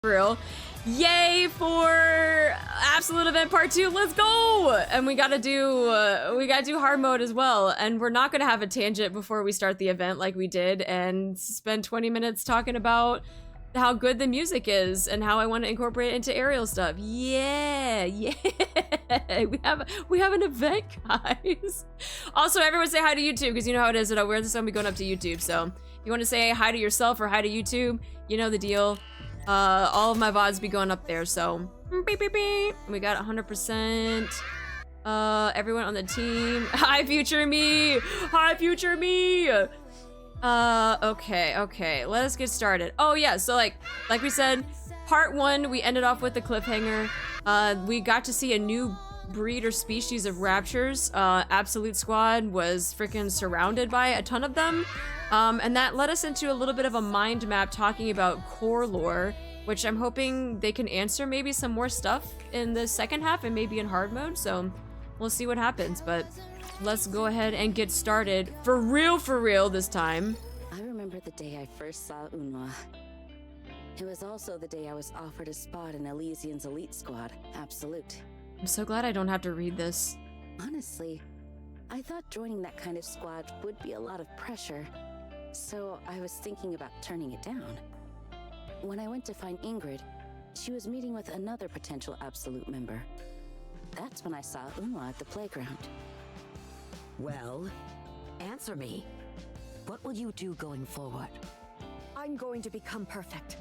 For real. Yay for Absolute Event Part 2, let's go! And we gotta do hard mode as well, and we're not gonna have a tangent before we start the event like we did and spend 20 minutes talking about how good the music is and how I want to incorporate it into aerial stuff. Yeah, yeah. We have an event, guys. Also, everyone say hi to YouTube, because you know how it is that we're just gonna be going up to YouTube, so if you want to say hi to yourself or hi to YouTube, you know the deal. All of my VODs be going up there, so beep, beep, beep. We got 100%. Everyone on the team. Hi, future me. Hi, future me. Okay. Let us get started. Oh yeah, so like we said, part 1, we ended off with the cliffhanger. We got to see a new breed or species of raptures. Absolute Squad was freaking surrounded by a ton of them. And that led us into a little bit of a mind map talking about core lore, which I'm hoping they can answer maybe some more stuff in the second half and maybe in hard mode, so we'll see what happens, but let's go ahead and get started for real this time. I remember the day I first saw Eunhwa. It was also the day I was offered a spot in Elysian's elite squad, Absolute. I'm so glad I don't have to read this. Honestly, I thought joining that kind of squad would be a lot of pressure. So I was thinking about turning it down. When I went to find Ingrid, she was meeting with another potential Absolute member. That's when I saw Eunhwa at the playground. Well, answer me. What will you do going forward? I'm going to become perfect.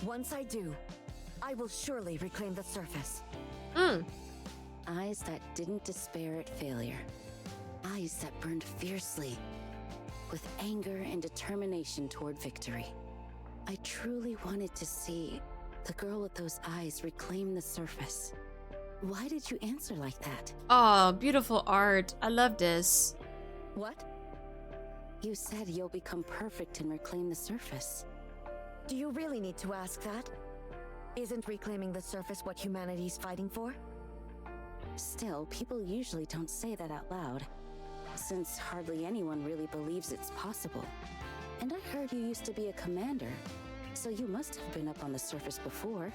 Once I do, I will surely reclaim the surface. Eyes that didn't despair at failure. Eyes that burned fiercely, with anger and determination toward victory. I truly wanted to see the girl with those eyes reclaim the surface. Why did you answer like that? Oh, beautiful art. I love this. What? You said you'll become perfect and reclaim the surface. Do you really need to ask that? Isn't reclaiming the surface what humanity's fighting for? Still, people usually don't say that out loud, since hardly anyone really believes it's possible. And I heard you used to be a commander, so you must have been up on the surface before.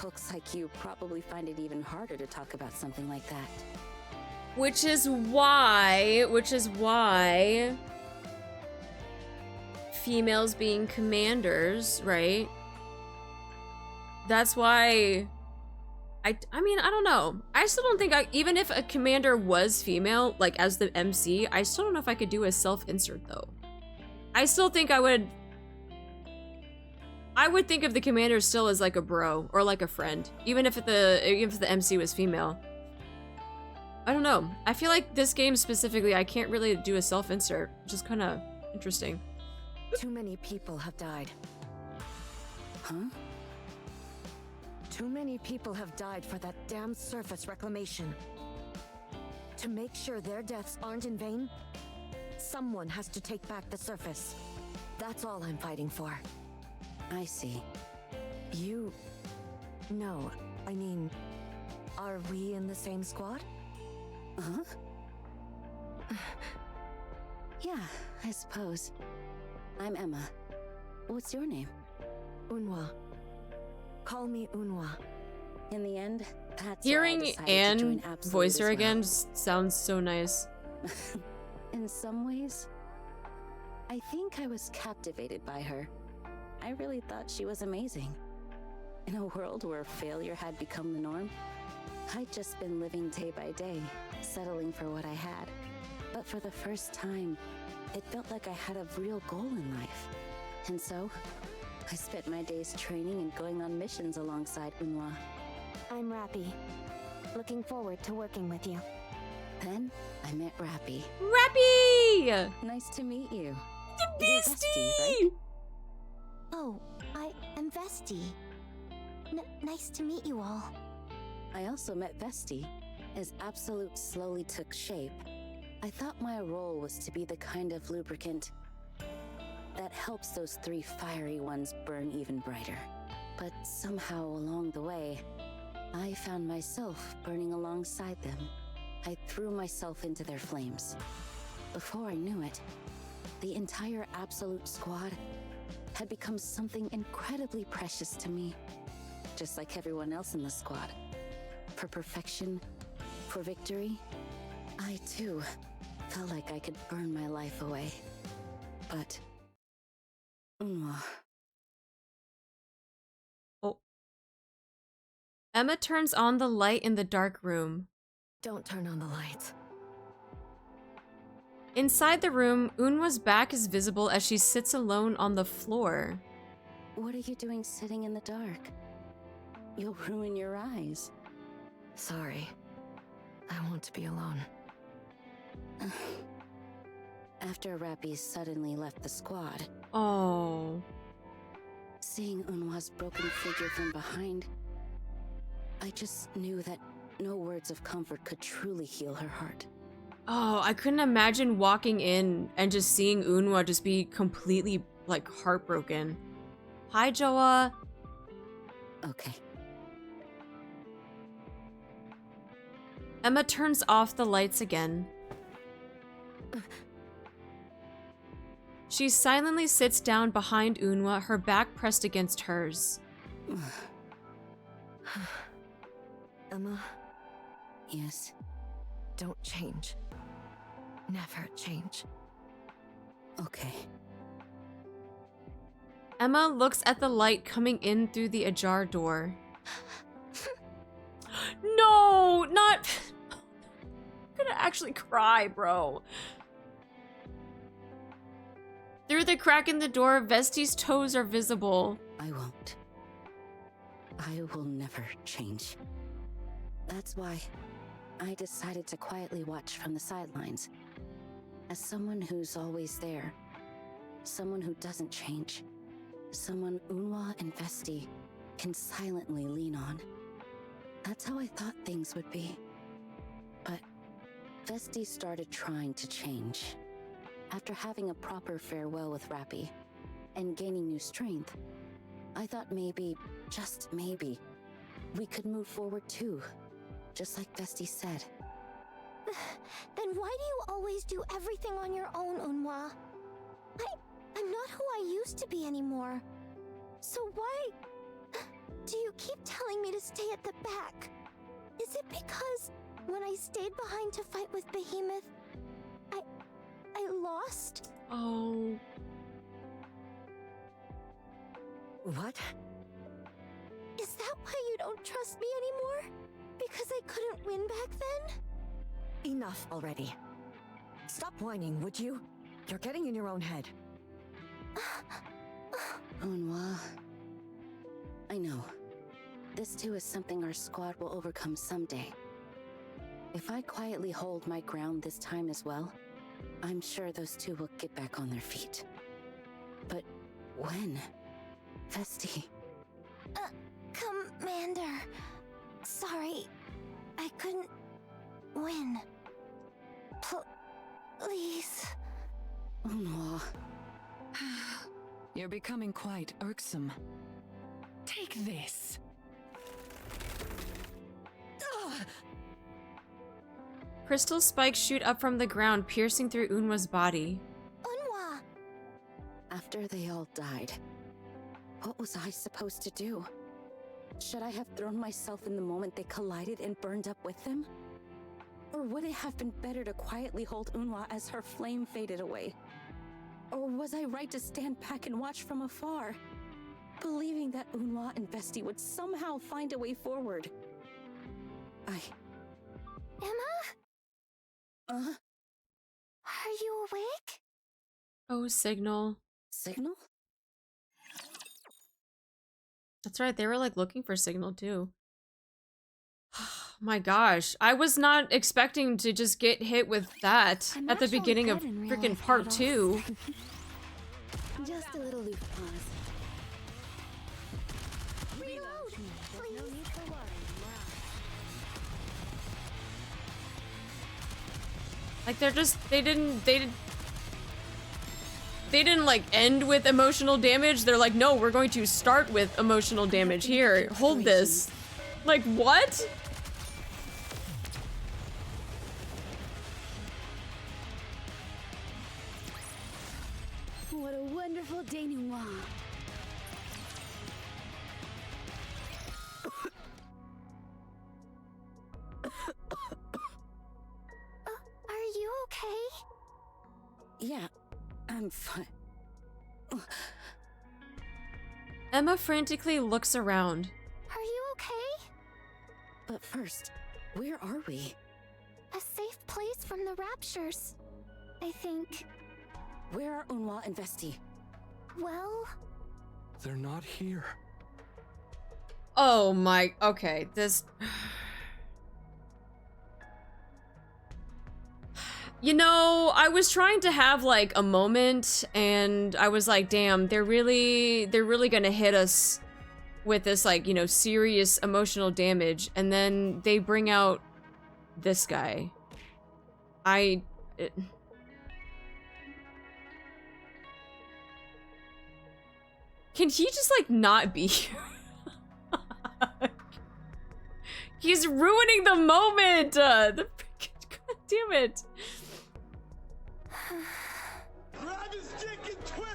Looks like you probably find it even harder to talk about something like that. Which is why females being commanders, right? That's why I mean, I don't know. I still don't think even if a commander was female, like as the MC, I still don't know if I could do a self-insert though. I still think I would think of the commander still as like a bro or like a friend, even if the MC was female. I don't know. I feel like this game specifically, I can't really do a self-insert, which is kind of interesting. Too many people have died. Huh? Too many people have died for that damn surface reclamation. To make sure their deaths aren't in vain, someone has to take back the surface. That's all I'm fighting for. I see. You... No, I mean... Are we in the same squad? Huh? Yeah, I suppose. I'm Emma. What's your name? Eunhwa. Call me Eunhwa. In the end, that's Hearing why I decided to Anne join Absolute voice her as well. again just sounds so nice. In some ways, I think I was captivated by her. I really thought she was amazing. In a world where failure had become the norm, I'd just been living day by day, settling for what I had. But for the first time, it felt like I had a real goal in life. And so, I spent my days training and going on missions alongside Eunhwa. I'm Rappy. Looking forward to working with you. Then, I met Rappy. Rappy! Nice to meet you. The You're beastie! Vesty, right? Oh, I am Vesty. Nice to meet you all. I also met Vesty. As Absolute slowly took shape, I thought my role was to be the kind of lubricant that helps those 3 fiery ones burn even brighter. But somehow along the way, I found myself burning alongside them. I threw myself into their flames. Before I knew it, the entire Absolute squad had become something incredibly precious to me, just like everyone else in the squad. For perfection, for victory, I too felt like I could burn my life away. But Eunhwa. Oh. Emma turns on the light in the dark room. Don't turn on the lights. Inside the room, Eunhwa's back is visible as she sits alone on the floor. What are you doing sitting in the dark? You'll ruin your eyes. Sorry. I want to be alone. After Rappy suddenly left the squad, Oh. seeing Eunhwa's broken figure from behind, I just knew that no words of comfort could truly heal her heart. Oh, I couldn't imagine walking in and just seeing Eunhwa just be completely, like, heartbroken. Hi, Joa. Okay. Emma turns off the lights again. She silently sits down behind Eunhwa, her back pressed against hers. Emma, Yes. don't change. Never change. Okay. Emma looks at the light coming in through the ajar door. No, not... I'm gonna actually cry, bro. Through the crack in the door, Vesti's toes are visible. I won't. I will never change. That's why I decided to quietly watch from the sidelines. As someone who's always there. Someone who doesn't change. Someone Eunhwa and Vesti can silently lean on. That's how I thought things would be. But Vesti started trying to change. After having a proper farewell with Rappy and gaining new strength, I thought maybe, just maybe, we could move forward too, just like Vesti said. Then why do you always do everything on your own, Eunhwa? I'm not who I used to be anymore. So why do you keep telling me to stay at the back? Is it because when I stayed behind to fight with Behemoth, I lost? Oh. What? Is that why you don't trust me anymore? Because I couldn't win back then? Enough already. Stop whining, would you? You're getting in your own head. Eunhwa, I know. This too is something our squad will overcome someday. If I quietly hold my ground this time as well, I'm sure those two will get back on their feet. But when? Vesti. Commander. Sorry. I couldn't win. Please. Eunhwa. You're becoming quite irksome. Take this. Crystal spikes shoot up from the ground, piercing through Eunhwa's body. Eunhwa. After they all died, what was I supposed to do? Should I have thrown myself in the moment they collided and burned up with them? Or would it have been better to quietly hold Eunhwa as her flame faded away? Or was I right to stand back and watch from afar, believing that Eunhwa and Vesti would somehow find a way forward? Emma? Are you awake? Oh, Signal. Signal? That's right, they were like looking for Signal too. My gosh, I was not expecting to just get hit with that I'm at the actually beginning of good in real freaking life part battles. 2. Just a little loose pause. Reload, please. Like they didn't like end with emotional damage. They're like, no, we're going to start with emotional damage. Here, hold this. Like, what? What a wonderful day, Eunhwa. Yeah, I'm fine. Emma frantically looks around. Are you okay? But first, where are we? A safe place from the Raptures, I think. Where are Eunhwa and Vesti? Well, They're not here. Oh my, okay, this... You know, I was trying to have like a moment and I was like, damn, they're really gonna hit us with this like, you know, serious emotional damage, and then they bring out this guy. Can he just like not be here? He's ruining the moment! God damn it.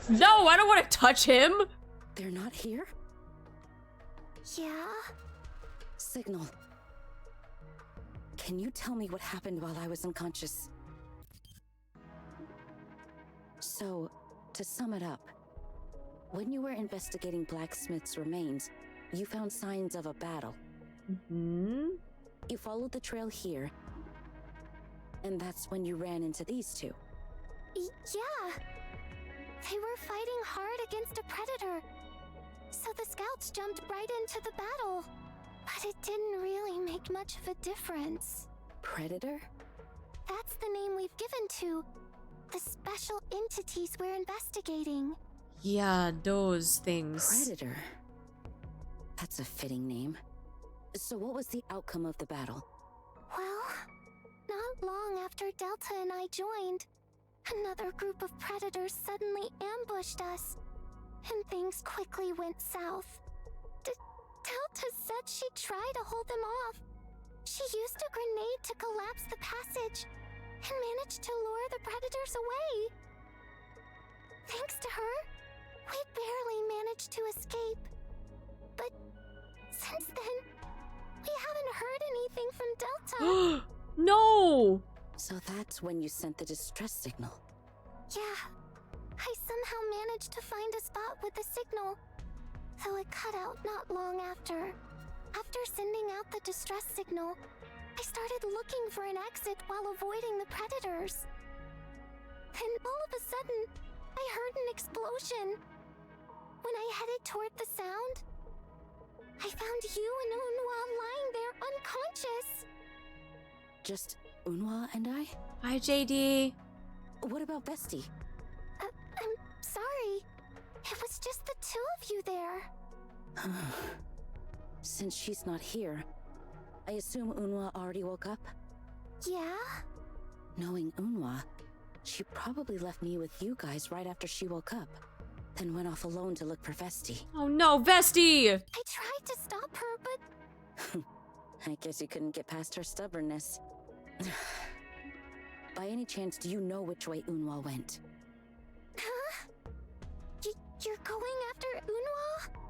No, I don't want to touch him! They're not here? yeah. Signal. Can you tell me what happened while I was unconscious? So, to sum it up, when you were investigating Blacksmith's remains, you found signs of a battle. Mm-hmm. You followed the trail here, and that's when you ran into these two. Yeah. They were fighting hard against a predator. So the scouts jumped right into the battle. But it didn't really make much of a difference. Predator? That's the name we've given to the special entities we're investigating. Yeah, those things. Predator? That's a fitting name. So what was the outcome of the battle? Well, not long after Delta and I joined, another group of predators suddenly ambushed us, and things quickly went south. Delta said she'd try to hold them off. She used a grenade to collapse the passage, and managed to lure the predators away. Thanks to her, we barely managed to escape. But since then, we haven't heard anything from Delta. No! So that's when you sent the distress signal. Yeah, I somehow managed to find a spot with the signal, though it cut out not long after. After sending out the distress signal, I started looking for an exit while avoiding the predators. Then all of a sudden, I heard an explosion. When I headed toward the sound, I found you and Eunhwa lying there unconscious. Just Eunhwa and I? Hi, JD. What about Vesti? I'm sorry. It was just the two of you there. Since she's not here, I assume Eunhwa already woke up? Yeah? Knowing Eunhwa, she probably left me with you guys right after she woke up, then went off alone to look for Vesti. Oh no, Vesti! I tried to stop her, but I guess you couldn't get past her stubbornness. By any chance, do you know which way Eunhwa went? huh? You're going after Eunhwa?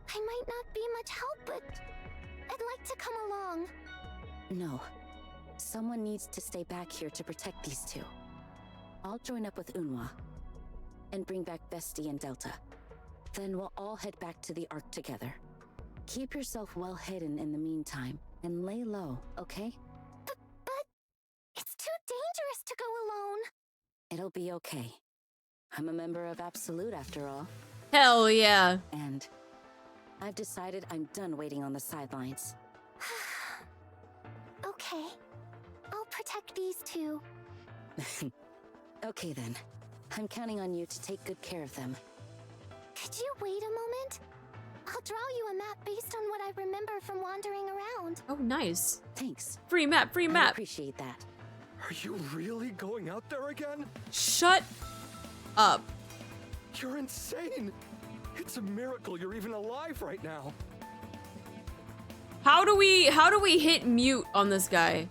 I might not be much help, but I'd like to come along. No. Someone needs to stay back here to protect these two. I'll join up with Eunhwa and bring back Vesti and Delta. Then we'll all head back to the Ark together. Keep yourself well hidden in the meantime and lay low, okay? But it's too dangerous to go alone. It'll be okay. I'm a member of Absolute after all. Hell yeah. And I've decided I'm done waiting on the sidelines. Okay. I'll protect these two. Okay then. I'm counting on you to take good care of them. Could you wait a moment? I'll draw you a map based on what I remember from wandering around. Oh, nice. Thanks. Free map, free I map. appreciate that. Are you really going out there again? Shut up. You're insane! It's a miracle you're even alive right now. How do we hit mute on this guy?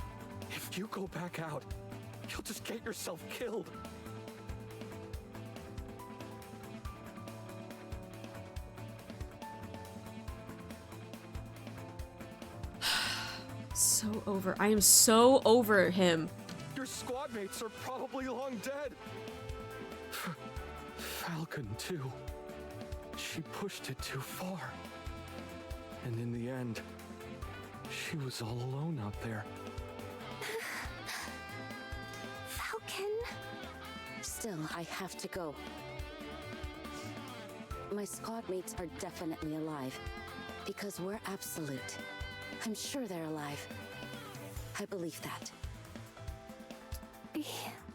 If you go back out, you'll just get yourself killed. So over. I am so over him. You're your squad mates are probably long dead. Falcon, too. She pushed it too far. And in the end, she was all alone out there. Falcon. Still, I have to go. My squad mates are definitely alive. Because we're absolute. I'm sure they're alive. I believe that.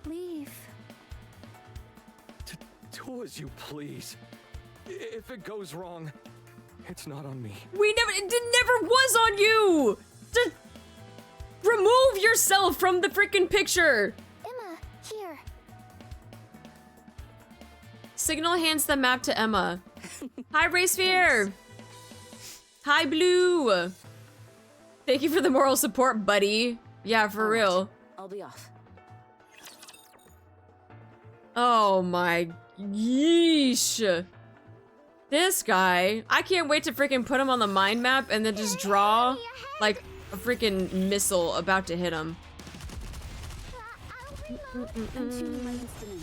Leave. Do as you please. If it goes wrong, it's not on me. It never was on you! Just remove yourself from the freaking picture! Emma, here. Signal hands the map to Emma. Hi, Raysphere! Hi, Blue! Thank you for the moral support, buddy. Yeah, for real. I'll be off. Oh my yeesh. This guy. I can't wait to freaking put him on the mind map and then just draw like a freaking missile about to hit him. I'm tuning my instrument.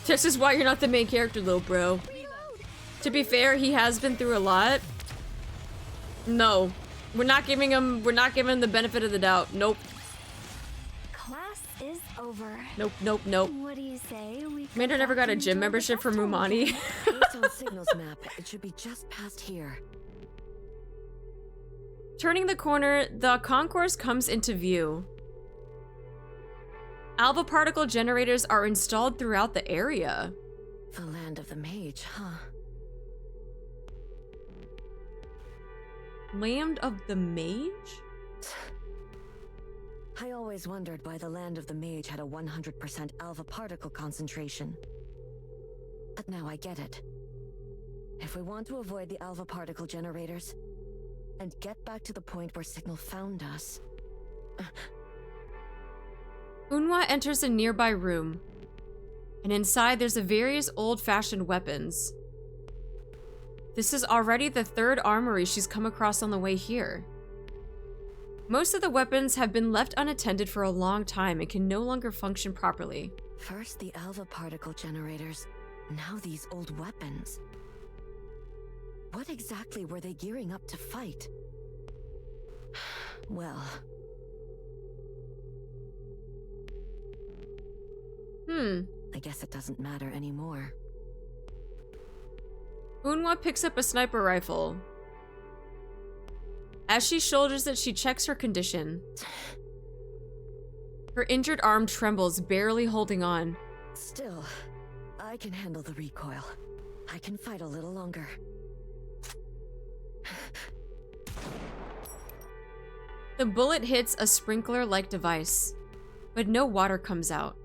This is why you're not the main character, little bro. To be fair, he has been through a lot. No. We're not giving him the benefit of the doubt. Nope. Class is over. Nope, nope, nope. What do you say? Commander never got a gym membership from Mumani. Based on Signal's map, it should be just past here. Turning the corner, the concourse comes into view. Alpha particle generators are installed throughout the area. The land of the mage, huh? Land of the Mage? I always wondered why the land of the mage had a 100% alpha particle concentration. But now I get it. If we want to avoid the alpha particle generators, and get back to the point where Signal found us... Eunhwa enters a nearby room. And inside there's a various old-fashioned weapons. This is already the third armory she's come across on the way here. Most of the weapons have been left unattended for a long time and can no longer function properly. First the alpha particle generators, now these old weapons. What exactly were they gearing up to fight? Well... I guess it doesn't matter anymore. Eunhwa picks up a sniper rifle. As she shoulders it, she checks her condition. Her injured arm trembles, barely holding on. Still, I can handle the recoil. I can fight a little longer. The bullet hits a sprinkler-like device, but no water comes out.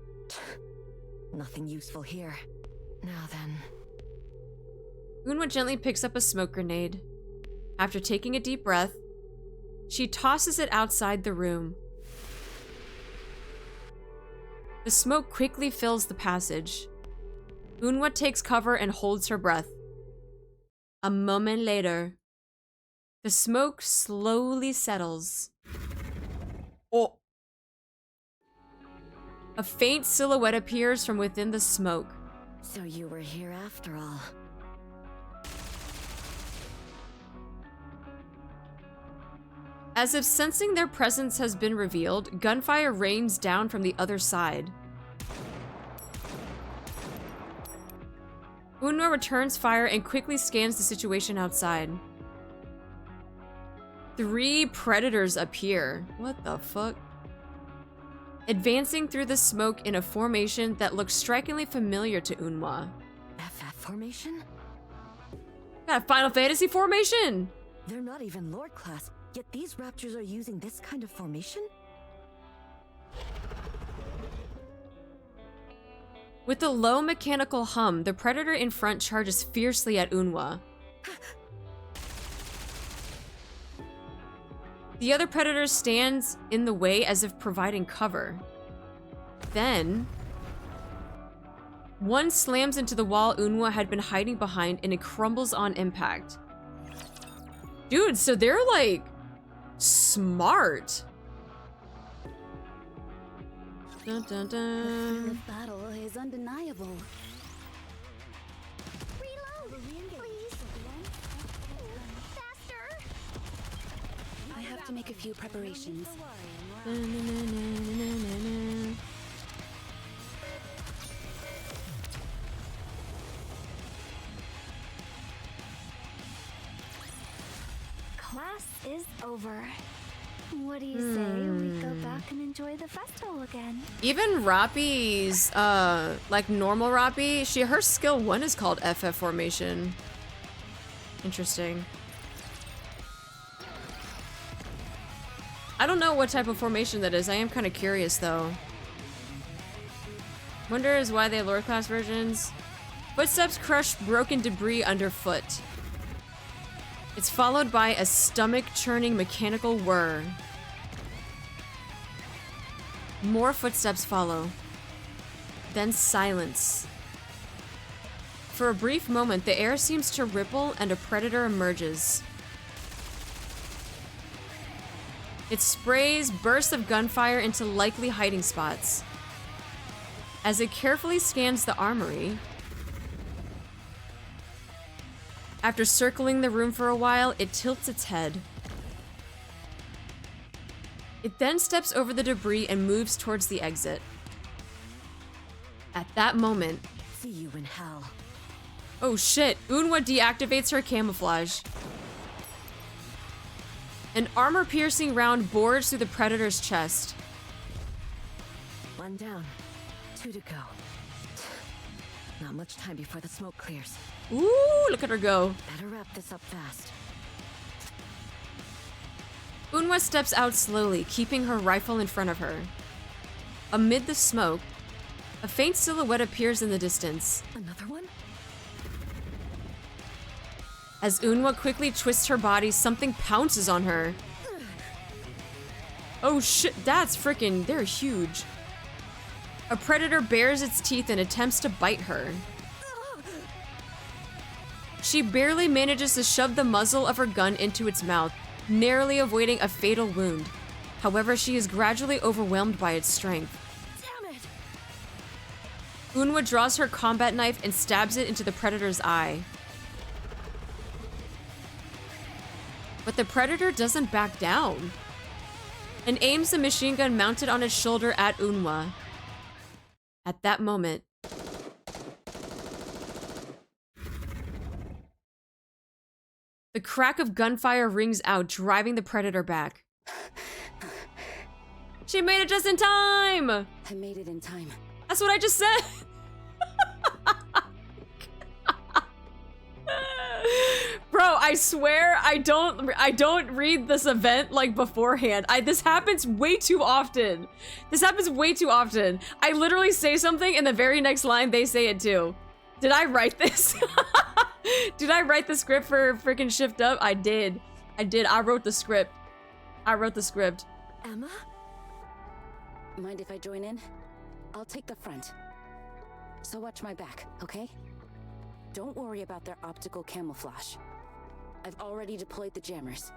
Nothing useful here. Now then... Eunhwa gently picks up a smoke grenade. After taking a deep breath, she tosses it outside the room. The smoke quickly fills the passage. Eunhwa takes cover and holds her breath. A moment later, the smoke slowly settles. Oh! A faint silhouette appears from within the smoke. So you were here after all. As if sensing their presence has been revealed, gunfire rains down from the other side. Eunhwa returns fire and quickly scans the situation outside. 3 predators appear. What the fuck? Advancing through the smoke in a formation that looks strikingly familiar to Eunhwa. FF formation? Got a Final Fantasy formation! They're not even Lord class, yet these Raptures are using this kind of formation? With a low mechanical hum, the predator in front charges fiercely at Eunhwa. The other predator stands in the way as if providing cover. Then, one slams into the wall Eunhwa had been hiding behind and it crumbles on impact. Dude, so they're like Smart. Dun, dun, The dun. of battle is undeniable. Reload, please. Faster. I have to make a few preparations. Na, na, na, na, na, na, na. Class is over. What do you say we go back and enjoy the festival again? Even Rappi's, like normal Rappi, her skill 1 is called FF formation. Interesting. I don't know what type of formation that is. I am kind of curious though. Wonder is why they have lower class versions. Footsteps crush broken debris underfoot. It's followed by a stomach-churning mechanical whir. More footsteps follow. Then silence. For a brief moment, the air seems to ripple and a predator emerges. It sprays bursts of gunfire into likely hiding spots. As it carefully scans the armory, after circling the room for a while, it tilts its head. It then steps over the debris and moves towards the exit. At that moment, See you in hell. oh shit, Eunhwa deactivates her camouflage. An armor-piercing round bores through the predator's chest. 1 down. 2 to go. Not much time before the smoke clears. Ooh, look at her go. Better wrap this up fast. Eunhwa steps out slowly, keeping her rifle in front of her. Amid the smoke, a faint silhouette appears in the distance. Another one? As Eunhwa quickly twists her body, something pounces on her. Oh shit, that's freaking, they're huge. A predator bares its teeth and attempts to bite her. She barely manages to shove the muzzle of her gun into its mouth, narrowly avoiding a fatal wound. However, she is gradually overwhelmed by its strength. Damn it! Eunhwa draws her combat knife and stabs it into the predator's eye. But the predator doesn't back down and aims the machine gun mounted on its shoulder at Eunhwa. At that moment, the crack of gunfire rings out, driving the predator back. She made it just in time! I made it in time. That's what I just said! Bro, I swear I don't read this event like beforehand. This happens way too often. This happens way too often. I literally say something and the very next line they say it too. Did I write this? Did I write the script for freaking Shift Up? I did. I wrote the script. Emma? Mind if I join in? I'll take the front. So watch my back, okay? Don't worry about their optical camouflage. I've already deployed the jammers.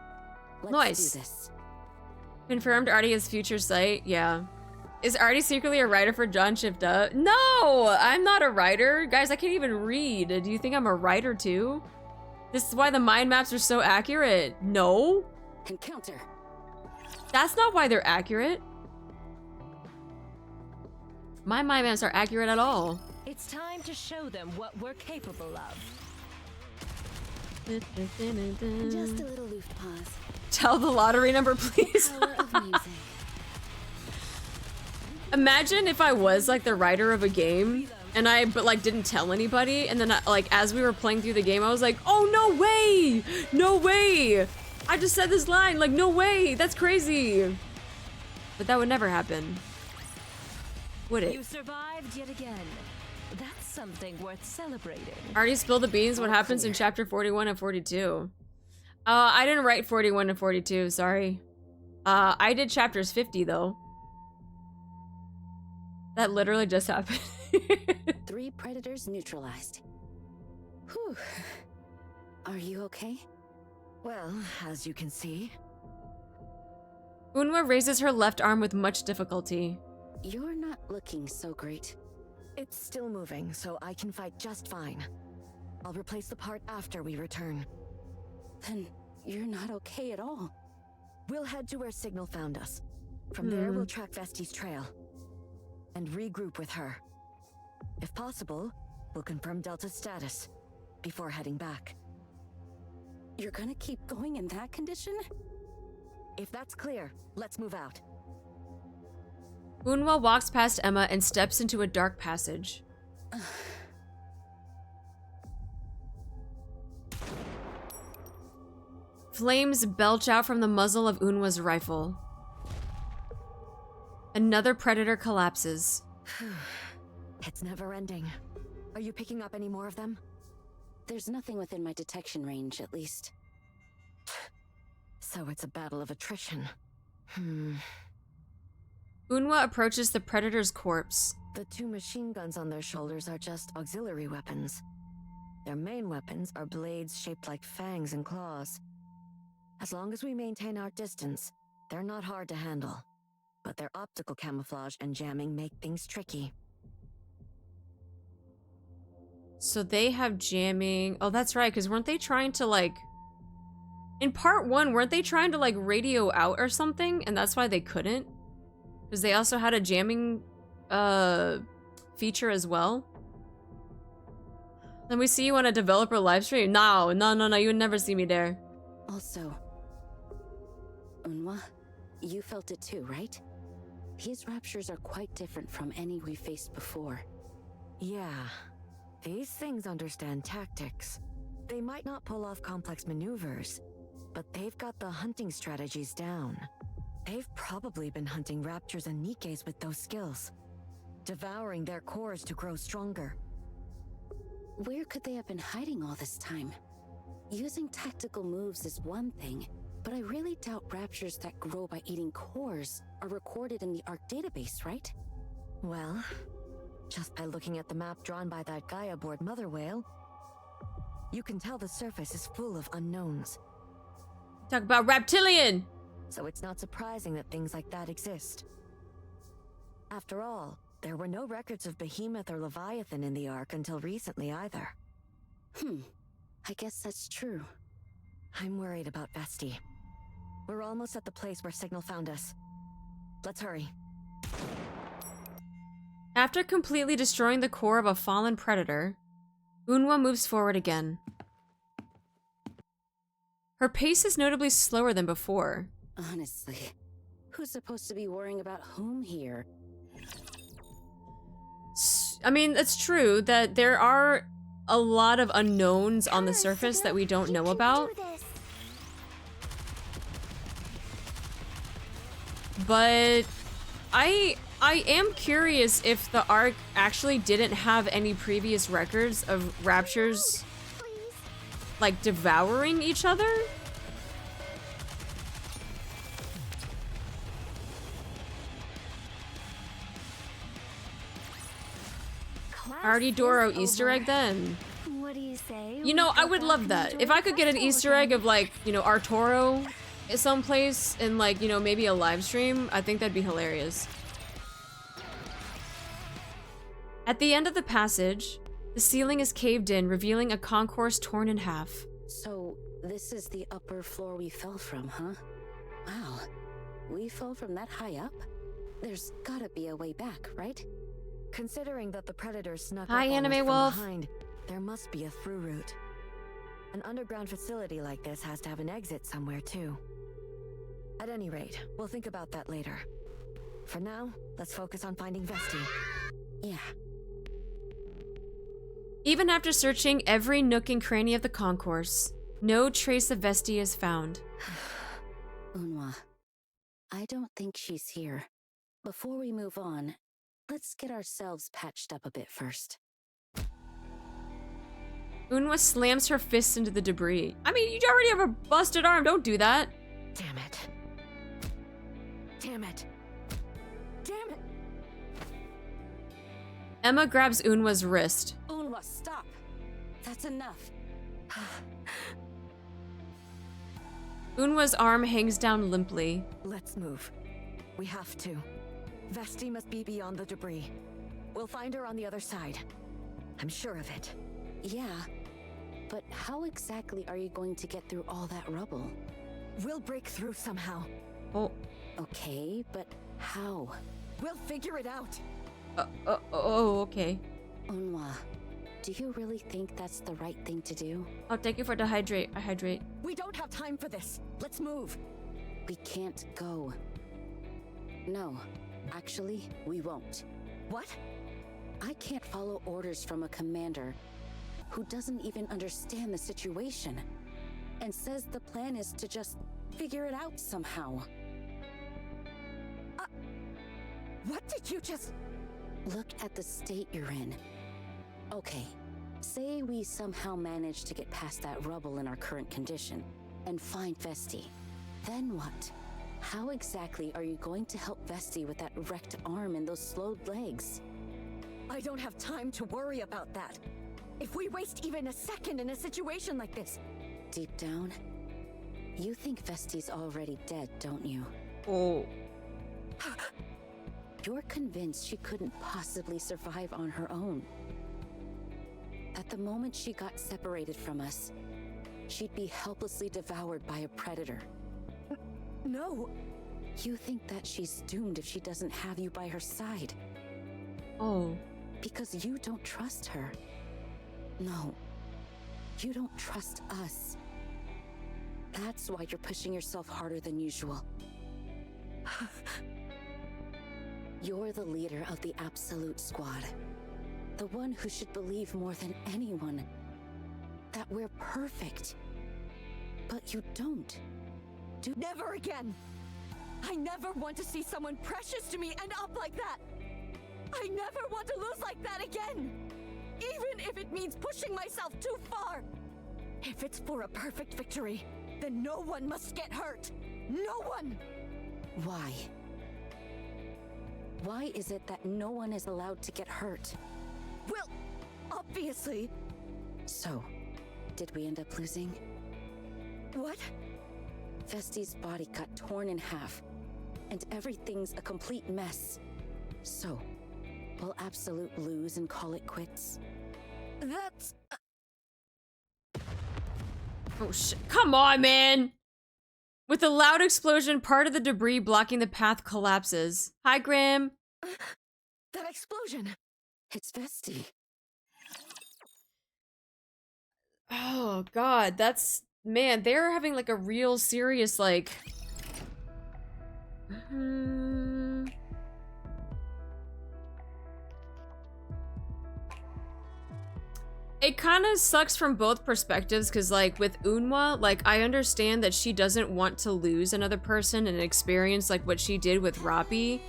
Let's Nice. do this. Confirmed Artie is future sight. Yeah. Is Artie secretly a writer for John Shift Up? No, I'm not a writer. Guys, I can't even read. Do you think I'm a writer too? This is why the mind maps are so accurate. No, Encounter. that's not why they're accurate. My mind maps are accurate at all. It's time to show them what we're capable of. Just a little loose pause. Tell the lottery number, please. Power of music. Imagine if I was like the writer of a game and I didn't tell anybody, and then as we were playing through the game I was like, oh no way, I just said this line, like no way, that's crazy. But that would never happen, would it? You survived yet again. That's something worth celebrating. Already spilled the beans. What happens in chapter 41 and 42? I didn't write 41 and 42, sorry. I did chapters 50 though. That literally just happened. 3 predators neutralized. Whew. Are you okay? Well, as you can see, Eunhwa raises her left arm with much difficulty. You're not looking so great. It's still moving, so I can fight just fine. I'll replace the part after we return. Then you're not okay at all. We'll head to where Signal found us. From there, we'll track Vesti's trail. And regroup with her. If possible, we'll confirm Delta's status before heading back. You're gonna keep going in that condition? If that's clear, let's move out. Eunhwa walks past Emma and steps into a dark passage. Flames belch out from the muzzle of Eunhwa's rifle. Another predator collapses. It's never ending. Are you picking up any more of them? There's nothing within my detection range, at least. So it's a battle of attrition. Eunhwa approaches the predator's corpse. The 2 machine guns on their shoulders are just auxiliary weapons. Their main weapons are blades shaped like fangs and claws. As long as we maintain our distance, they're not hard to handle. But their optical camouflage and jamming make things tricky. So they have jamming. Oh, that's right, because weren't they trying to, like... In part 1, weren't they trying to, like, radio out or something? And that's why they couldn't? Because they also had a jamming, feature as well? Then we see you on a developer livestream? No, you would never see me there. Also, Eunhwa, you felt it too, right? These raptures are quite different from any we faced before. Yeah. These things understand tactics. They might not pull off complex maneuvers, but they've got the hunting strategies down. They've probably been hunting Raptures and NIKKEs with those skills, devouring their cores to grow stronger. Where could they have been hiding all this time? Using tactical moves is one thing, but I really doubt Raptures that grow by eating cores are recorded in the ARC database, right? Well, just by looking at the map drawn by that guy aboard Mother Whale, you can tell the surface is full of unknowns. Talk about reptilian! So it's not surprising that things like that exist. After all, there were no records of Behemoth or Leviathan in the Ark until recently either. I guess that's true. I'm worried about Vesti. We're almost at the place where Signal found us. Let's hurry. After completely destroying the core of a fallen predator, Eunhwa moves forward again. Her pace is notably slower than before. Honestly, who's supposed to be worrying about whom here? I mean, it's true that there are a lot of unknowns on the surface that we don't know about. But I am curious if the Ark actually didn't have any previous records of Raptures, like, devouring each other. Already Doro Easter egg then. What do you say? You know, I would love that. If I could get an Easter egg of, like, you know, Arturo someplace in, like, you know, maybe a live stream, I think that'd be hilarious. At the end of the passage, the ceiling is caved in, revealing a concourse torn in half. So, this is the upper floor we fell from, huh? Wow. We fell from that high up? There's gotta be a way back, right? Considering that the Predators snuck Hi, up on Anime us from Wolf. behind, there must be a through route. An underground facility like this has to have an exit somewhere, too. At any rate, we'll think about that later. For now, let's focus on finding Vesti. Yeah. Even after searching every nook and cranny of the concourse, no trace of Vesti is found. Eunhwa, I don't think she's here. Before we move on, let's get ourselves patched up a bit first. Eunhwa slams her fists into the debris. I mean, you already have a busted arm, don't do that. Damn it. Damn it. Damn it. Emma grabs Eunhwa's wrist. Eunhwa, stop! That's enough. Eunhwa's arm hangs down limply. Let's move. We have to. Vesti must be beyond the debris. We'll find her on the other side. I'm sure of it. Yeah, but how exactly are you going to get through all that rubble? We'll break through somehow. Oh. Okay, but how? We'll figure it out. Okay. Eunhwa, do you really think that's the right thing to do? Oh, thank you for the hydrate. I hydrate. We don't have time for this. Let's move. We can't go. No, actually, we won't. What? I can't follow orders from a commander who doesn't even understand the situation and says the plan is to just figure it out somehow. What did you just... Look at the state you're in. Okay, say we somehow manage to get past that rubble in our current condition and find Vesti. Then what? How exactly are you going to help Vesti with that wrecked arm and those slowed legs? I don't have time to worry about that. If we waste even a second in a situation like this... Deep down, you think Vesti's already dead, don't you? Oh. You're convinced she couldn't possibly survive on her own. At the moment she got separated from us, she'd be helplessly devoured by a predator. No. You think that she's doomed if she doesn't have you by her side. Oh. Because you don't trust her. No. You don't trust us. That's why you're pushing yourself harder than usual. You're the leader of the Absolute Squad. The one who should believe more than anyone that we're perfect. But you don't. Never again! I never want to see someone precious to me end up like that! I never want to lose like that again! Even if it means pushing myself too far! If it's for a perfect victory, then no one must get hurt! No one! Why? Why is it that no one is allowed to get hurt? Well, obviously... So, did we end up losing? What? Vesti's body got torn in half, and everything's a complete mess. So, will Absolute lose and call it quits? That's... Oh shit. Come on, man! With a loud explosion, part of the debris blocking the path collapses. Hi, Grim. That explosion! It's Vesti. Oh god, that's... Man, they're having like a real serious like... It kind of sucks from both perspectives, because like with Eunhwa, like I understand that she doesn't want to lose another person and experience like what she did with Rappi,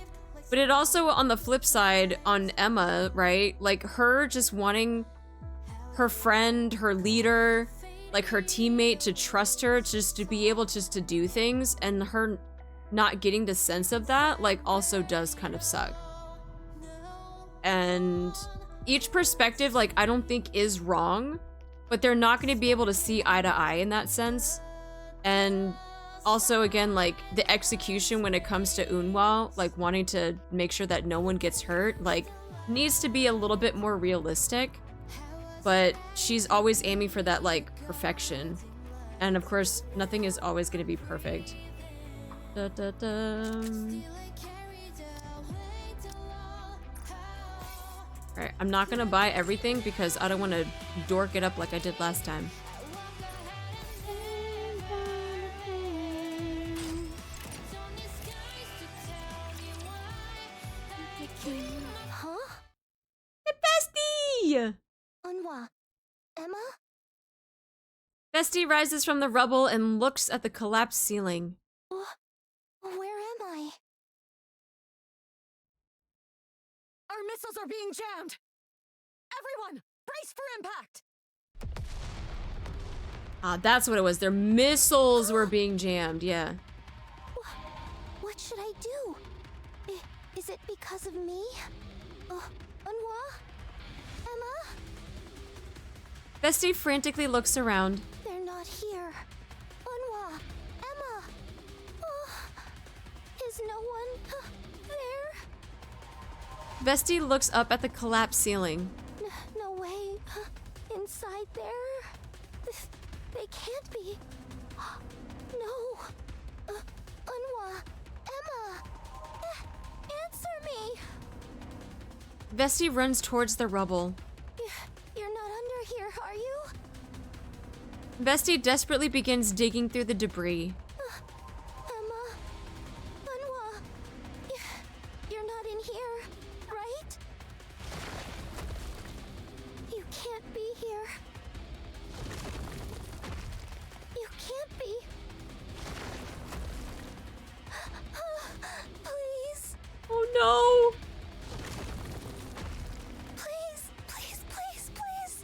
but it also, on the flip side, on Emma, right, like her just wanting her friend, her leader, like her teammate to trust her, just to be able just to do things, and her not getting the sense of that, like also does kind of suck. And each perspective, like, I don't think is wrong, but they're not going to be able to see eye to eye in that sense. And also, again, like, the execution when it comes to Eunhwa, like, wanting to make sure that no one gets hurt, like, needs to be a little bit more realistic. But she's always aiming for that, like, perfection. And, of course, nothing is always going to be perfect. Da, da, da. Alright, I'm not gonna buy everything because I don't want to dork it up like I did last time. Huh? Bestie! Eunhwa. Emma? Bestie rises from the rubble and looks at the collapsed ceiling. Where am I? Our missiles are being jammed! Everyone, brace for impact! Ah, that's what it was. Their missiles were being jammed, yeah. What should I do? Is it because of me? Eunhwa? Emma? Bestie frantically looks around. They're not here. Eunhwa! Emma! Vesti looks up at the collapsed ceiling. No way. Inside there? They can't be. No. Eunhwa. Emma. Answer me. Vesti runs towards the rubble. You're not under here, are you? Vesti desperately begins digging through the debris. Emma. Eunhwa. You're not in here, right? You can't be here. You can't be. Please. Oh no! Please, please, please, please.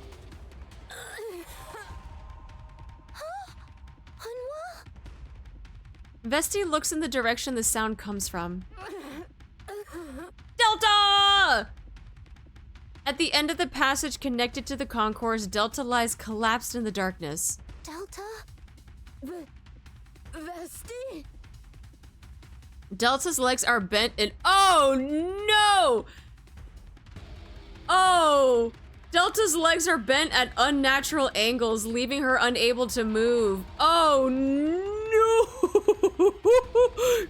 Huh? Eunhwa? Vesti looks in the direction the sound comes from. Delta! At the end of the passage connected to the concourse, Delta lies collapsed in the darkness. Delta? Vesti? Delta's legs are bent and— oh no! Oh! Delta's legs are bent at unnatural angles, leaving her unable to move. Oh no!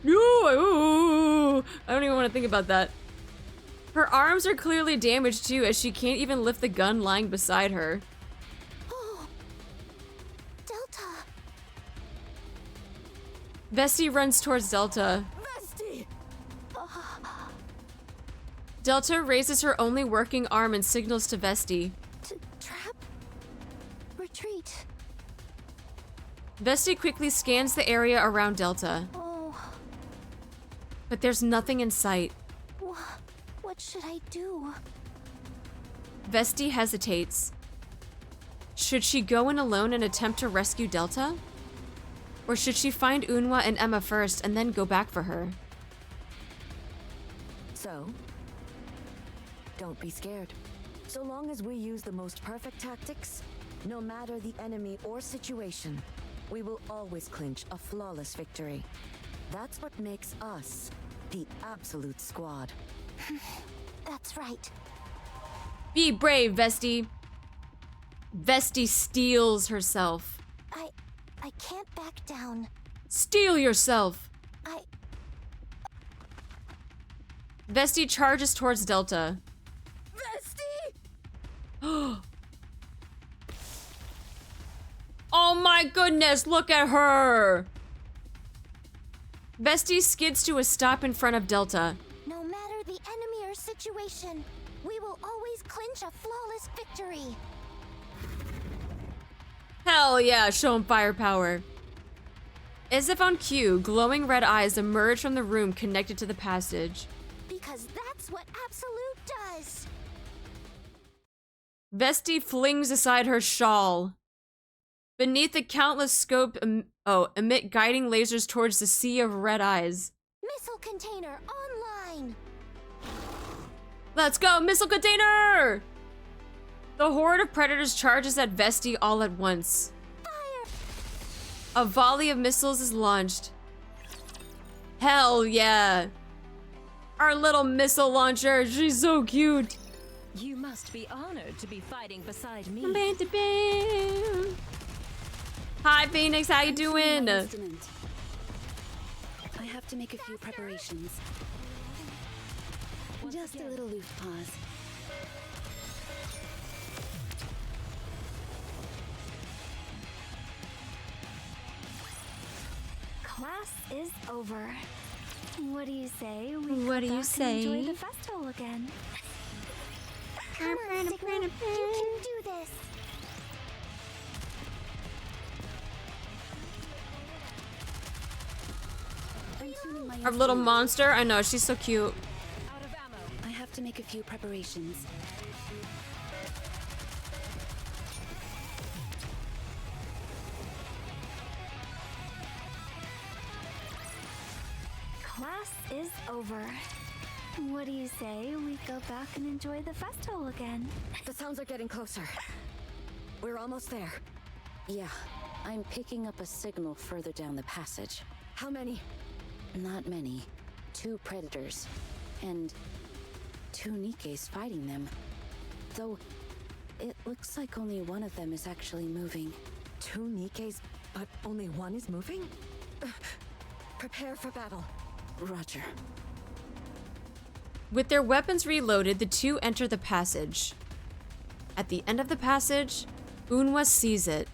No! I don't even want to think about that. Her arms are clearly damaged too, as she can't even lift the gun lying beside her. Oh. Delta. Vesti runs towards Delta. Vesti! Delta raises her only working arm and signals to Vesti. Trap? Retreat. Vesti quickly scans the area around Delta, Oh. but there's nothing in sight. What should I do? Vesti hesitates. Should she go in alone and attempt to rescue Delta? Or should she find Eunhwa and Emma first and then go back for her? So, don't be scared. So long as we use the most perfect tactics, no matter the enemy or situation, we will always clinch a flawless victory. That's what makes us the absolute squad. That's right. Be brave, Vesti. Vesti steels herself. I can't back down. Steel yourself. I... Vesti charges towards Delta. Vesti! Oh my goodness, look at her! Vesti skids to a stop in front of Delta. No matter the enemy or situation, we will always clinch a flawless victory. Hell yeah, show him firepower. As if on cue, glowing red eyes emerge from the room connected to the passage. Because that's what Absolute does. Vesti flings aside her shawl. Beneath the countless scope, emit guiding lasers towards the sea of red eyes. Missile container online. Let's go, missile container! The horde of predators charges at Vesti all at once. Fire! A volley of missiles is launched. Hell yeah! Our little missile launcher, she's so cute. You must be honored to be fighting beside me. Hi Phoenix, how you doing? I have to make a few preparations. Just a little loose pause. Class is over. What do you say? What do you say? Enjoy the festival again. Come on, Signal. You can do this. Our little monster, I know, she's so cute. I have to make a few preparations. Class is over. What do you say we go back and enjoy the festival again? The sounds are getting closer. We're almost there. Yeah, I'm picking up a signal further down the passage. How many? Not many. 2 predators. And 2 NIKKEs fighting them. Though, it looks like only one of them is actually moving. 2 NIKKEs, but only one is moving? Prepare for battle. Roger. With their weapons reloaded, the two enter the passage. At the end of the passage, Eunhwa sees it.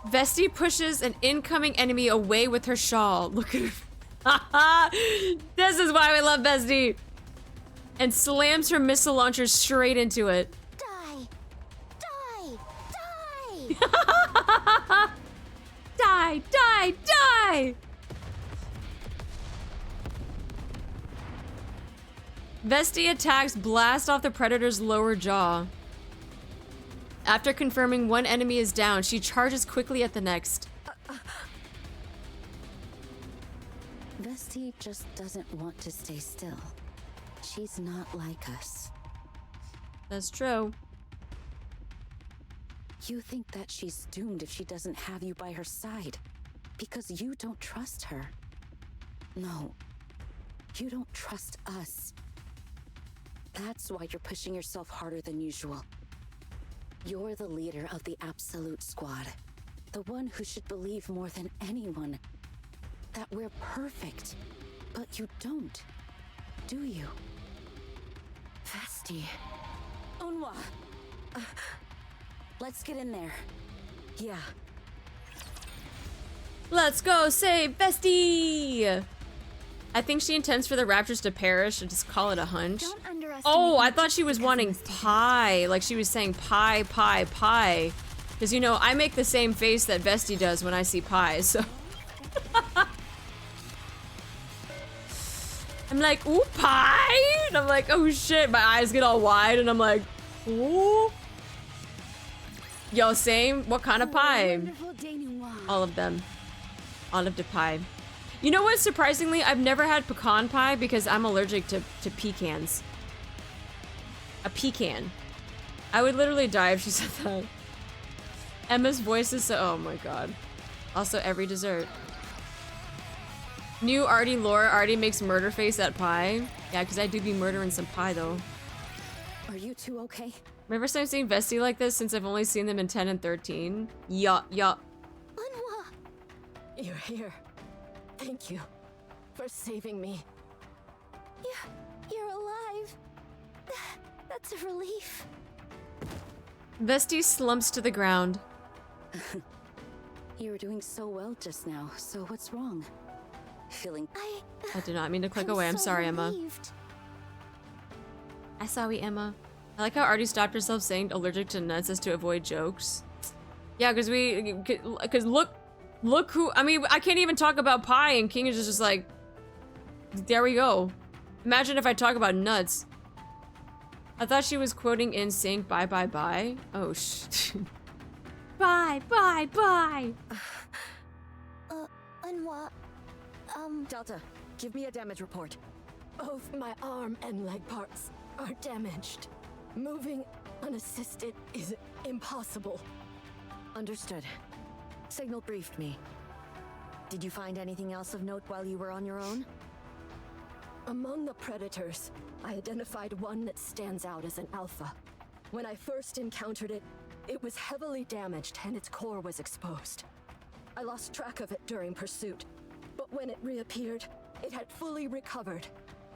Vesti pushes an incoming enemy away with her shawl. Look at her. This is why we love Vesti. And slams her missile launcher straight into it. Die! Die! Die! Die, die, die! Vesti attacks blast off the predator's lower jaw. After confirming one enemy is down, she charges quickly at the next. Vesti just doesn't want to stay still. She's not like us. That's true. You think that she's doomed if she doesn't have you by her side. Because you don't trust her. No. You don't trust us. That's why you're pushing yourself harder than usual. You're the leader of the Absolute Squad. The one who should believe more than anyone that we're perfect. But you don't. Do you? Vesti. Eunhwa! Let's get in there. Yeah. Let's go save Vesti! I think she intends for the Raptures to perish and just call it a hunch. Don't underestimate Oh, I me thought she was wanting pie. Like she was saying pie, pie, pie. Because, you know, I make the same face that Vesti does when I see pie, so... I'm like, ooh, pie? And I'm like, oh shit, my eyes get all wide and I'm like, ooh. Yo, same. What kind of pie? All of them. All of the pie. You know what? Surprisingly, I've never had pecan pie because I'm allergic to pecans. A pecan. I would literally die if she said that. Emma's voice is so... Oh my god. Also, every dessert. New Artie lore already makes murder face at pie. Yeah, because I do be murdering some pie though. Are you two okay? My first time seeing Vesti like this since I've only seen them in 10 and 13. Yeah. Eunhwa! You're here. Thank you for saving me. You're alive. That's a relief. Vesti slumps to the ground. You were doing so well just now, so what's wrong? Feeling... I did not mean to click I'm away. I'm so sorry, Emma. relieved. I sorry, Emma. I like how Artie stopped herself saying allergic to nuts as to avoid jokes. Yeah, because look who, I mean, I can't even talk about pie and King is just like, there we go. Imagine if I talk about nuts. I thought she was quoting NSYNC, bye bye bye. Oh bye bye bye. Eunhwa, Delta, give me a damage report. Both my arm and leg parts are damaged. Moving unassisted is impossible. Understood. Signal briefed me. Did you find anything else of note while you were on your own? Among the predators, I identified one that stands out as an alpha. When I first encountered it, it was heavily damaged and its core was exposed. I lost track of it during pursuit, but when it reappeared, it had fully recovered.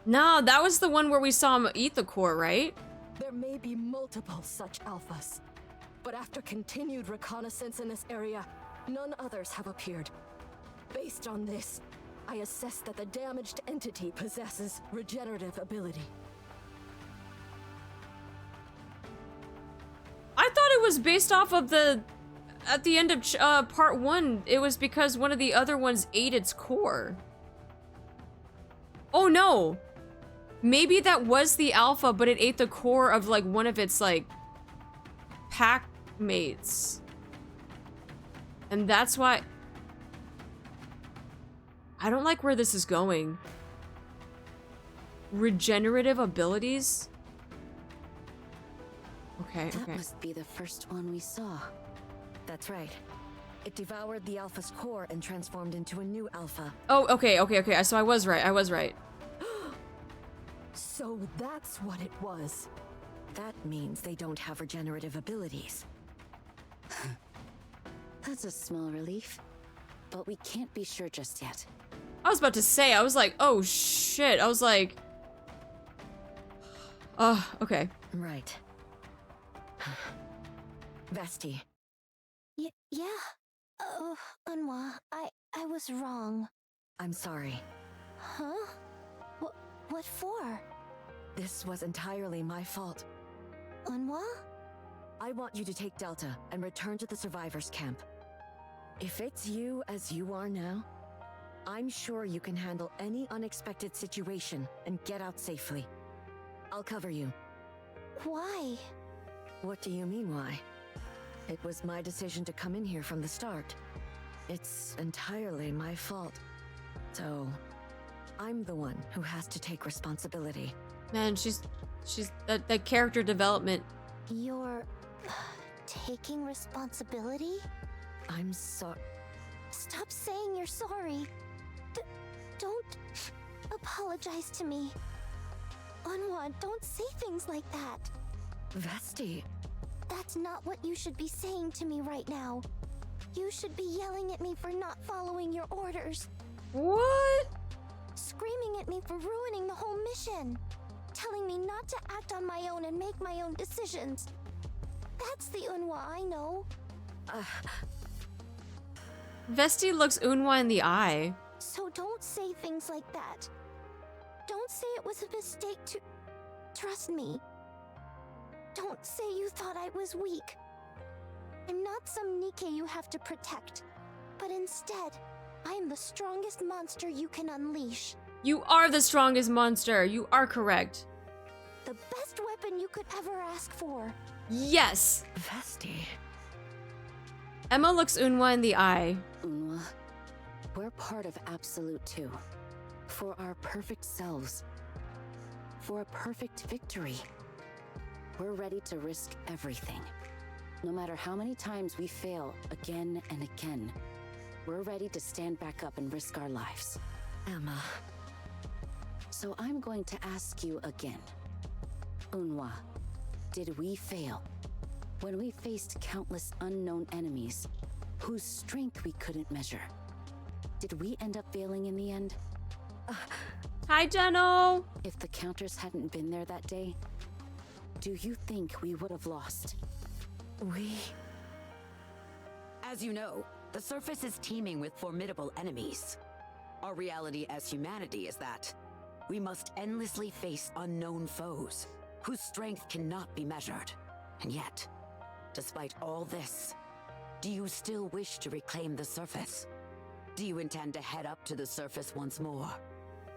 No, that was the one where we saw him eat the core, right? There may be multiple such alphas, but after continued reconnaissance in this area, none others have appeared. Based on this, I assess that the damaged entity possesses regenerative ability. I thought it was based off of the... At the end of part 1, it was because one of the other ones ate its core. Oh no! Maybe that was the alpha, but it ate the core of like one of its like pack mates. And that's why... I don't like where this is going. Regenerative abilities? Okay, That okay. must be the first one we saw. That's right. It devoured the alpha's core and transformed into a new alpha. Oh, okay. So I was right. So that's what it was. That means they don't have regenerative abilities. That's a small relief, but we can't be sure just yet. I was about to say, I was like, oh shit. I was like, oh, okay. Right. Vesti. Yeah. Oh, Eunhwa, I was wrong. I'm sorry. Huh? What for? This was entirely my fault. Eunhwa? I want you to take Delta and return to the survivors' camp. If it's you as you are now, I'm sure you can handle any unexpected situation and get out safely. I'll cover you. Why? What do you mean, why? It was my decision to come in here from the start. It's entirely my fault. So, I'm the one who has to take responsibility. Man, she's that character development. You're taking responsibility? I'm sorry. Stop saying you're sorry. Don't apologize to me. Eunhwa, don't say things like that. Vesti. That's not what you should be saying to me right now. You should be yelling at me for not following your orders. What? Screaming at me for ruining the whole mission. Telling me not to act on my own and make my own decisions. That's the Eunhwa I know. Vesti looks Eunhwa in the eye. So don't say things like that. Don't say it was a mistake to... Trust me. Don't say you thought I was weak. I'm not some NIKKE you have to protect. But instead, I am the strongest monster you can unleash. You are the strongest monster. You are correct. The best weapon you could ever ask for. Yes. Vesti. Emma looks Eunhwa in the eye. Eunhwa, we're part of Absolute too. For our perfect selves. For a perfect victory. We're ready to risk everything. No matter how many times we fail again and again, we're ready to stand back up and risk our lives. Emma. So I'm going to ask you again. Eunhwa, did we fail? When we faced countless unknown enemies, whose strength we couldn't measure, did we end up failing in the end? Hi, Jeno. If the counters hadn't been there that day, do you think we would have lost? As you know, the surface is teeming with formidable enemies. Our reality as humanity is that we must endlessly face unknown foes, whose strength cannot be measured. And yet, despite all this, do you still wish to reclaim the surface? Do you intend to head up to the surface once more?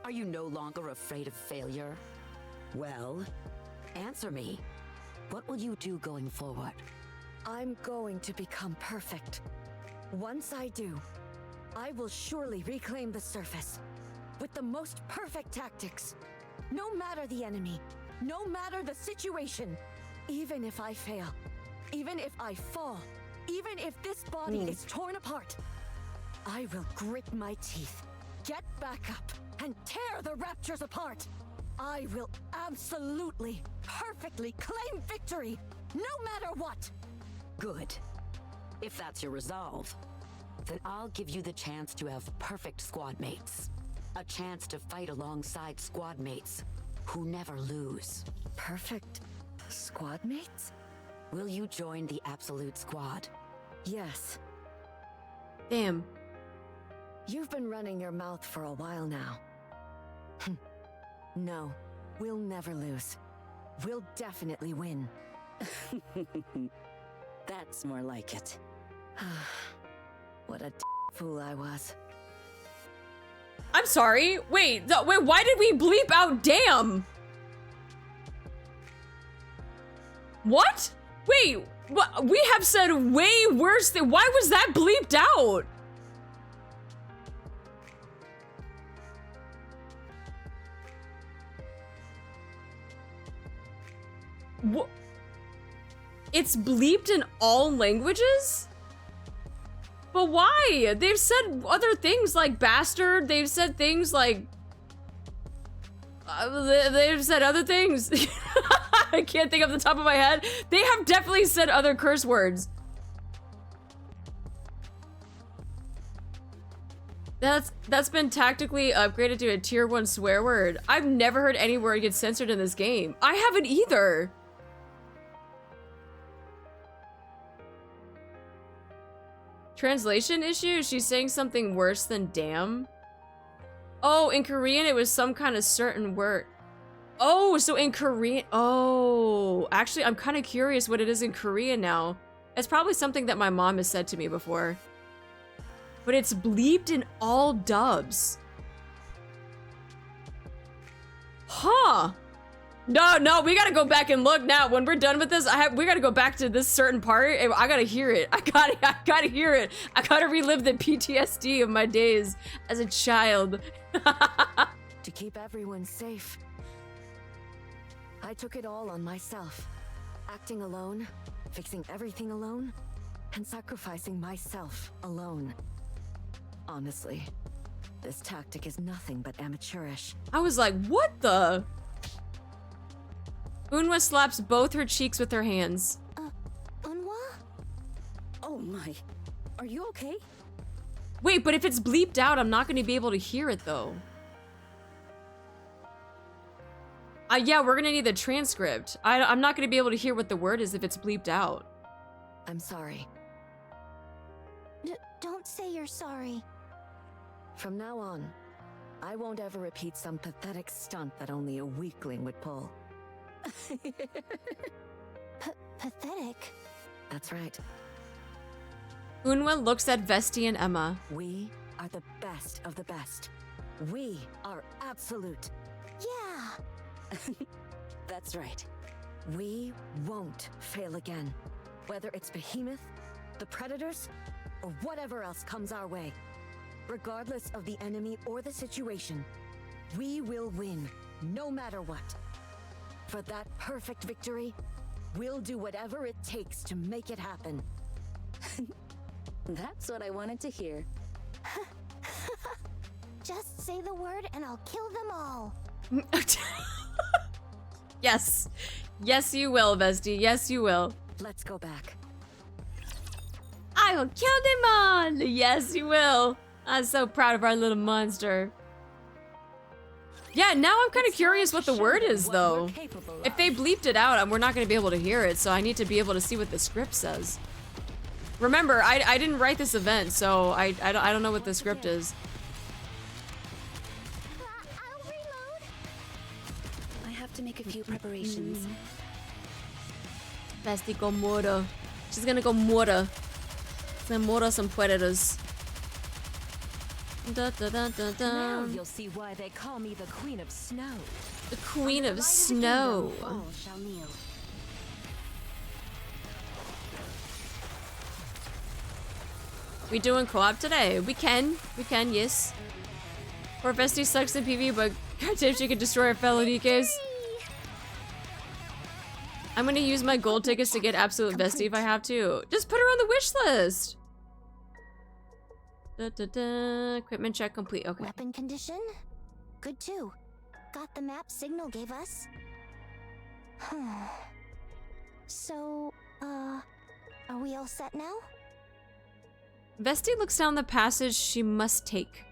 Are you no longer afraid of failure? Well, answer me. What will you do going forward? I'm going to become perfect. Once I do, I will surely reclaim the surface. With the most perfect tactics. No matter the enemy, no matter the situation. Even if I fail, even if I fall, even if this body is torn apart, I will grit my teeth, get back up, and tear the Raptures apart. I will absolutely, perfectly claim victory, no matter what. Good. If that's your resolve, then I'll give you the chance to have perfect squad mates. A chance to fight alongside squad mates who never lose. Perfect squad mates? Will you join the Absolute Squad? Yes. Damn. You've been running your mouth for a while now. No, we'll never lose. We'll definitely win. That's more like it. What a fool I was. I'm sorry. Wait, why did we bleep out damn? What? Wait, what? We have said way worse than, why was that bleeped out? What? It's bleeped in all languages? But why? They've said other things like bastard. They've said things like They've said other things. I can't think off the top of my head. They have definitely said other curse words. That's been tactically upgraded to a tier 1 swear word. I've never heard any word get censored in this game. I haven't either. Translation issue? She's saying something worse than damn. Oh, in Korean it was some kind of certain word. Oh, so in Korean, oh. Actually, I'm kind of curious what it is in Korean now. It's probably something that my mom has said to me before. But it's bleeped in all dubs. Huh. No, we gotta go back and look now. When we're done with this, we gotta go back to this certain part. And I gotta hear it. I gotta hear it. I gotta relive the PTSD of my days as a child. To keep everyone safe, I took it all on myself. Acting alone, fixing everything alone, and sacrificing myself alone. Honestly, this tactic is nothing but amateurish. I was like, what the? Eunhwa slaps both her cheeks with her hands. Eunhwa? Oh my. Are you okay? Wait, but if it's bleeped out, I'm not going to be able to hear it though. Yeah, we're going to need the transcript. I'm not going to be able to hear what the word is if it's bleeped out. I'm sorry. Don't say you're sorry. From now on, I won't ever repeat some pathetic stunt that only a weakling would pull. Pathetic? That's right. Eunhwa looks at Vesti and Emma. We are the best of the best. We are absolute. Yeah. That's right. We won't fail again. Whether it's Behemoth, the Predators, or whatever else comes our way. Regardless of the enemy or the situation, we will win, no matter what. For that perfect victory, we'll do whatever it takes to make it happen. That's what I wanted to hear. Just say the word and I'll kill them all. Yes. Yes, you will, Vesti. Yes, you will. Let's go back. I will kill them all. Yes, you will. I'm so proud of our little monster. Yeah, now I'm kind of curious what the word is, though. If they bleeped it out, we're not going to be able to hear it, so I need to be able to see what the script says. Remember, I didn't write this event, so I don't know what the script is. I'll reload. I have to make a few preparations. Vesti go murder. She's gonna go murder. She's gonna murder some predators. Da, da, da, da, da. Now you'll see why they call me the Queen of Snow. The Queen of Snow. All shall kneel. We doing co-op today? We can, yes. Poor Vesti sucks in PV, but goddamn, she could destroy her fellow NIKKEs. I'm gonna use my gold tickets to get absolute Vesti if I have to. Just put her on the wish list. Da, da, da. Equipment check complete. Okay. Weapon condition? Good too. Got the map Signal gave us. So, are we all set now? Vesti looks down the passage she must take.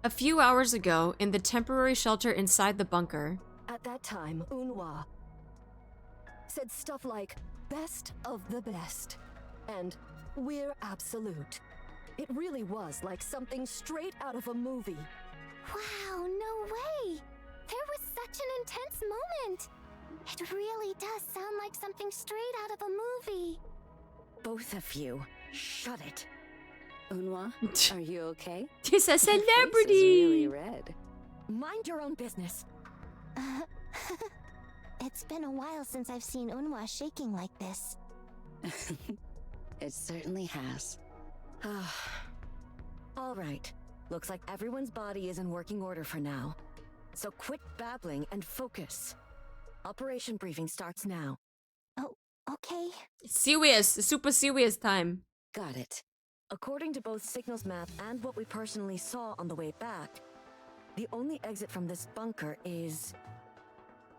A few hours ago, in the temporary shelter inside the bunker. At that time, Eunhwa said stuff like, best of the best, and we're absolute. It really was like something straight out of a movie. Wow, no way! There was such an intense moment! It really does sound like something straight out of a movie. Both of you, shut it. Eunhwa, are you okay? She's a Your face is celebrity! really red. Mind your own business. It's been a while since I've seen Eunhwa shaking like this. It certainly has. All right. Looks like everyone's body is in working order for now. So quit babbling and focus. Operation briefing starts now. Oh, okay. Serious, super serious time. Got it. According to both Signal's map and what we personally saw on the way back, the only exit from this bunker is...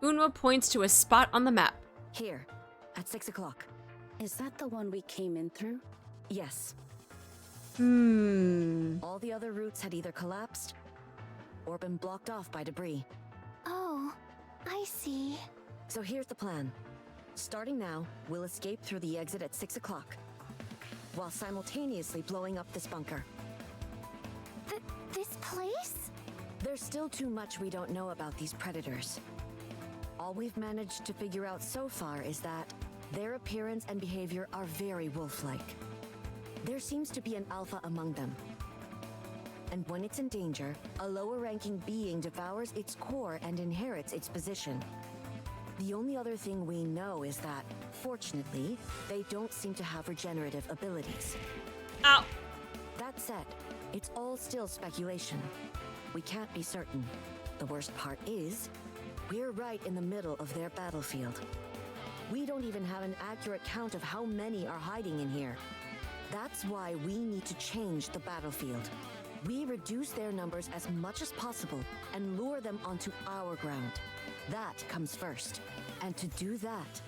Eunhwa points to a spot on the map. here, at 6 o'clock. Is that the one we came in through? Yes. All the other routes had either collapsed or been blocked off by debris. Oh, I see. So here's the plan. Starting now, we'll escape through the exit at 6 o'clock, while simultaneously blowing up this bunker. This place? There's still too much we don't know about these predators. All we've managed to figure out so far is that their appearance and behavior are very wolf-like. There seems to be an alpha among them. And when it's in danger, a lower-ranking being devours its core and inherits its position. The only other thing we know is that, fortunately, they don't seem to have regenerative abilities. Ow! That said, it's all still speculation. We can't be certain. The worst part is, we're right in the middle of their battlefield. We don't even have an accurate count of how many are hiding in here. That's why we need to change the battlefield. We reduce their numbers as much as possible and lure them onto our ground. That comes first. And to do that,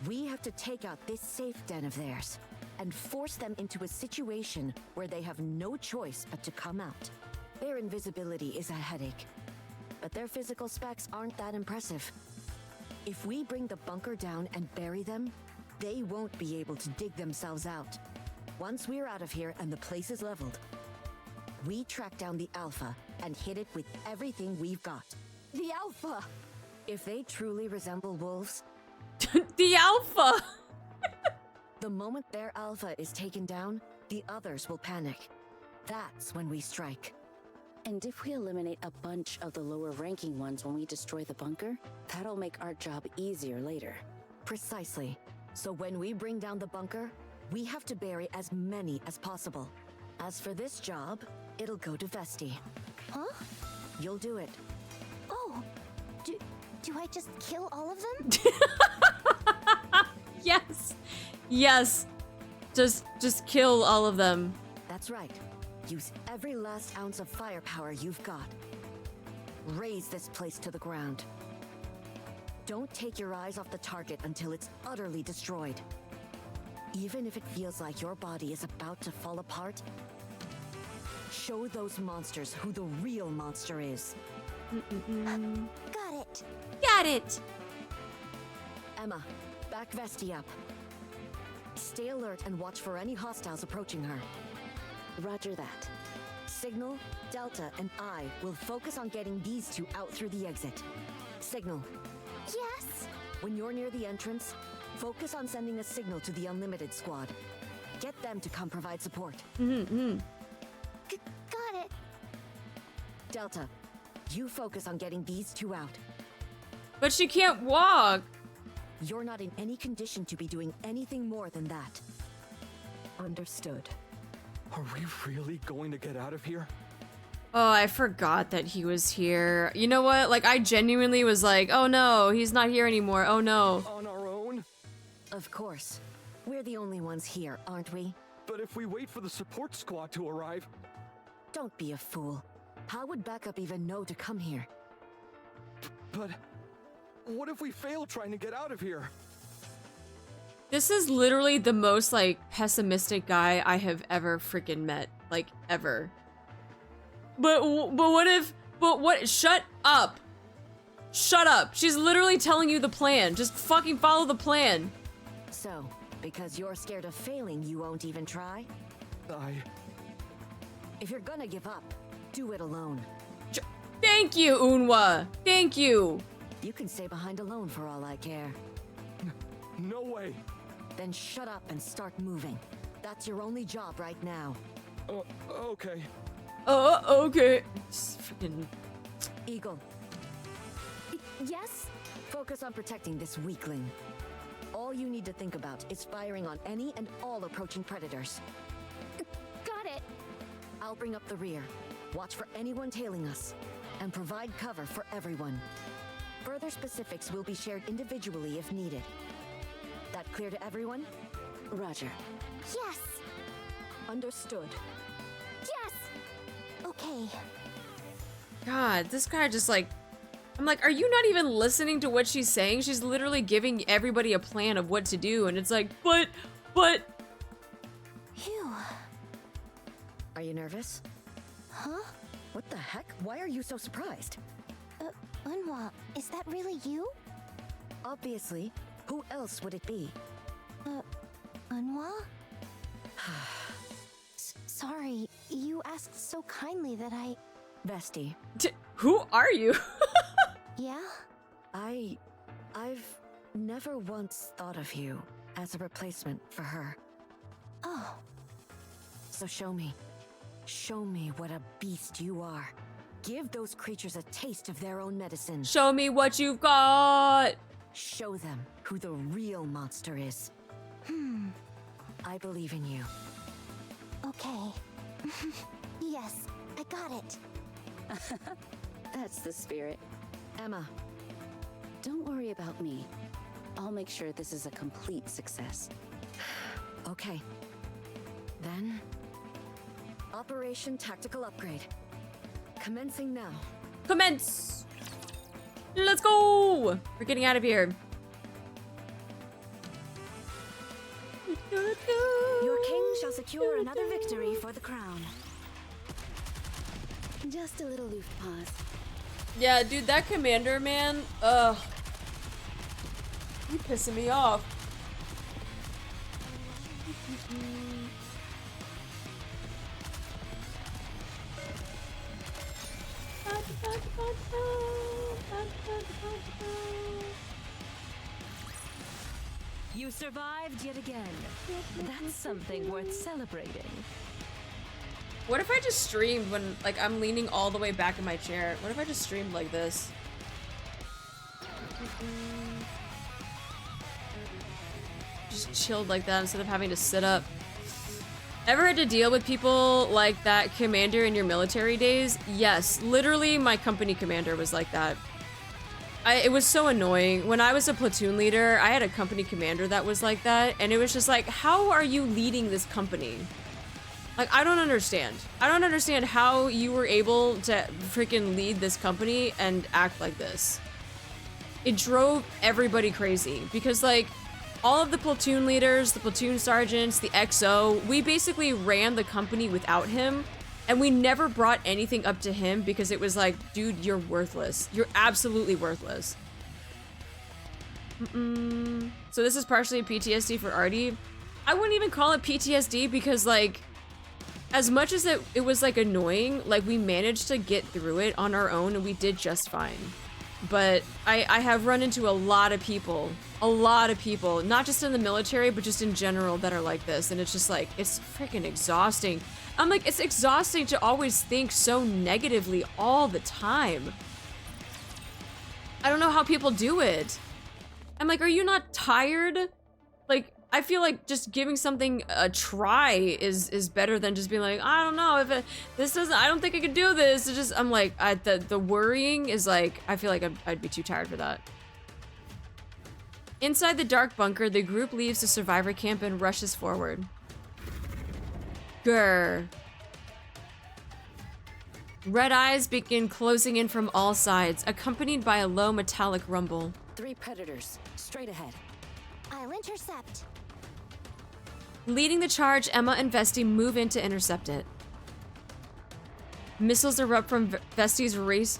we have to take out this safe den of theirs and force them into a situation where they have no choice but to come out. Their invisibility is a headache, but their physical specs aren't that impressive. If we bring the bunker down and bury them, they won't be able to dig themselves out. Once we're out of here and the place is leveled, we track down the Alpha and hit it with everything we've got. The Alpha! If they truly resemble wolves, The Alpha! the moment their Alpha is taken down, the others will panic. That's when we strike. And if we eliminate a bunch of the lower-ranking ones when we destroy the bunker, that'll make our job easier later. Precisely. So when we bring down the bunker, we have to bury as many as possible. As for this job, it'll go to Vesti. Huh? You'll do it. Oh, do I just kill all of them? Yes. Yes. Just kill all of them. That's right. Use every last ounce of firepower you've got. Raise this place to the ground. Don't take your eyes off the target until it's utterly destroyed. Even if it feels like your body is about to fall apart, show those monsters who the real monster is. Got it. Got it. Emma, back Vesti up. Stay alert and watch for any hostiles approaching her. Roger that. Signal, Delta, and I will focus on getting these two out through the exit. Signal, Yes? when you're near the entrance, focus on sending a signal to the Unlimited squad. Get them to come provide support. Got it. Delta, you focus on getting these two out. But she can't walk. You're not in any condition to be doing anything more than that. Understood. Are we really going to get out of here? Oh, I forgot that he was here. You know what? Like, I genuinely was like, oh no, he's not here anymore. Oh no. On our own? Of course. We're the only ones here, aren't we? But if we wait for the support squad to arrive... Don't be a fool. How would backup even know to come here? But... what if we fail trying to get out of here? This is literally the most, like, pessimistic guy I have ever freaking met. Like, ever. But what if... But what... Shut up! Shut up! She's literally telling you the plan. Just fucking follow the plan. So, because you're scared of failing, you won't even try? If you're gonna give up, do it alone. Thank you, Eunhwa! Thank you! You can stay behind alone for all I care. No way! Then shut up and start moving. That's your only job right now. Okay. Okay. Just freaking... Eagle, Yes? focus on protecting this weakling. All you need to think about is firing on any and all approaching predators. Got it. I'll bring up the rear. Watch for anyone tailing us. And provide cover for everyone. Further specifics will be shared individually if needed. That clear to everyone? Roger. Yes. Understood. Yes! Okay. God, this guy just like, I'm like, are you not even listening to what she's saying? She's literally giving everybody a plan of what to do, and it's like, but. Phew. Are you nervous? Huh? What the heck? Why are you so surprised? Eunhwa, is that really you? Obviously. Who else would it be? Eunhwa? Sorry, you asked so kindly that I... Vesti. Who are you? Yeah? I've never once thought of you as a replacement for her. Oh. So show me. Show me what a beast you are. Give those creatures a taste of their own medicine. Show me what you've got. Show them who the real monster is. I believe in you. Okay. Yes, I got it. That's the spirit. Emma. Don't worry about me. I'll make sure this is a complete success. Okay. Then... Operation Tactical Upgrade. Commencing now. Commence. Let's go. We're getting out of here. Your king shall secure another victory for the crown. Just a little loose pause. Yeah, dude, that commander, man. Ugh. You pissing me off. You survived yet again. That's something worth celebrating. What if I just streamed when, like, I'm leaning all the way back in my chair? What if I just streamed like this? Just chilled like that instead of having to sit up. Ever had to deal with people like that commander in your military days? Yes, literally my company commander was like that. It was so annoying. When I was a platoon leader, I had a company commander that was like that, and it was just like, how are you leading this company? Like, I don't understand. I don't understand how you were able to freaking lead this company and act like this. It drove everybody crazy because, like, all of the platoon leaders, the platoon sergeants, the XO, we basically ran the company without him, and we never brought anything up to him because it was like, dude, you're worthless. You're absolutely worthless. So this is partially PTSD for Artie. I wouldn't even call it PTSD because, like, as much as it was, like, annoying, like, we managed to get through it on our own and we did just fine. But I have run into a lot of people, not just in the military, but just in general that are like this. And it's just like, it's freaking exhausting. I'm like, it's exhausting to always think so negatively all the time. I don't know how people do it. I'm like, are you not tired? Like, I feel like just giving something a try is better than just being like, I don't know if this doesn't, I don't think I could do this. It's just, I'm like, the worrying is like, I feel like I'd be too tired for that. Inside the dark bunker, the group leaves the survivor camp and rushes forward. Grr. Red eyes begin closing in from all sides, accompanied by a low metallic rumble. 3 predators, straight ahead. I'll intercept. Leading the charge, Emma and Vesti move in to intercept it. Missiles erupt from Vesti's race.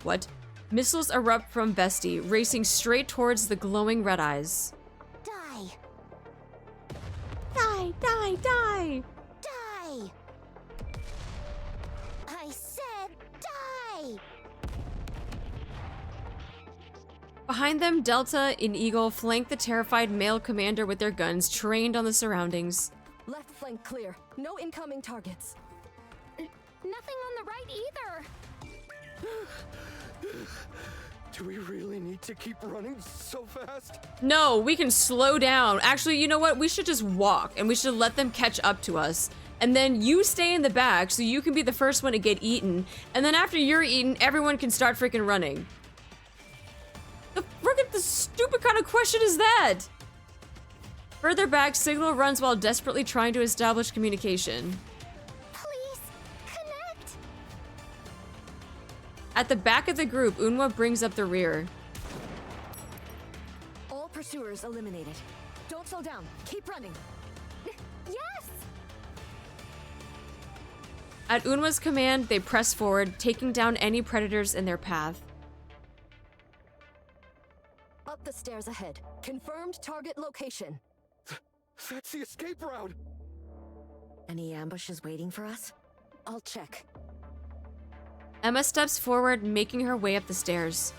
What? Missiles erupt from Vesti, racing straight towards the glowing red eyes. Die. Die, die, die! Die! I said die! Behind them, Delta and Eagle flank the terrified male commander with their guns trained on the surroundings. Left flank clear. No incoming targets. Nothing on the right either. Do we really need to keep running so fast? No, we can slow down. Actually, you know what? We should just walk and we should let them catch up to us. And then you stay in the back so you can be the first one to get eaten. And then after you're eaten, everyone can start freaking running. The stupid kind of question is that? Further back, Signal runs while desperately trying to establish communication. Please, connect! At the back of the group, Eunhwa brings up the rear. All pursuers eliminated. Don't slow down. Keep running. Yes! At Eunhwa's command, they press forward, taking down any predators in their path. Up the stairs ahead. Confirmed target location. That's the escape route! Any ambushes waiting for us? I'll check. Emma steps forward, making her way up the stairs.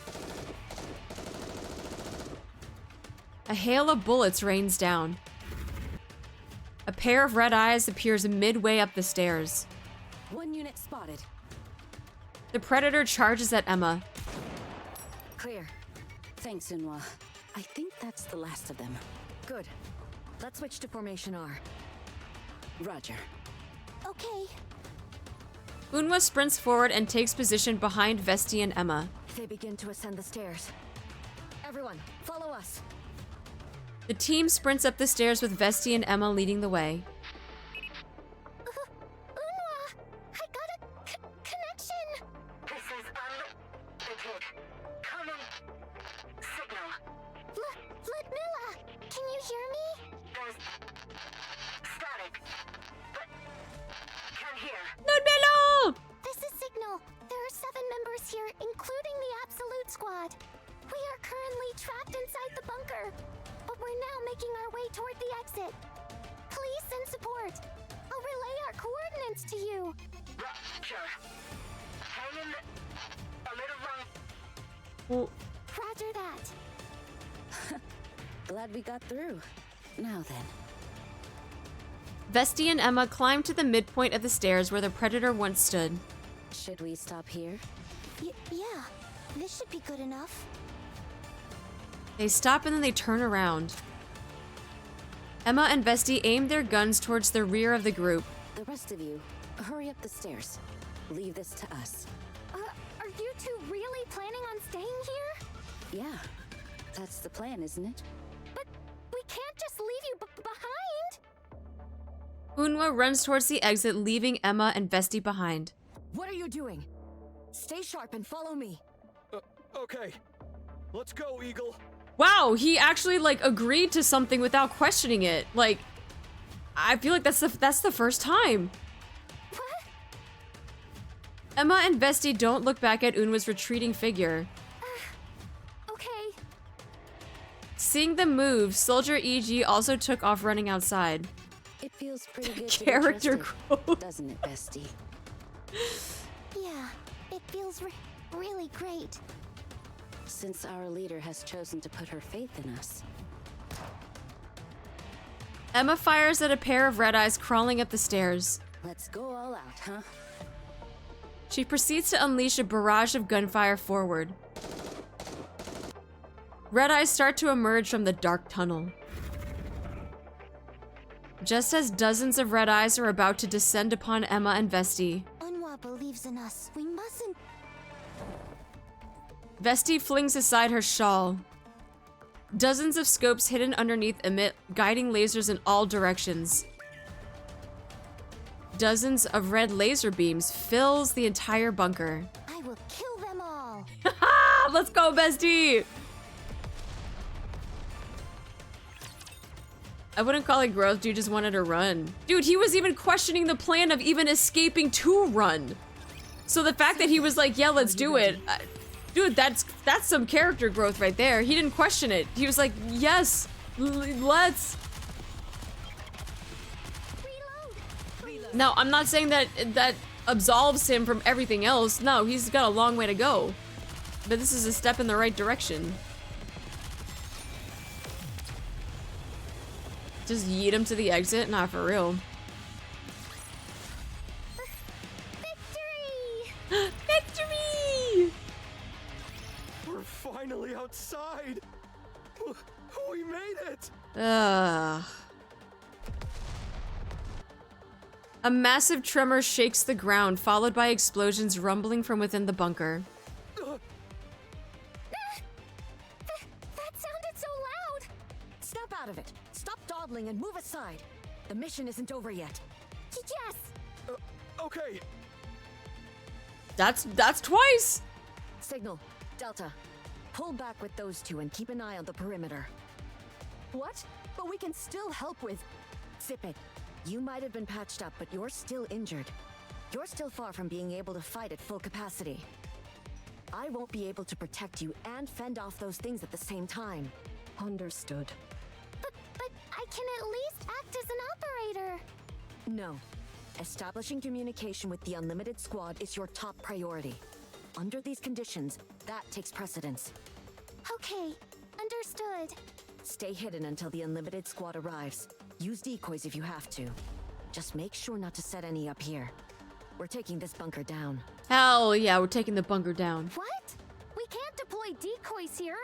A hail of bullets rains down. A pair of red eyes appears midway up the stairs. 1 unit spotted. The predator charges at Emma. Clear. Thanks, Eunhwa. I think that's the last of them. Good. Let's switch to formation R. Roger. Okay. Eunhwa sprints forward and takes position behind Vesti and Emma. They begin to ascend the stairs. Everyone, follow us. The team sprints up the stairs with Vesti and Emma leading the way. Eunhwa! I got a connection! This is unlimited. Come in. Signal. Ludmilla! Can you hear me? There's static. But can't hear. Ludmilla! This is Signal. There are 7 members here, including the Absolute Squad. We are currently trapped inside the bunker, but we're now making our way toward the exit. Please send support. I'll relay our coordinates to you. Rapture. Hang in a little long. Well, Roger that. Glad we got through. Now then. Vesti and Emma climb to the midpoint of the stairs where the predator once stood. Should we stop here? Yeah, this should be good enough. They stop and then they turn around. Emma and Vesti aim their guns towards the rear of the group. The rest of you, hurry up the stairs. Leave this to us. Are you two really planning on staying here? Yeah, that's the plan, isn't it? But we can't just leave you behind! Eunhwa runs towards the exit, leaving Emma and Vesti behind. What are you doing? Stay sharp and follow me. Okay. Let's go, Eagle. Wow, he actually like agreed to something without questioning it. Like, I feel like that's the first time. What? Emma and Vesti don't look back at Eunhwa's retreating figure. Okay. Seeing them move, Soldier EG also took off running outside. It feels pretty good Character to be trusted, growth. doesn't it, Bestie? Yeah, it feels really great. Since our leader has chosen to put her faith in us. Emma fires at a pair of red eyes crawling up the stairs. Let's go all out, huh? She proceeds to unleash a barrage of gunfire forward. Red eyes start to emerge from the dark tunnel. Just as dozens of red eyes are about to descend upon Emma and Vesti, Eunhwa believes in us. We mustn't. Vesti flings aside her shawl. Dozens of scopes hidden underneath emit guiding lasers in all directions. Dozens of red laser beams fills the entire bunker. I will kill them all. Let's go, Bestie! I wouldn't call it growth, dude just wanted to run. Dude, he was even questioning the plan of even escaping to run. So the fact that he was like, yeah, let's do it. Dude, that's some character growth right there. He didn't question it. He was like, yes, let's. No, I'm not saying that that absolves him from everything else. No, he's got a long way to go. But this is a step in the right direction. Just yeet him to the exit? Not for real. Victory! Victory! We're finally outside. We made it. A massive tremor shakes the ground, followed by explosions rumbling from within the bunker. That sounded so loud! Snap out of it. Stop dawdling and move aside. The mission isn't over yet. Yes! Okay. That's twice. Signal, Delta. Pull back with those two and keep an eye on the perimeter. What? But we can still help with... Zip it. You might have been patched up, but you're still injured. You're still far from being able to fight at full capacity. I won't be able to protect you and fend off those things at the same time. Understood. But I can at least act as an operator. No. Establishing communication with the Unlimited Squad is your top priority. Under these conditions, that takes precedence. Okay, understood. Stay hidden until the Unlimited Squad arrives. Use decoys if you have to. Just make sure not to set any up here. We're taking this bunker down. Hell yeah, we're taking the bunker down. What? We can't deploy decoys here.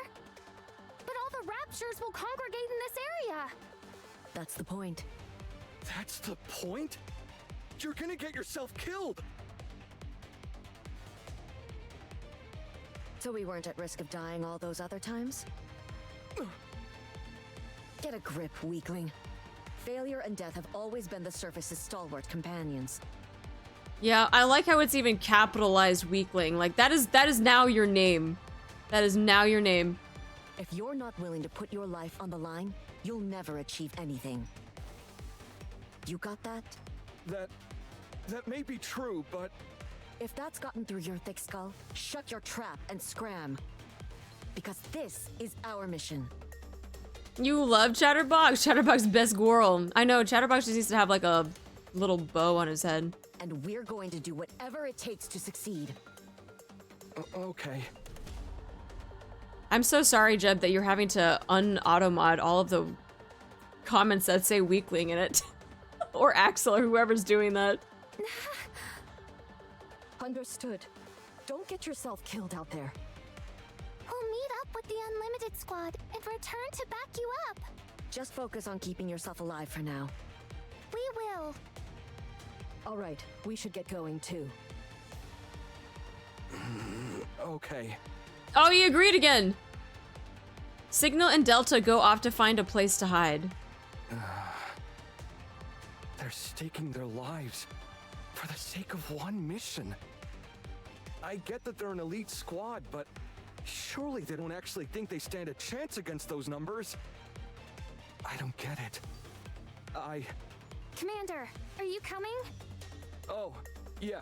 But all the Raptures will congregate in this area. That's the point. That's the point? You're gonna get yourself killed! So we weren't at risk of dying all those other times? Get a grip, weakling. Failure and death have always been the surface's stalwart companions. Yeah, I like how it's even capitalized weakling. Like that is now your name. That is now your name. If you're not willing to put your life on the line, you'll never achieve anything. You got that? That may be true, but... If that's gotten through your thick skull, shut your trap and scram. Because this is our mission. You love Chatterbox. Chatterbox best squirrel. I know, Chatterbox just needs to have like a little bow on his head. And we're going to do whatever it takes to succeed. Okay. I'm so sorry, Jeb, that you're having to un-automod all of the comments that say weakling in it. Or Axel or whoever's doing that. Understood. Don't get yourself killed out there. We'll meet up with the Unlimited Squad and return to back you up. Just focus on keeping yourself alive for now. We will. All right, we should get going too. Okay. Oh, he agreed again! Signal and Delta go off to find a place to hide. They're staking their lives for the sake of one mission. I get that they're an elite squad, but surely they don't actually think they stand a chance against those numbers. I don't get it. Commander, are you coming? Oh, yeah.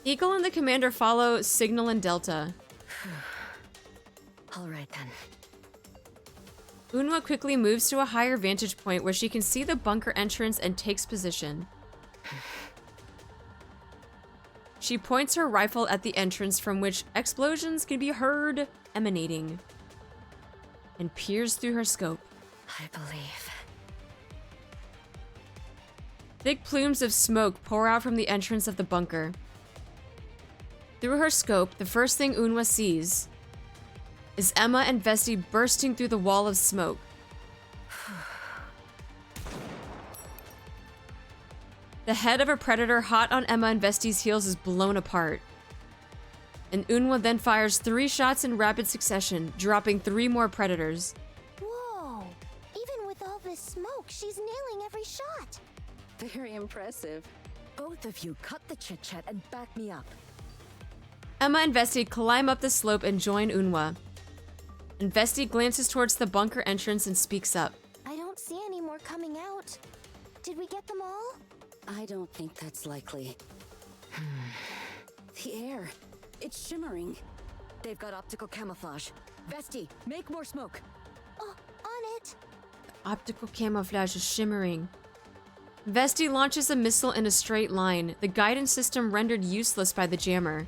Eagle and the commander follow Signal and Delta. All right then. Eunhwa quickly moves to a higher vantage point where she can see the bunker entrance and takes position. She points her rifle at the entrance from which explosions can be heard emanating, and peers through her scope. I believe. Thick plumes of smoke pour out from the entrance of the bunker. Through her scope, the first thing Eunhwa sees is Emma and Vesti bursting through the wall of smoke. The head of a predator hot on Emma and Vesti's heels is blown apart. And Eunhwa then fires 3 shots in rapid succession, dropping 3 more predators. Whoa! Even with all this smoke, she's nailing every shot. Very impressive. Both of you cut the chit-chat and back me up. Emma and Vesti climb up the slope and join Eunhwa. And Vesti glances towards the bunker entrance and speaks up. I don't see any more coming out. Did we get them all? I don't think that's likely. The air, it's shimmering. They've got optical camouflage. Vesti, make more smoke. Oh, on it. Optical camouflage is shimmering. Vesti launches a missile in a straight line, the guidance system rendered useless by the jammer.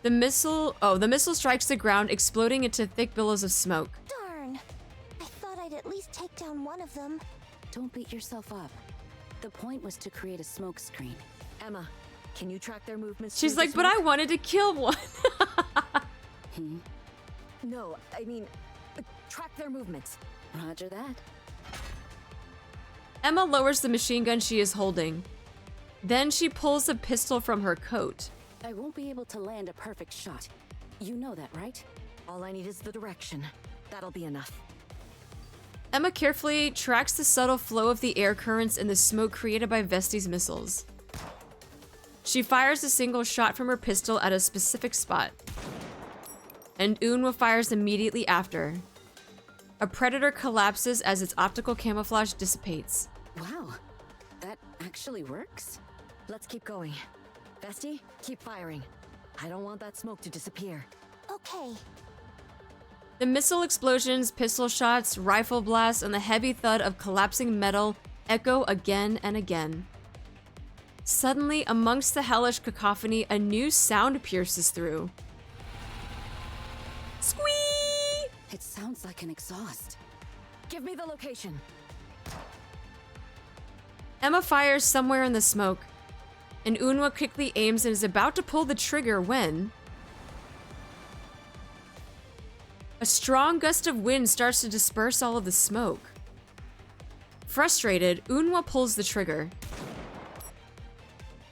The missile strikes the ground, exploding into thick billows of smoke. Darn. I thought I'd at least take down one of them. Don't beat yourself up. The point was to create a smoke screen. Emma, can you track their movements? She's like, but I wanted to kill one. No, I mean, track their movements. Roger that. Emma lowers the machine gun she is holding. Then she pulls a pistol from her coat. I won't be able to land a perfect shot. You know that, right? All I need is the direction. That'll be enough. Emma carefully tracks the subtle flow of the air currents and the smoke created by Vesti's missiles. She fires a single shot from her pistol at a specific spot, and Eunhwa fires immediately after. A predator collapses as its optical camouflage dissipates. Wow, that actually works? Let's keep going. Vesti, keep firing. I don't want that smoke to disappear. Okay. The missile explosions, pistol shots, rifle blasts, and the heavy thud of collapsing metal echo again and again. Suddenly, amongst the hellish cacophony, a new sound pierces through. Squee! It sounds like an exhaust. Give me the location. Emma fires somewhere in the smoke, and Eunhwa quickly aims and is about to pull the trigger when a strong gust of wind starts to disperse all of the smoke. Frustrated, Eunhwa pulls the trigger.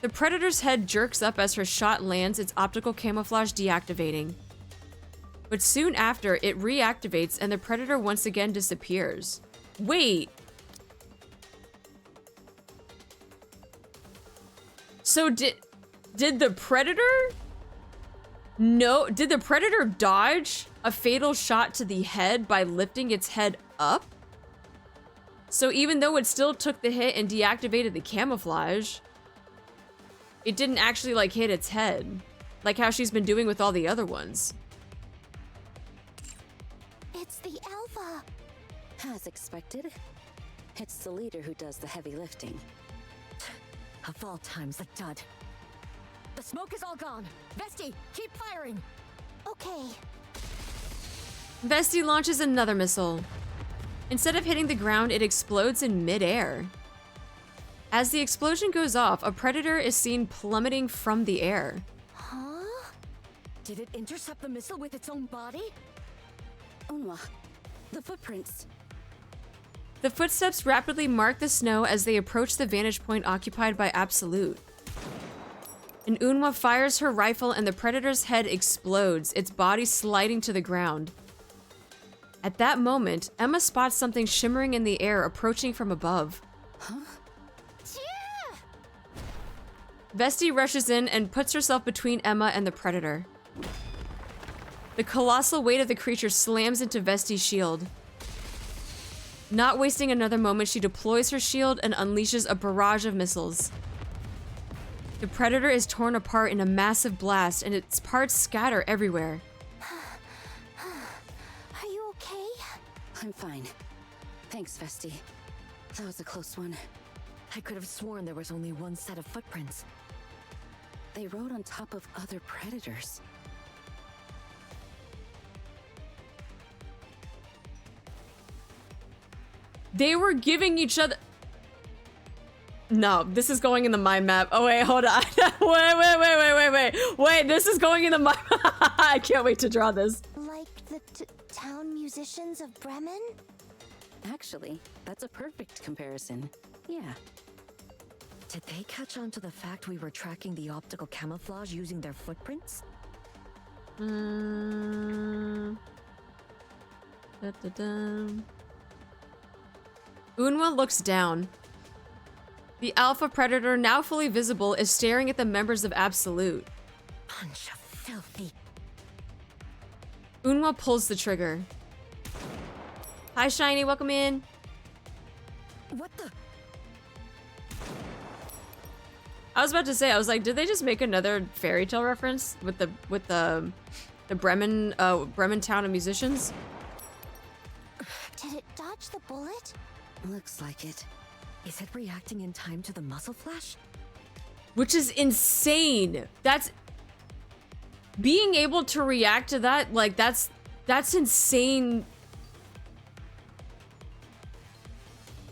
The predator's head jerks up as her shot lands, its optical camouflage deactivating. But soon after, it reactivates and the predator once again disappears. Wait. So did the predator? No, did the predator dodge a fatal shot to the head by lifting its head up? So even though it still took the hit and deactivated the camouflage, it didn't actually like hit its head, like how she's been doing with all the other ones. It's the Alpha. As expected, it's the leader who does the heavy lifting. Of all times, a dud. The smoke is all gone. Vesti, keep firing. Okay. Vesti launches another missile. Instead of hitting the ground, it explodes in midair. As the explosion goes off, a predator is seen plummeting from the air. Huh? Did it intercept the missile with its own body? Eunhwa, the footprints. The footsteps rapidly mark the snow as they approach the vantage point occupied by Absolute. And Eunhwa fires her rifle and the predator's head explodes, its body sliding to the ground. At that moment, Emma spots something shimmering in the air approaching from above. Huh? Yeah! Vesti rushes in and puts herself between Emma and the predator. The colossal weight of the creature slams into Vesti's shield. Not wasting another moment, she deploys her shield and unleashes a barrage of missiles. The predator is torn apart in a massive blast, and its parts scatter everywhere. Are you okay? I'm fine. Thanks, Vesti. That was a close one. I could have sworn there was only one set of footprints. They rode on top of other predators. They were giving each other... No, this is going in the mind map. Oh, wait, hold on. Wait, this is going in the mind map. I can't wait to draw this. Like the town musicians of Bremen? Actually, that's a perfect comparison. Yeah. Did they catch on to the fact we were tracking the optical camouflage using their footprints? Eunhwa looks down. The alpha predator, now fully visible, is staring at the members of Absolute. Bunch of filthy... Eunhwa pulls the trigger. Hi, Shiny, welcome in. What the... I was about to say, I was like, did they just make another fairy tale reference with the Bremen town of musicians? Did it dodge the bullet? Looks like it. Is it reacting in time to the muzzle flash? Which is insane. That's... Being able to react to that, like, that's insane.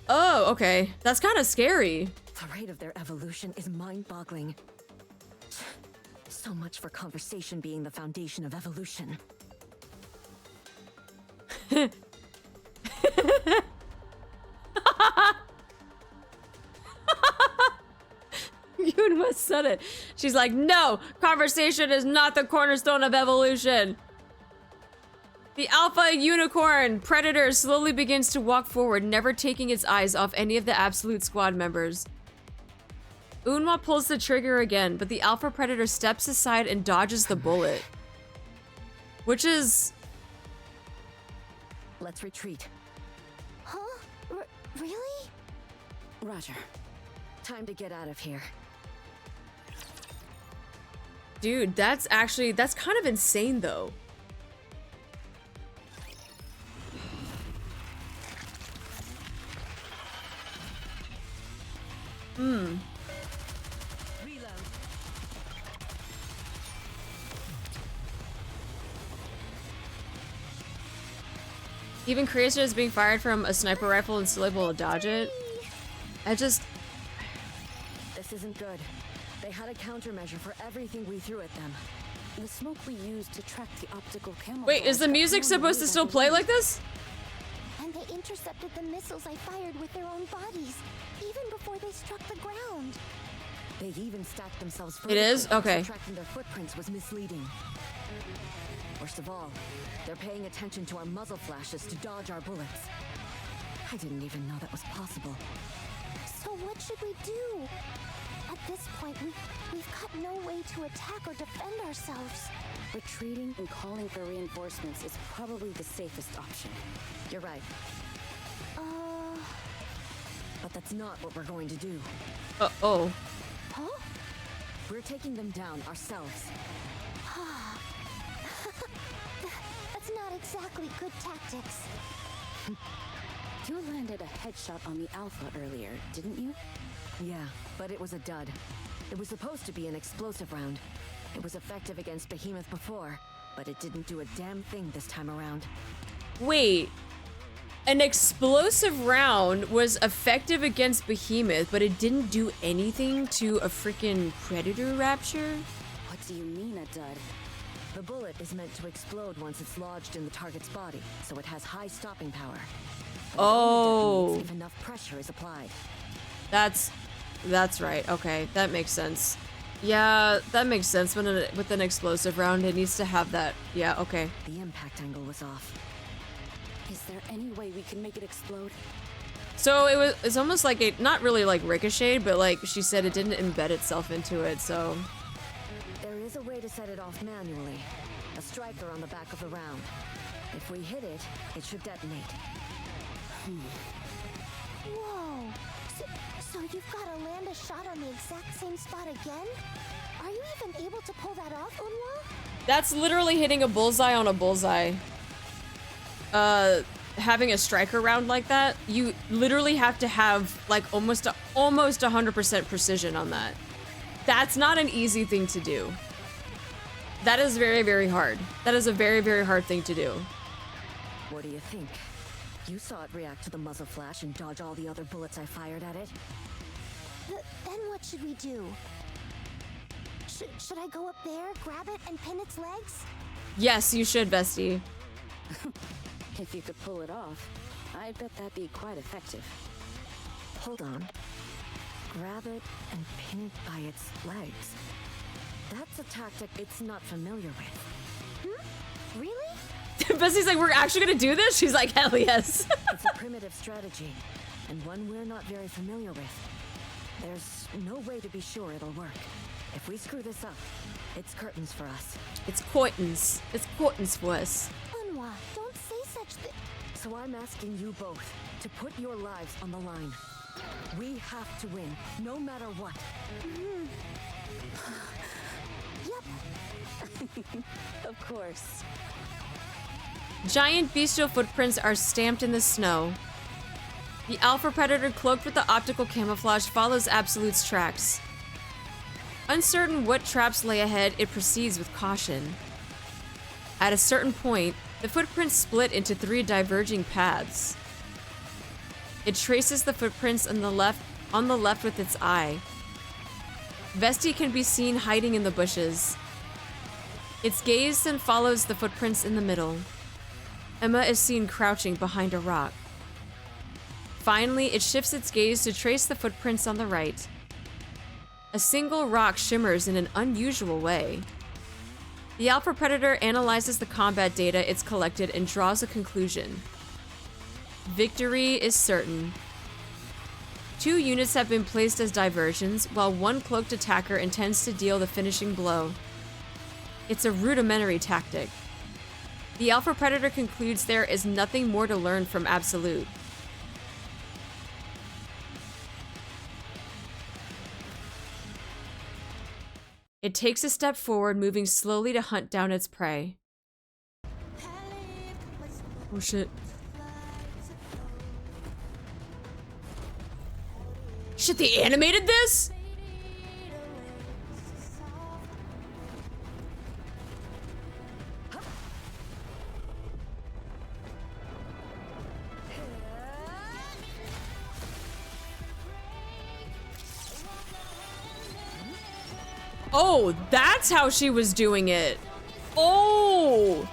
Oh, okay. That's kind of scary. The rate of their evolution is mind-boggling. So much for conversation being the foundation of evolution. Eunhwa said it. She's like, no, conversation is not the cornerstone of evolution. The alpha unicorn predator slowly begins to walk forward, never taking its eyes off any of the absolute squad members. Eunhwa pulls the trigger again, but the alpha predator steps aside and dodges the bullet. Which is... Let's retreat. Huh? Really? Roger. Time to get out of here. Dude, that's kind of insane though. Hmm. Even Creator is being fired from a sniper rifle and still able to dodge it. This isn't good. They had a countermeasure for everything we threw at them. The smoke we used to track the optical camouflage. Wait, is the music supposed to still play like this? And they intercepted the missiles I fired with their own bodies, even before they struck the ground. They even stacked themselves. It is? Okay. So tracking their footprints was misleading. Worst of all, they're paying attention to our muzzle flashes to dodge our bullets. I didn't even know that was possible. So what should we do? At this point, we've got no way to attack or defend ourselves. Retreating and calling for reinforcements is probably the safest option. You're right. But that's not what we're going to do. Uh-oh. Huh? We're taking them down ourselves. That's not exactly good tactics. You landed a headshot on the Alpha earlier, didn't you? Yeah, but it was a dud. It was supposed to be an explosive round. It was effective against Behemoth before, but it didn't do a damn thing this time around. Wait. An explosive round was effective against Behemoth, but it didn't do anything to a freaking Predator Rapture? What do you mean, a dud? The bullet is meant to explode once it's lodged in the target's body, so it has high stopping power. But it only detonates if enough pressure is applied. That's right. Okay, that makes sense. Yeah, that makes sense. With an explosive round, it needs to have that. Yeah, okay. The impact angle was off. Is there any way we can make it explode? So it's almost like it, not really like ricocheted, but like she said, it didn't embed itself into it, so. There is a way to set it off manually. A striker on the back of the round. If we hit it, it should detonate. Whoa. So you've got to land a shot on the exact same spot again? Are you even able to pull that off, Eunhwa? That's literally hitting a bullseye on a bullseye. Having a striker round like that, you literally have to have like almost 100% precision on that. That's not an easy thing to do. That is very, very hard. That is a very, very hard thing to do. What do you think? You saw it react to the muzzle flash and dodge all the other bullets I fired at it. Then what should we do? Should I go up there, grab it, and pin its legs? Yes, you should, bestie. If you could pull it off, I'd bet that'd be quite effective. Hold on. Grab it and pin it by its legs. That's a tactic it's not familiar with. Really? Bessie's like, we're actually gonna do this? She's like, hell yes. It's a primitive strategy, and one we're not very familiar with. There's no way to be sure it'll work. If we screw this up, it's curtains for us. It's curtains. It's curtains for us. Eunhwa, don't say such things. So I'm asking you both to put your lives on the line. We have to win, no matter what. Yep. Of course. Giant bestial footprints are stamped in the snow. The alpha predator cloaked with the optical camouflage follows Absolute's tracks. Uncertain what traps lay ahead, it proceeds with caution. At a certain point, the footprints split into 3 diverging paths. It traces the footprints on the left with its eye. Vesti can be seen hiding in the bushes. Its gaze then follows the footprints in the middle. Emma is seen crouching behind a rock. Finally, it shifts its gaze to trace the footprints on the right. A single rock shimmers in an unusual way. The Alpha Predator analyzes the combat data it's collected and draws a conclusion. Victory is certain. 2 units have been placed as diversions, while 1 cloaked attacker intends to deal the finishing blow. It's a rudimentary tactic. The Alpha Predator concludes there is nothing more to learn from Absolute. It takes a step forward, moving slowly to hunt down its prey. Oh shit. Shit, they animated this? Oh, that's how she was doing it. Oh.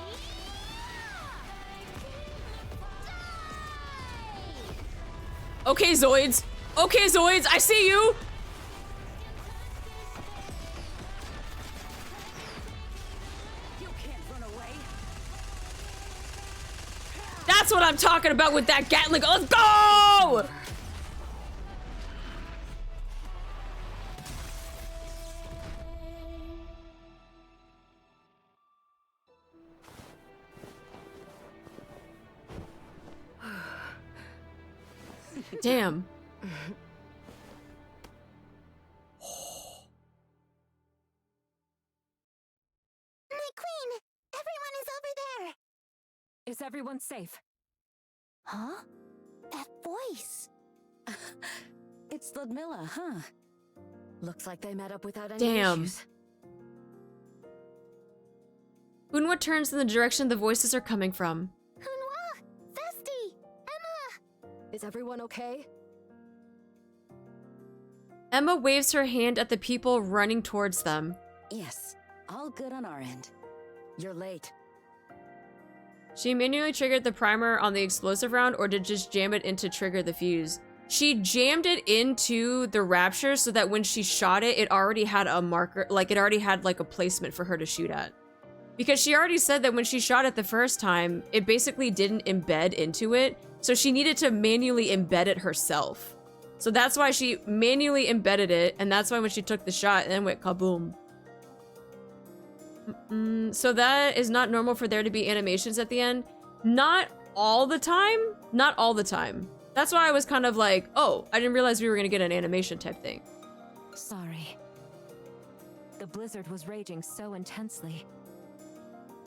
Okay, Zoids. Okay, Zoids, I see you. You can't run away. That's what I'm talking about with that Gatling. Let's go! Damn. My queen! Everyone is over there! Is everyone safe? Huh? That voice! It's Ludmilla, huh? Looks like they met up without any Damn. issues. Eunhwa turns in the direction the voices are coming from. Eunhwa! Festi! Emma! Is everyone okay? Emma waves her hand at the people running towards them. Yes, all good on our end. You're late. She manually triggered the primer on the explosive round, or did just jam it in to trigger the fuse? She jammed it into the Rapture so that when she shot it, it already had a marker, like it already had like a placement for her to shoot at. Because she already said that when she shot it the first time, it basically didn't embed into it, so she needed to manually embed it herself. So that's why she manually embedded it, and that's why when she took the shot, it then went kaboom. So that is not normal for there to be animations at the end. Not all the time. Not all the time. That's why I was kind of like, oh, I didn't realize we were gonna get an animation type thing. Sorry. The blizzard was raging so intensely.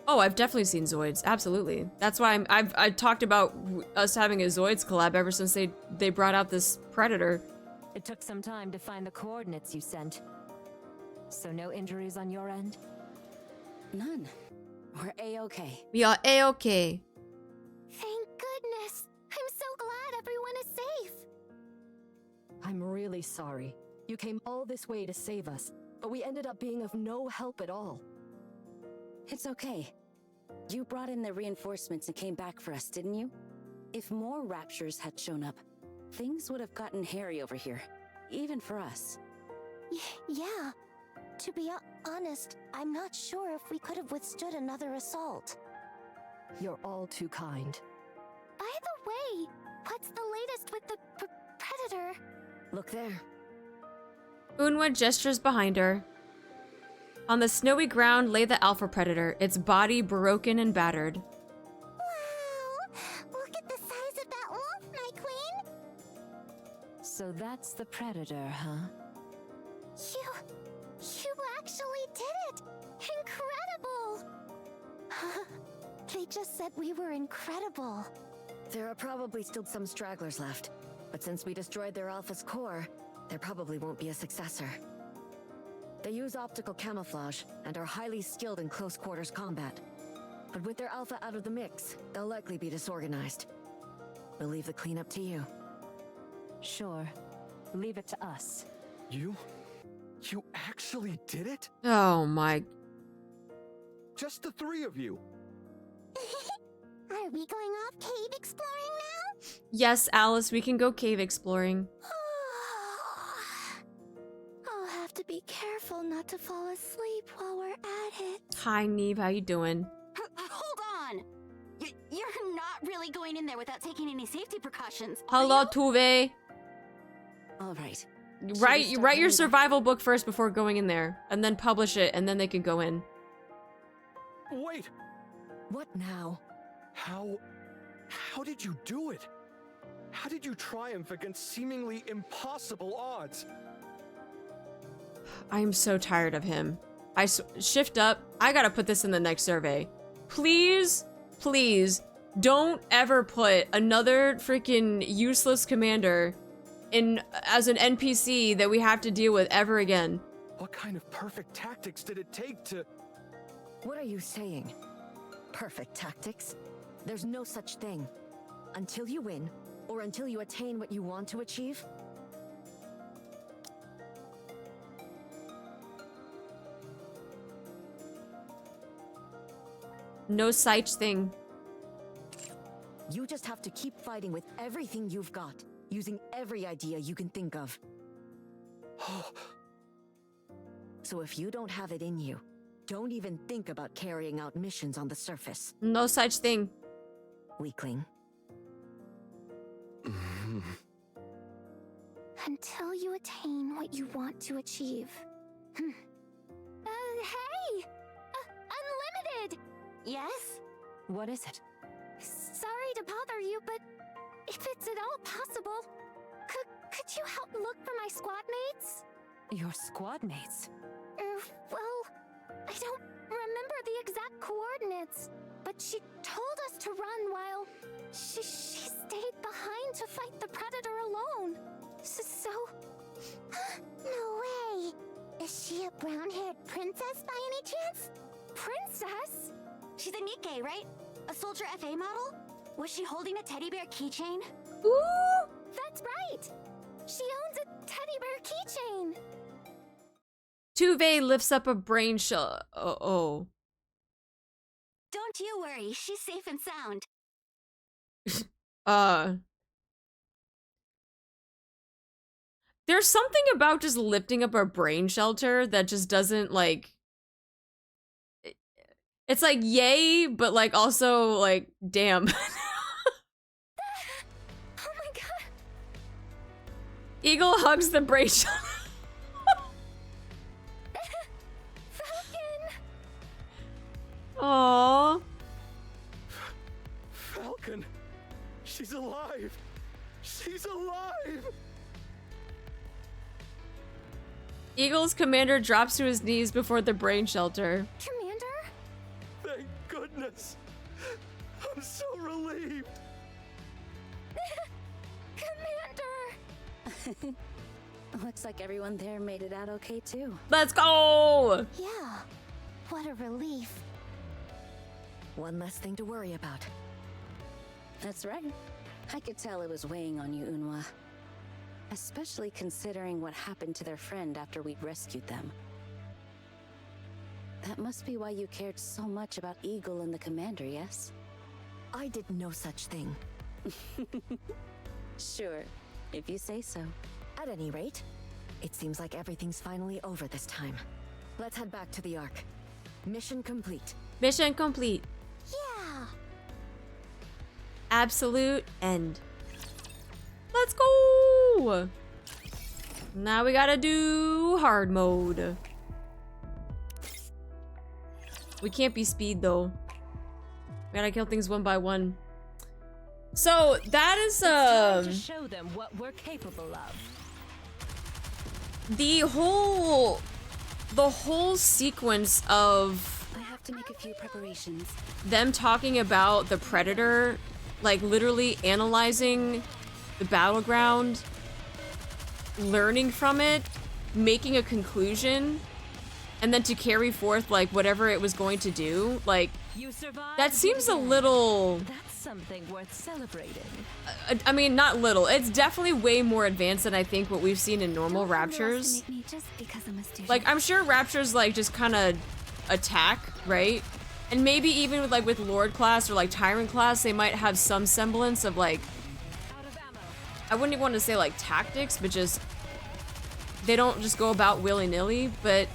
Oh, I've definitely seen Zoids. Absolutely. That's why I've talked about us having a Zoids collab ever since they brought out this Predator. It took some time to find the coordinates you sent. So no injuries on your end? None. We're A-okay. We are A-okay. Thank goodness! I'm so glad everyone is safe! I'm really sorry. You came all this way to save us, but we ended up being of no help at all. It's okay. You brought in the reinforcements and came back for us, didn't you? If more Raptures had shown up, things would have gotten hairy over here. Even for us. Yeah. To be honest, I'm not sure if we could have withstood another assault. You're all too kind. By the way, what's the latest with the Predator? Look there. Eunhwa gestures behind her. On the snowy ground lay the Alpha Predator, its body broken and battered. Wow! Look at the size of that wolf, my queen! So that's the Predator, huh? You actually did it! Incredible! They just said we were incredible. There are probably still some stragglers left, but since we destroyed their Alpha's core, there probably won't be a successor. They use optical camouflage and are highly skilled in close quarters combat. But with their Alpha out of the mix, they'll likely be disorganized. We'll leave the cleanup to you. Sure. Leave it to us. You actually did it? Oh my. Just the 3 of you? Are we going off cave exploring now? Yes, Alice, we can go cave exploring. I'll have to be careful not to fall asleep while we're at it. Hi, Neve. How you doing? Hold on! You're not really going in there without taking any safety precautions. Hello, Tuve. All right. Write start your heading back? survival book first before going in there, and then publish it, and then they can go in. Wait, What now? how did you do it? How did you triumph against seemingly impossible odds? I am so tired of him. Shift up. I gotta put this in the next survey. Please, please, don't ever put another freaking useless commander in as an NPC that we have to deal with ever again. What kind of perfect tactics did it take to... What are you saying? Perfect tactics? There's no such thing. Until you win, or until you attain what you want to achieve. No such thing. You just have to keep fighting with everything you've got, using every idea you can think of. So if you don't have it in you, don't even think about carrying out missions on the surface. No such thing. Weakling. Until you attain what you want to achieve. Hey! Unlimited! Yes? What is it? Sorry to bother you, but if it's at all possible, could you help look for my squad mates? Your squad mates? Well, I don't remember the exact coordinates, but she told us to run while she stayed behind to fight the predator alone. So... No way! Is she a brown-haired princess by any chance? Princess? She's a NIKKE, right? A Soldier FA model? Was she holding a teddy bear keychain? Ooh! That's right! She owns a teddy bear keychain! Tuve lifts up a brain shell. Oh. Don't you worry, she's safe and sound. There's something about just lifting up a brain shelter that just doesn't, like... It's like, yay, but, like, also, like, damn. Oh my god! Eagle hugs the brain shelter. Falcon! Aww. Falcon! She's alive! She's alive! Eagle's commander drops to his knees before the brain shelter. Commander? Thank goodness! I'm so relieved! Commander! Looks like everyone there made it out okay too. Let's go! Yeah, what a relief. One less thing to worry about. That's right. I could tell it was weighing on you, Eunhwa. Especially considering what happened to their friend after we'd rescued them. That must be why you cared so much about Eagle and the commander, yes? I did no such thing. Sure, if you say so. At any rate, it seems like everything's finally over this time. Let's head back to the Ark. Mission complete. Mission complete. Yeah. Absolute end. Let's go! Now we gotta do hard mode. We can't be speed though. We gotta kill things one by one. So that is To show them what we're capable of. the whole sequence of I have to make a few preparations. them talking about the Predator, like literally analyzing the battleground, learning from it, making a conclusion, and then to carry forth like whatever it was going to do. Like, You survived that seems a again. little, That's something worth celebrating. I mean, not little, it's definitely way more advanced than I think what we've seen in normal Raptures. Underestimate me just because I'm a student. Like, I'm sure Raptures like just kind of attack, right? And maybe even with like with Lord class or like Tyrant class, they might have some semblance of like, Out of ammo. I wouldn't even want to say like tactics, but just they don't just go about willy-nilly. But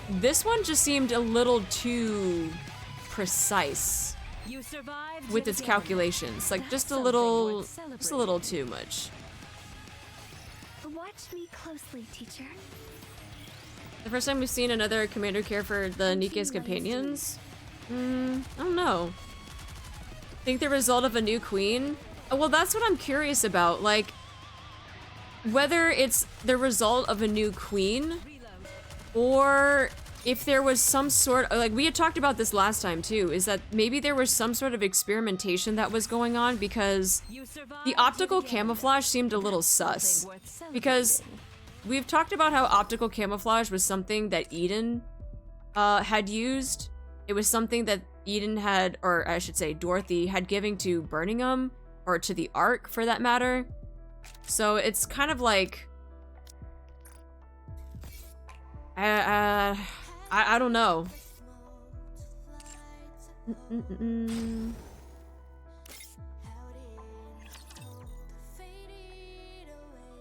this one just seemed a little too precise You survived with yet its again. calculations. Like, That's just a something little, worth just a little too much. Watch me closely, teacher. The first time we've seen another commander care for the NIKKE's companions? I don't know. Think the result of a new queen? Oh, well, that's what I'm curious about. Like, whether it's the result of a new queen, or if there was some sort of, like, we had talked about this last time too, is that maybe there was some sort of experimentation that was going on, because You survived the optical yet again. camouflage seemed a little sus. Something worth celebrating. Because we've talked about how optical camouflage was something that Eden had used. It was something that Eden had, or I should say Dorothy, had given to Birmingham, or to the Ark for that matter. So it's kind of like... I don't know.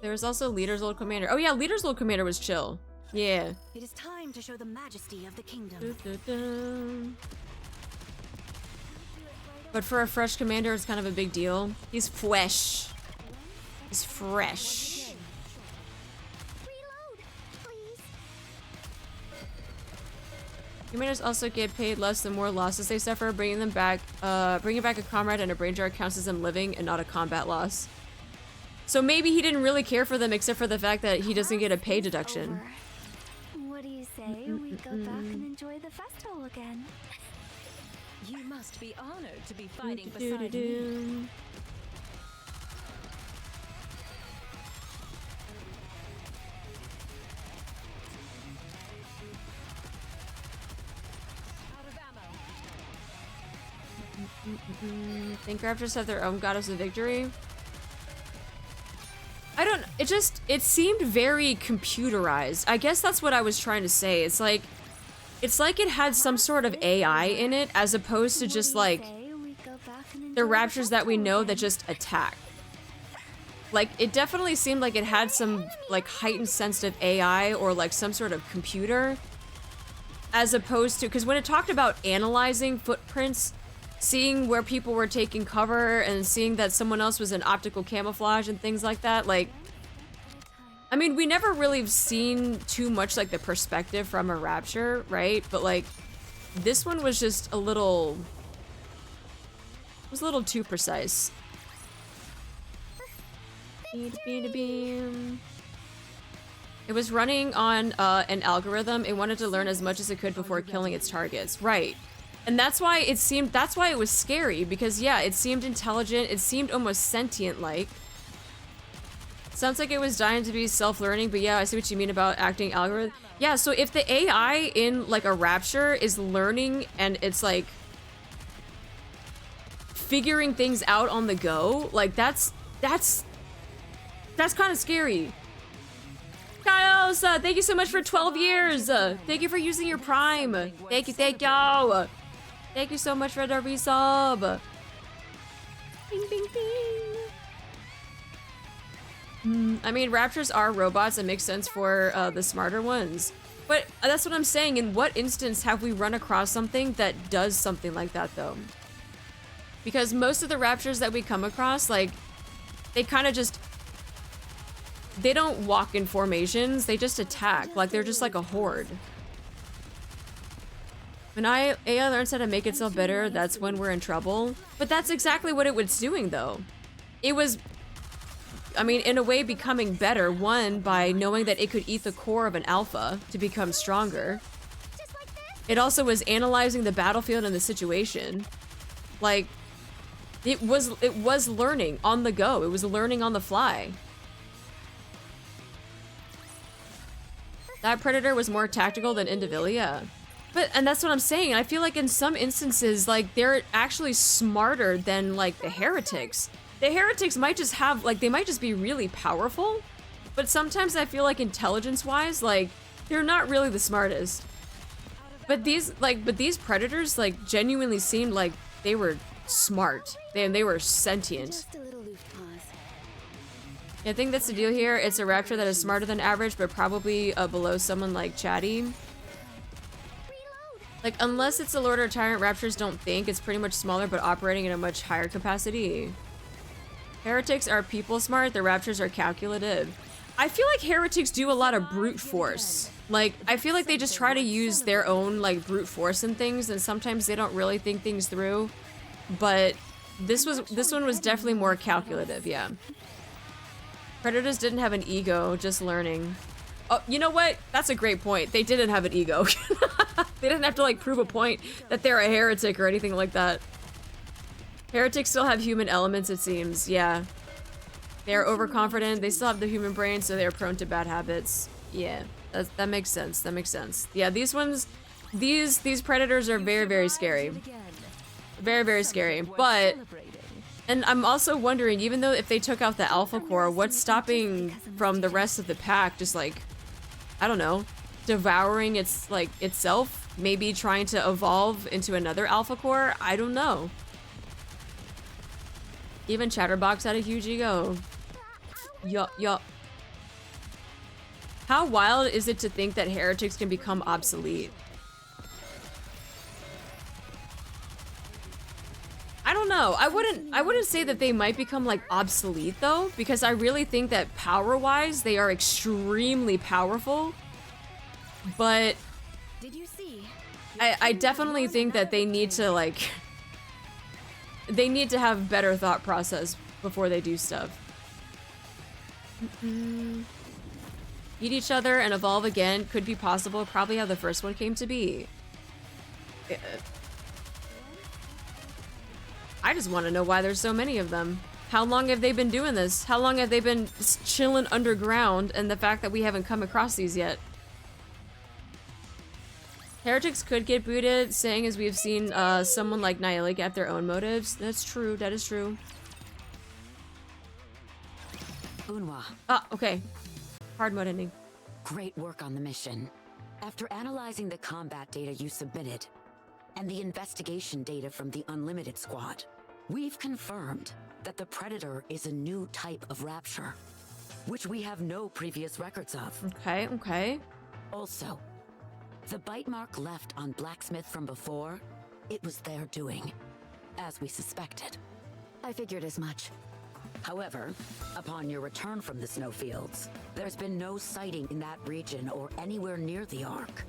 There was also Leader's Old Commander. Oh yeah, Leader's Old Commander was chill. Yeah. It is time to show the majesty of the kingdom. Dun. But for a fresh commander, it's kind of a big deal. He's fresh. He's fresh. Reload, please. Commanders also get paid less the more losses they suffer. Bringing back a comrade and a brain jar counts as them living and not a combat loss. So maybe he didn't really care for them except for the fact that he doesn't get a pay deduction. Over. What do you say we go back and enjoy the festival again? You must be honored to be fighting beside me. Out of ammo. Think Raptures have their own goddess of victory? I don't, it seemed very computerized. I guess that's what I was trying to say. It's like it had some sort of AI in it, as opposed to just like the Raptures that we know that just attack. Like, it definitely seemed like it had some like heightened sense of AI or like some sort of computer, as opposed to, because when it talked about analyzing footprints, seeing where people were taking cover and seeing that someone else was in optical camouflage and things like that, like, I mean, we never really seen too much like the perspective from a Rapture, right? But like, this one was just a little, it was a little too precise. It was running on an algorithm. It wanted to learn as much as it could before killing its targets, right? And that's why it was scary, because yeah, it seemed intelligent, it seemed almost sentient-like. Sounds like it was dying to be self-learning, but yeah, I see what you mean about acting algorithm. Yeah, so if the AI in like a Rapture is learning and it's like figuring things out on the go, like that's kind of scary. Kyos, thank you so much for 12 years. Thank you for using your Prime. Thank you, thank you. Thank you so much for the resub. Bing, bing, bing. I mean, Raptures are robots. It makes sense for the smarter ones. But that's what I'm saying. In what instance have we run across something that does something like that, though? Because most of the Raptures that we come across, like, they kind of just... They don't walk in formations. They just attack. Like, they're just like a horde. When AI learns how to make itself better, that's when we're in trouble. But that's exactly what it was doing, though. It was, I mean, in a way, becoming better. One, by knowing that it could eat the core of an alpha to become stronger. It also was analyzing the battlefield and the situation. Like, it was learning on the go. It was learning on the fly. That Predator was more tactical than Indivilia. And that's what I'm saying. I feel like in some instances, like, they're actually smarter than, like, the Heretics. The Heretics might just have, like, they might just be really powerful, but sometimes I feel like intelligence-wise, like, they're not really the smartest. But these Predators, like, genuinely seemed like they were smart. They were sentient. I think that's the deal here. It's a Rapture that is smarter than average, but probably below someone like Chatty. Like, unless it's a Lord or Tyrant, Raptures don't think. It's pretty much smaller, but operating at a much higher capacity. Heretics are people smart, the Raptures are calculative. I feel like heretics do a lot of brute force. Like, I feel like they just try to use their own, like, brute force and things, and sometimes they don't really think things through. But this one was definitely more calculative, yeah. Predators didn't have an ego, just learning. Oh, you know what? That's a great point. They didn't have an ego. They didn't have to, like, prove a point that they're a heretic or anything like that. Heretics still have human elements, it seems, yeah. They are overconfident, they still have the human brain, so they are prone to bad habits. Yeah, that makes sense, that makes sense. Yeah, these ones, these predators are very, very scary. Very, very scary, but... And I'm also wondering, even though if they took out the alpha core, what's stopping from the rest of the pack just, like, I don't know, devouring its, like, itself? Maybe trying to evolve into another alpha core? I don't know. Even Chatterbox had a huge ego. Yup. How wild is it to think that heretics can become obsolete? I don't know. I wouldn't say that they might become, like, obsolete though, because I really think that power-wise they are extremely powerful. But Did you see? I definitely think that they need to, like, they need to have better thought process before they do stuff. Eat each other and evolve again could be possible, probably how the first one came to be. I just want to know why there's so many of them. How long have they been doing this? How long have they been chilling underground, and the fact that we haven't come across these yet? Heretics could get booted, saying as we've seen someone like Nihilik have their own motives. That's true, that is true. Eunhwa, Ah, okay. Hard mode ending. great work on the mission. After analyzing the combat data you submitted, and the investigation data from the Unlimited Squad, we've confirmed that the Predator is a new type of Rapture, which we have no previous records of. Okay. Also, the bite mark left on Blacksmith from before, it was their doing, as we suspected. I figured as much. However, upon your return from the snowfields, there's been no sighting in that region or anywhere near the Ark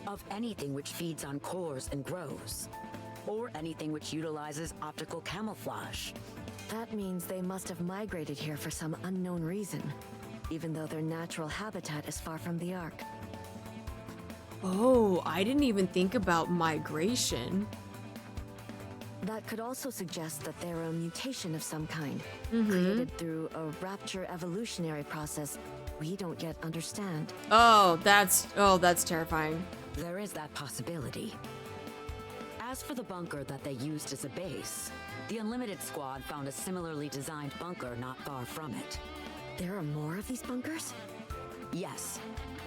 of anything which feeds on cores and grows, or anything which utilizes optical camouflage. That means they must have migrated here for some unknown reason, even though their natural habitat is far from the Ark. Oh, I didn't even think about migration. That could also suggest that they're a mutation of some kind, created through a rapture evolutionary process we don't yet understand. Oh, that's terrifying. There is that possibility. As for the bunker that they used as a base, the Unlimited Squad found a similarly designed bunker not far from it. There are more of these bunkers? Yes,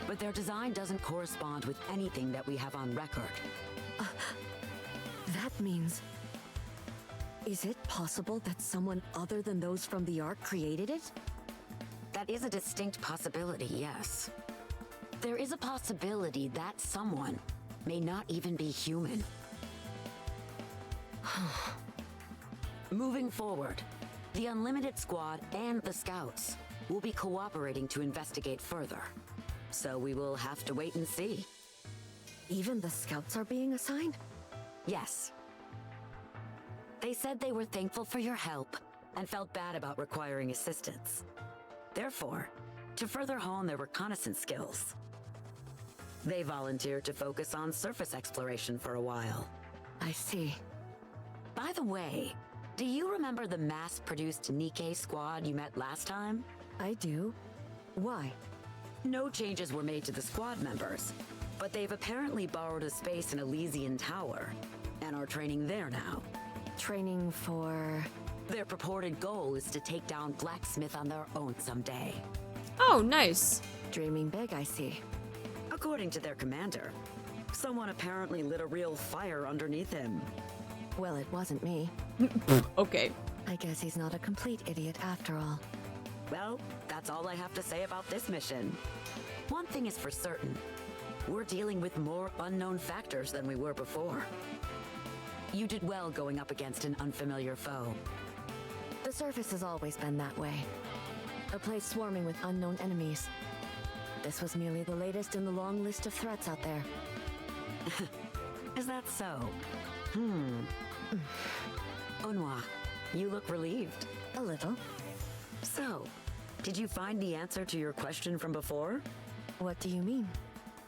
but their design doesn't correspond with anything that we have on record. That means... Is it possible that someone other than those from the Ark created it? That is a distinct possibility, yes. There is a possibility that someone may not even be human. Moving forward, the Unlimited Squad and the Scouts will be cooperating to investigate further. So we will have to wait and see. Even the Scouts are being assigned? Yes. They said they were thankful for your help and felt bad about requiring assistance. Therefore, to further hone their reconnaissance skills, they volunteered to focus on surface exploration for a while. I see. By the way, do you remember the mass-produced NIKKE squad you met last time? I do. Why? No changes were made to the squad members, but they've apparently borrowed a space in Elysian Tower and are training there now. Training for... Their purported goal is to take down Blacksmith on their own someday. Oh, nice. Dreaming big, I see. According to their commander, someone apparently lit a real fire underneath him. Well, it wasn't me. Okay. I guess he's not a complete idiot after all. Well, that's all I have to say about this mission. One thing is for certain. we're dealing with more unknown factors than we were before. You did well going up against an unfamiliar foe. The surface has always been that way. A place swarming with unknown enemies. This was merely the latest in the long list of threats out there. Is that so? Eunhwa, you look relieved. A little. So, did you find the answer to your question from before? What do you mean?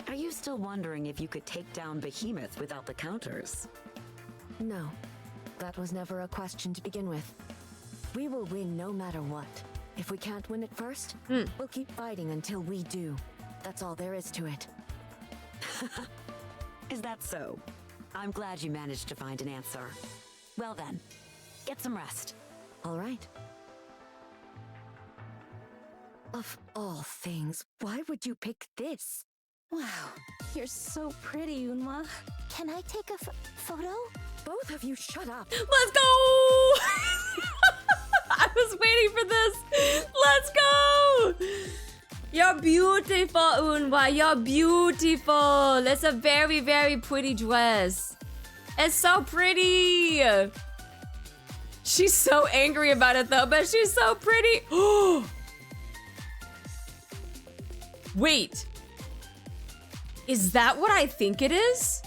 Are you still wondering if you could take down Behemoth without the counters? No. That was never a question to begin with. We will win no matter what. If we can't win it first, we'll keep fighting until we do. That's all there is to it. Is that so? I'm glad you managed to find an answer. Well then, get some rest. All right. Of all things, why would you pick this? Wow, you're so pretty, Eunhwa. Can I take a photo? Both of you shut up. Let's go! I was waiting for this. Let's go! You're beautiful, Eunhwa. You're beautiful. It's a very, very pretty dress. It's so pretty. She's so angry about it though, but she's so pretty. Wait. Is that what I think it is?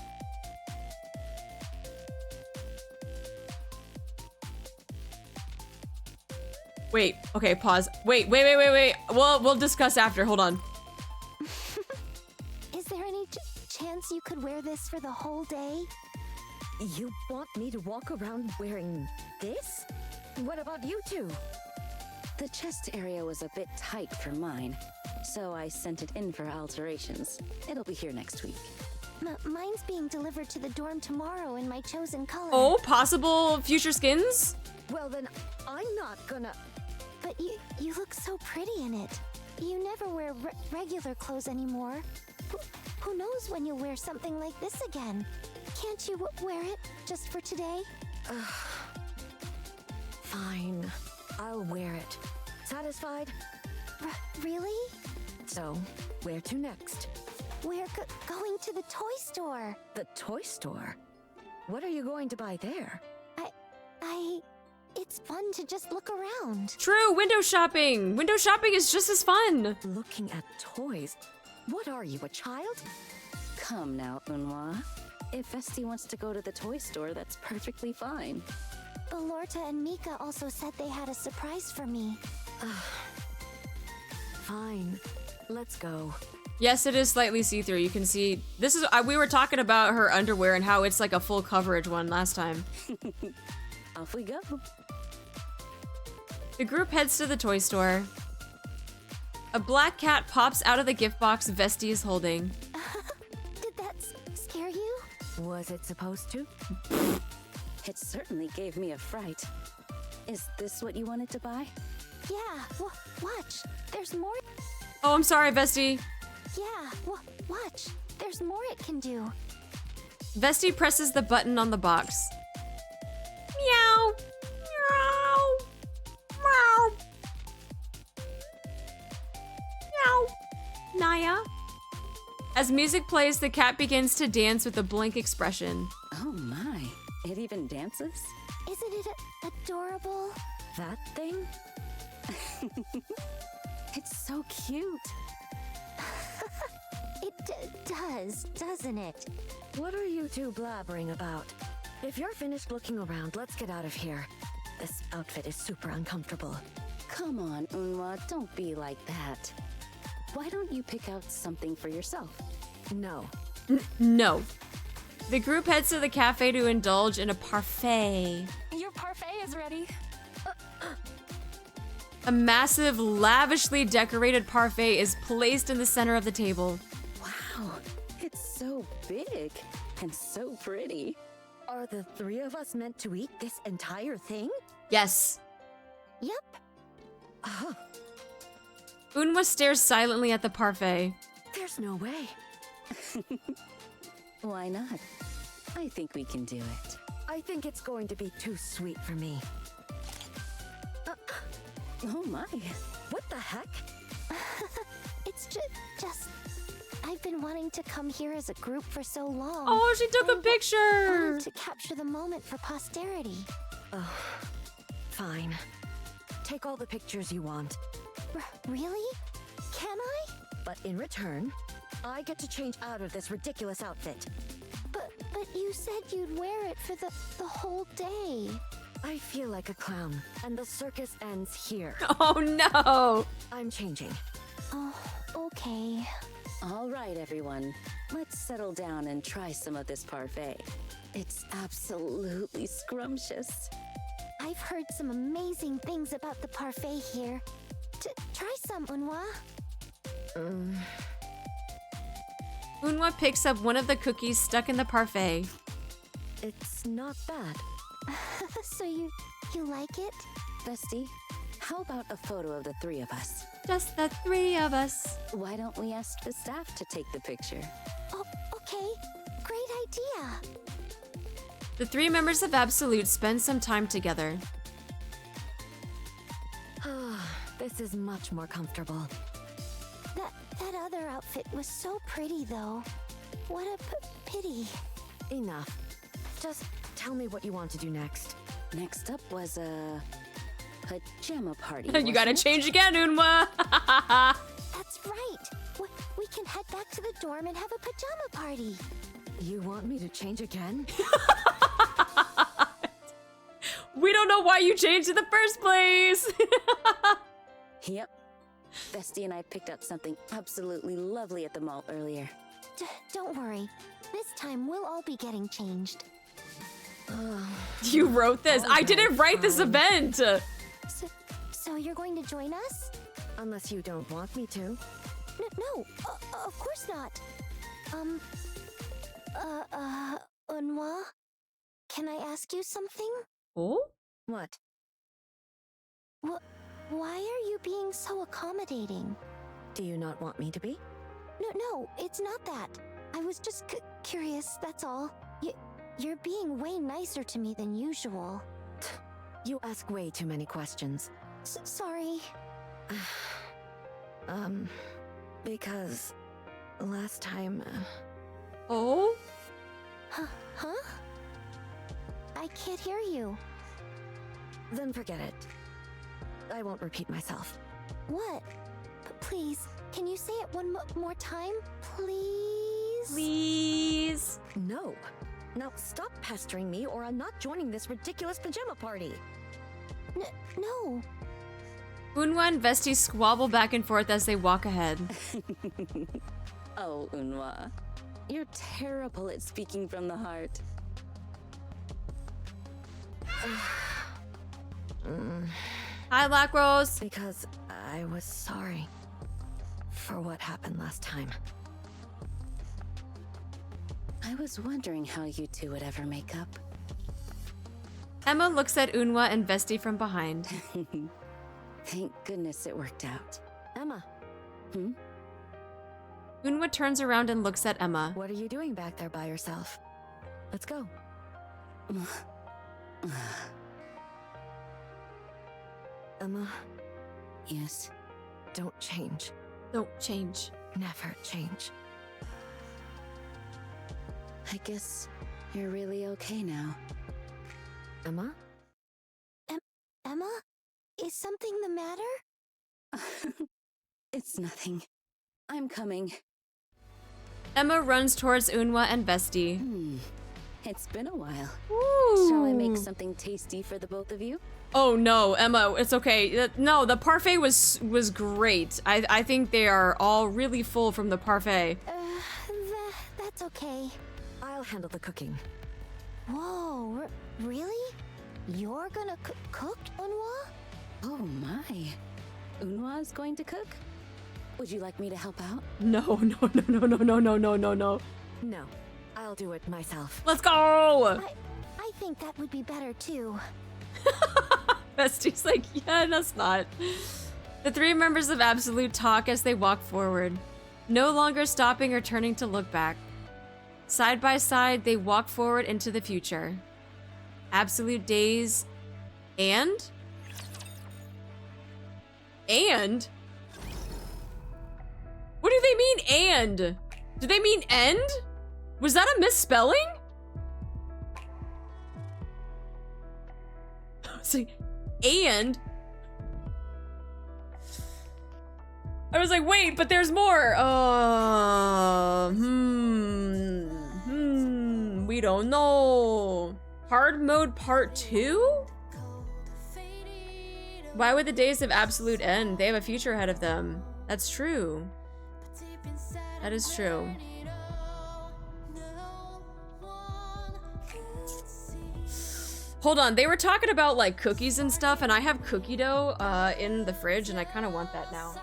Wait, okay, pause. Wait. We'll discuss after. Hold on. Is there any chance you could wear this for the whole day? You want me to walk around wearing this? What about you two? The chest area was a bit tight for mine, so I sent it in for alterations. It'll be here next week. Mine's being delivered to the dorm tomorrow in my chosen color. Oh, possible future skins? Well then, I'm not gonna... But you look so pretty in it. You never wear regular clothes anymore. Who knows when you'll wear something like this again? Can't you wear it just for today? Fine. I'll wear it. Satisfied? Really? So, where to next? We're going to the toy store. The toy store? What are you going to buy there? It's fun to just look around. True, window shopping. Window shopping is just as fun. Looking at toys? What are you, a child? Come now, Eunhwa. If Vesti wants to go to the toy store, that's perfectly fine. Balorta and Mika also said they had a surprise for me. Fine. Let's go. Yes, it is slightly see-through. You can see, this is, we were talking about her underwear and how it's like a full coverage one last time. Off we go. The group heads to the toy store. A black cat pops out of the gift box Vesti is holding. Did that scare you? Was it supposed to? It certainly gave me a fright. Is this what you wanted to buy? Yeah, watch. There's more. Oh, I'm sorry, Vesti. Yeah, watch. There's more it can do. Vesti presses the button on the box. Meow. Meow. Meow. Meow. Naya. As music plays, the cat begins to dance with a blank expression. Oh my, it even dances? Isn't it adorable? That thing? It's so cute. It does, doesn't it? What are you two blabbering about? If you're finished looking around, let's get out of here. This outfit is super uncomfortable. Come on, Eunhwa, don't be like that. Why don't you pick out something for yourself? No. No. The group heads to the cafe to indulge in a parfait. Your parfait is ready. A massive, lavishly decorated parfait is placed in the center of the table. Wow, it's so big and so pretty. Are the three of us meant to eat this entire thing? Yes. Yep. Eunhwa stares silently at the parfait. There's no way. Why not? I think we can do it. I think it's going to be too sweet for me. Oh my. What the heck? It's just... I've been wanting to come here as a group for so long. Oh, she took a I picture. wanted to capture the moment for posterity. Oh, fine. Take all the pictures you want. Really? Can I? But in return, I get to change out of this ridiculous outfit. But you said you'd wear it for the whole day. I feel like a clown, and the circus ends here. Oh no. I'm changing. Oh, okay. All right, everyone. Let's settle down and try some of this parfait. It's absolutely scrumptious. I've heard some amazing things about the parfait here. Try some, Eunhwa. Eunhwa picks up one of the cookies stuck in the parfait. It's not bad. So you like it? Bestie, how about a photo of the three of us? Just the three of us. Why don't we ask the staff to take the picture? Oh, okay. Great idea. The three members of Absolute spend some time together. This is much more comfortable. That other outfit was so pretty, though. What a pity. Enough. Just tell me what you want to do next. Next up was a pajama party. You gotta wasn't it? change again, Eunhwa. That's right. We can head back to the dorm and have a pajama party. You want me to change again? We don't know why you changed in the first place. Yep. Bestie and I picked up something absolutely lovely at the mall earlier. Don't worry. This time we'll all be getting changed. You wrote this. I didn't write this event. So you're going to join us? Unless you don't want me to. No, of course not. Eunhwa, can I ask you something? Oh? What? Why are you being so accommodating? Do you not want me to be? No, it's not that. I was just curious, that's all. You're being way nicer to me than usual. You ask way too many questions. Sorry. Because last time... Oh? Huh? I can't hear you. Then forget it. I won't repeat myself. What? Please, can you say it one more time? Please? Please? No. Now stop pestering me or I'm not joining this ridiculous pajama party. No. Eunhwa and Vesti squabble back and forth as they walk ahead. Oh, Eunhwa. You're terrible at speaking from the heart. Hi, Black Rose. Because I was sorry for what happened last time. I was wondering how you two would ever make up. Emma looks at Eunhwa and Vesti from behind. Thank goodness it worked out. Emma. Eunhwa turns around and looks at Emma. What are you doing back there by yourself? Let's go. Emma. Yes? Don't change. Don't change. Never change. I guess you're really okay now. Emma? Emma? Is something the matter? It's nothing. I'm coming. Emma runs towards Eunhwa and Vesti. It's been a while. Ooh. Shall I make something tasty for the both of you? Oh no, Emma, it's okay. No, the parfait was great. I think they are all really full from the parfait. That's okay. I'll handle the cooking. Whoa, really? You're gonna cook, Eunhwa? Oh my. Eunhwa's going to cook? Would you like me to help out? No. No, I'll do it myself. Let's go! I think that would be better too. Vesti's like, yeah, that's not. The three members of Absolute talk as they walk forward, no longer stopping or turning to look back. Side by side, they walk forward into the future. Absolute days and? And? What do they mean, and? Do they mean end? Was that a misspelling? It's like, and? I was like, wait, but there's more. We don't know. Hard mode part 2? Why would the days of absolute end? They have a future ahead of them. That's true. That is true. Hold on, they were talking about like cookies and stuff, and I have cookie dough in the fridge, and I kind of want that now.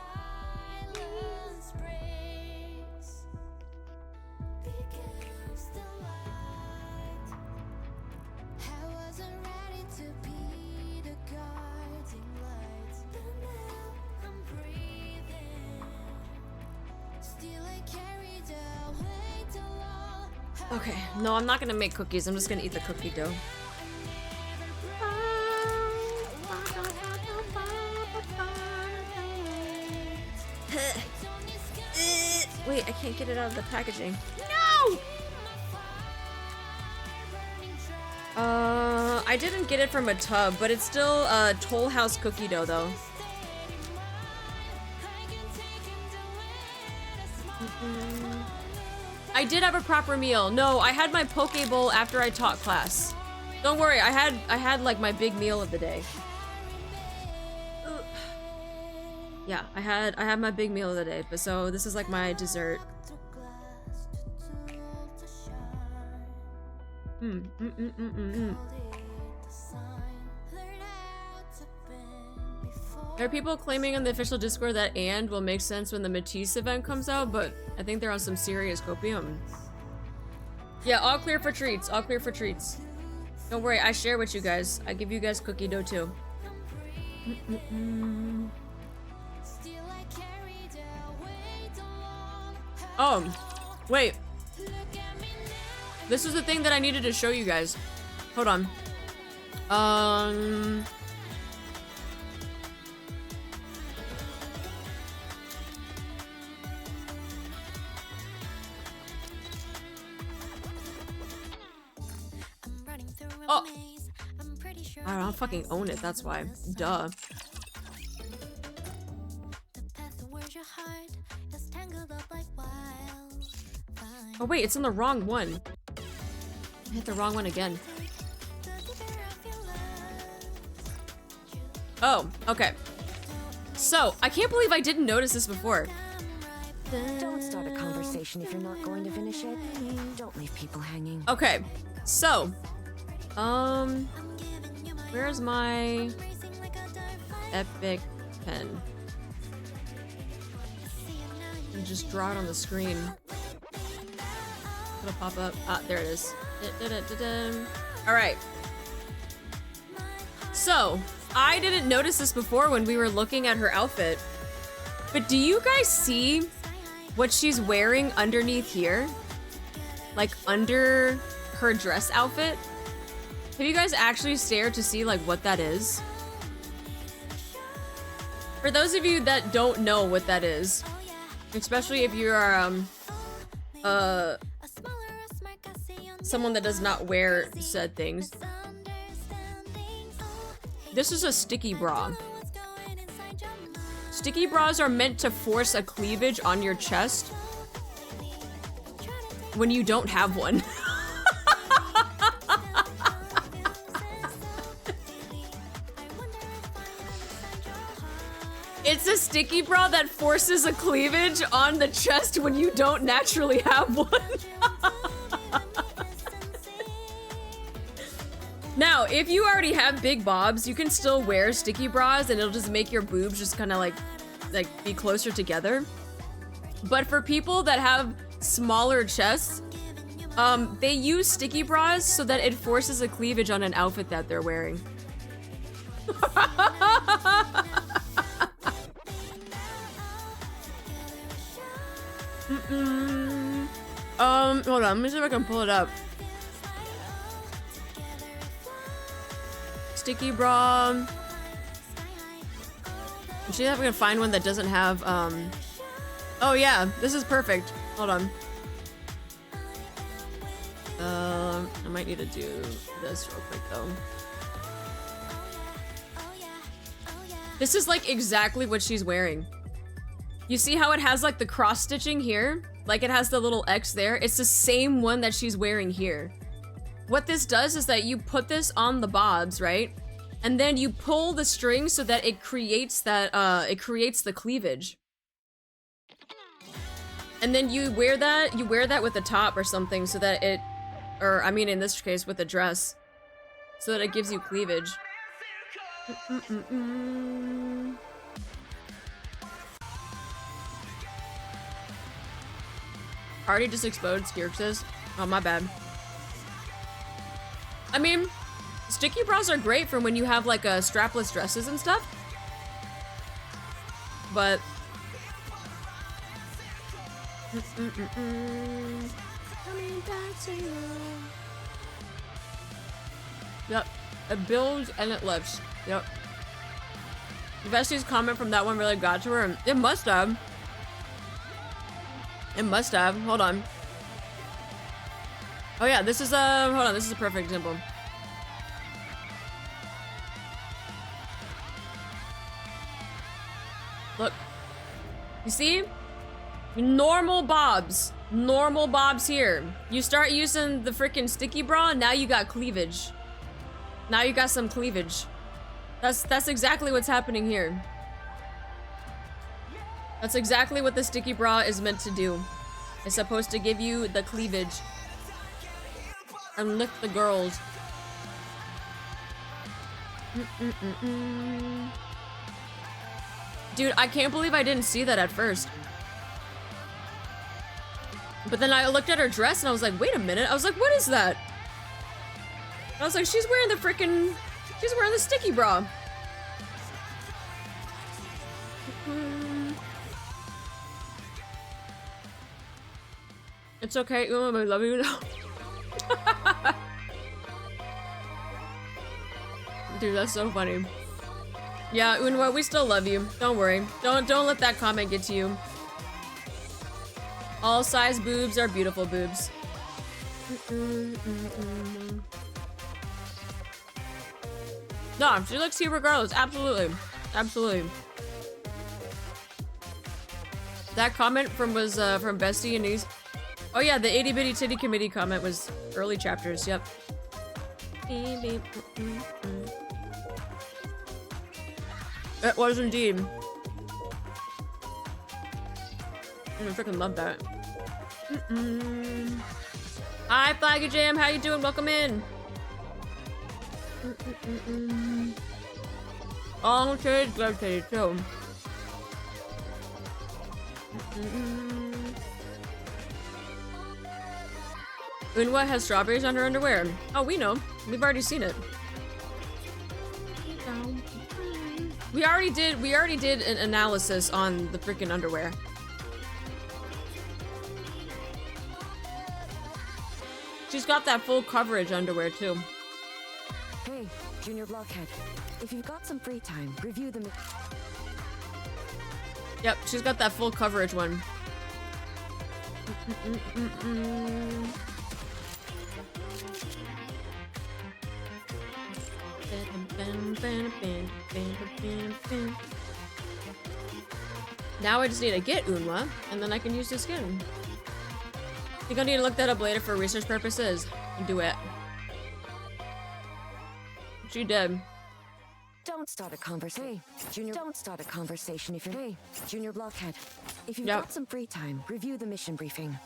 Okay, no, I'm not gonna make cookies. I'm just gonna eat the cookie dough. Wait, I can't get it out of the packaging. No! I didn't get it from a tub, but it's still Toll House cookie dough though. I did have a proper meal. No, I had my poke bowl after I taught class. Don't worry, I had like my big meal of the day. Yeah, I had my big meal of the day, but so this is like my dessert. There are people claiming on the official Discord that and will make sense when the Matisse event comes out, but I think they're on some serious copium. Yeah, all clear for treats. All clear for treats. Don't worry, I share with you guys. I give you guys cookie dough too. Oh, wait. This was the thing that I needed to show you guys. Hold on. Oh! I don't fucking own it, that's why. Duh. Oh wait, it's in the wrong one. I hit the wrong one again. Oh, okay. So, I can't believe I didn't notice this before. Don't start a conversation if you're not going to finish it. Don't leave people hanging. Okay, so, where's my epic pen? And just draw it on the screen. It'll pop up. Ah, there it is. All right. So, I didn't notice this before when we were looking at her outfit, but do you guys see what she's wearing underneath here? Like under her dress outfit? Have you guys actually stared to see like what that is? For those of you that don't know what that is, especially if you are someone that does not wear said things, this is a sticky bra. Sticky bras are meant to force a cleavage on your chest when you don't have one. It's a sticky bra that forces a cleavage on the chest when you don't naturally have one. Now, if you already have big bobs, you can still wear sticky bras and it'll just make your boobs just kind of like be closer together. But for people that have smaller chests, they use sticky bras so that it forces a cleavage on an outfit that they're wearing. Hold on, let me see if I can pull it up. Sticky bra. See if I can find one that doesn't have, oh yeah, this is perfect. Hold on. I might need to do this real quick though. This is like exactly what she's wearing. You see how it has like the cross stitching here? Like it has the little X there. It's the same one that she's wearing here. What this does is that you put this on the bobs, right? And then you pull the string so that it creates that, it creates the cleavage. And then you wear that with a top or something so that it, or I mean in this case with a dress, so that it gives you cleavage. Already just exploded Skirxes. Oh, my bad. I mean, sticky bras are great for when you have like strapless dresses and stuff. But yep, it builds and it lifts. Yep. Vesti's comment from that one really got to her. It must have. It must have. Hold on. Oh yeah, this is hold on, this is a perfect example. Look. You see? Normal bobs. Normal bobs here. You start using the freaking sticky bra, and now you got cleavage. Now you got some cleavage. That's exactly what's happening here. That's exactly what the sticky bra is meant to do. It's supposed to give you the cleavage. And lift the girls. Dude, I can't believe I didn't see that at first. But then I looked at her dress and I was like, wait a minute. I was like, what is that? And I was like, she's wearing the freaking... She's wearing the sticky bra. It's okay, I love you now. Dude, that's so funny. Yeah, Eunhwa, we still love you. Don't worry. Don't let that comment get to you. All size boobs are beautiful boobs. No, she looks cute regardless. Absolutely. Absolutely. That comment was from Bestie and Niece. Oh yeah, the itty bitty titty committee comment was early chapters. Yep. It was indeed. I freaking love that. Hi, Flaggy Jam. How you doing? Welcome in. All titties, glove titties too. Eunhwa has strawberries on her underwear. Oh, we know. We've already seen it. We already did an analysis on the freaking underwear. She's got that full coverage underwear too. Hey, Junior Blockhead. If you've got some free time, review them. Yep, she's got that full coverage one. Now I just need to get Eunhwa, and then I can use the skin. I think I need to look that up later for research purposes. And do it. She did. Don't start a conversation. Hey, Junior. Don't start a conversation if you're. Hey, Junior Blockhead. If you've got some free time, review the mission briefing.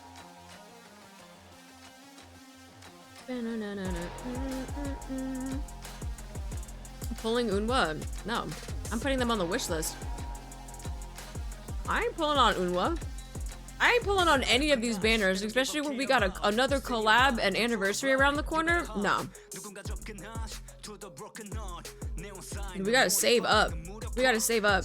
Pulling Eunhwa? No, I'm putting them on the wish list. I ain't pulling on Eunhwa. I ain't pulling on any of these banners, especially when we got another collab and anniversary around the corner. No. We gotta save up. We gotta save up.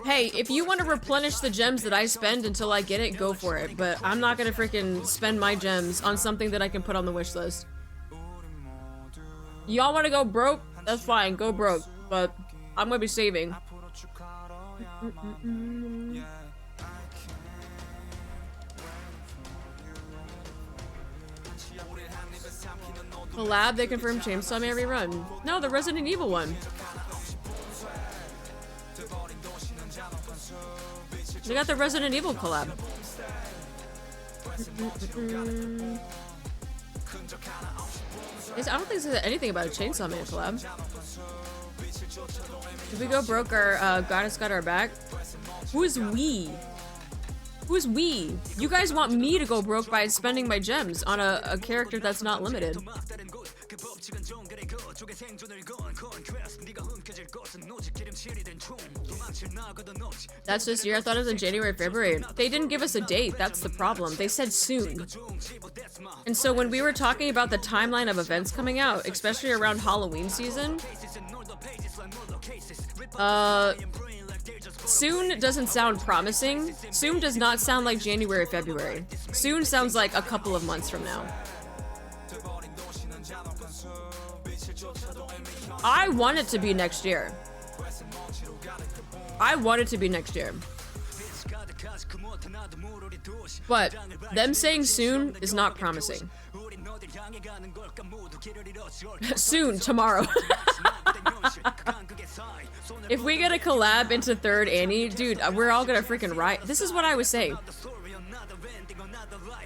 Hey, if you want to replenish the gems that I spend until I get it, go for it. But I'm not gonna freaking spend my gems on something that I can put on the wish list. Y'all want to go broke? That's fine, go broke. But I'm gonna be saving. Collab, they confirmed Chainsaw Man rerun. No, the Resident Evil one. They got the Resident Evil collab. I don't think there's anything about a Chainsaw Man collab. Did we go broke, our goddess got our back? Who's we? Who's we? You guys want me to go broke by spending my gems on a character that's not limited. That's this year? I thought it was in January, February. They didn't give us a date, that's the problem. They said soon. And so when we were talking about the timeline of events coming out, especially around Halloween season, soon doesn't sound promising. Soon does not sound like January, February. Soon sounds like a couple of months from now. I want it to be next year. I want it to be next year. But them saying soon is not promising. Soon, tomorrow. If we get a collab into third Annie, dude, we're all gonna freaking riot. This is what I was saying.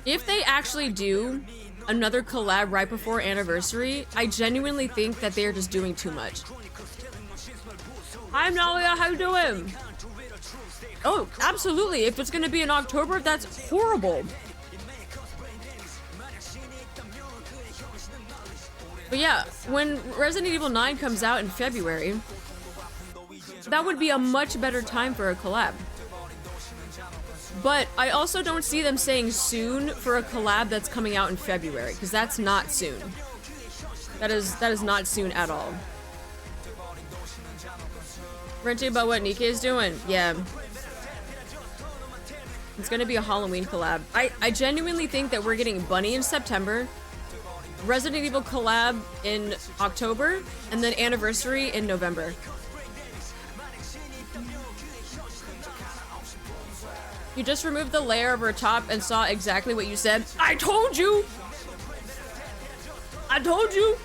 If they actually do another collab right before anniversary, I genuinely think that they're just doing too much. Hi Nalia, how you doing? Oh, absolutely. If it's gonna be in October, that's horrible. But yeah, when Resident Evil 9 comes out in February, that would be a much better time for a collab. But I also don't see them saying soon for a collab that's coming out in February, because that's not soon. That is not soon at all. Renting about what NIKKE is doing? Yeah. It's gonna be a Halloween collab. I genuinely think that we're getting Bunny in September, Resident Evil collab in October, and then anniversary in November. You just removed the layer over top and saw exactly what you said. I told you! I told you!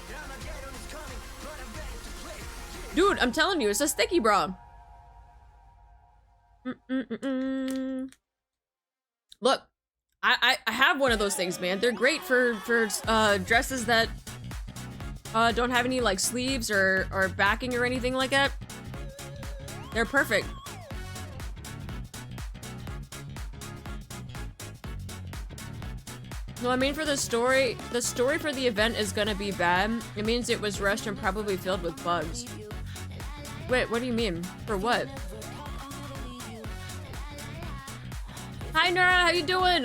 Dude, I'm telling you, it's a sticky bra. Look, I have one of those things, man. They're great for dresses that don't have any like sleeves or backing or anything like that. They're perfect. No, I mean for the story for the event is gonna be bad. It means it was rushed and probably filled with bugs. Wait, what do you mean? For what? Hi Nora, how you doing?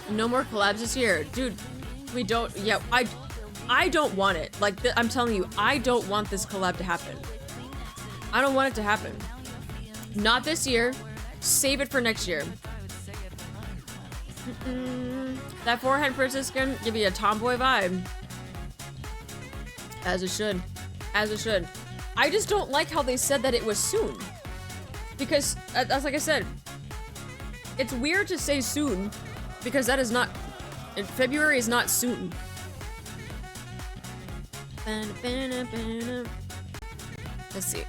No more collabs this year. Dude, we don't, yeah, I don't want it. Like, I'm telling you, I don't want this collab to happen. I don't want it to happen. Not this year. Save it for next year. That forehead princess skin give you a tomboy vibe. As it should. As it should. I just don't like how they said that it was soon. Because, that's like I said, it's weird to say soon, because that is not, February is not soon. Let's see.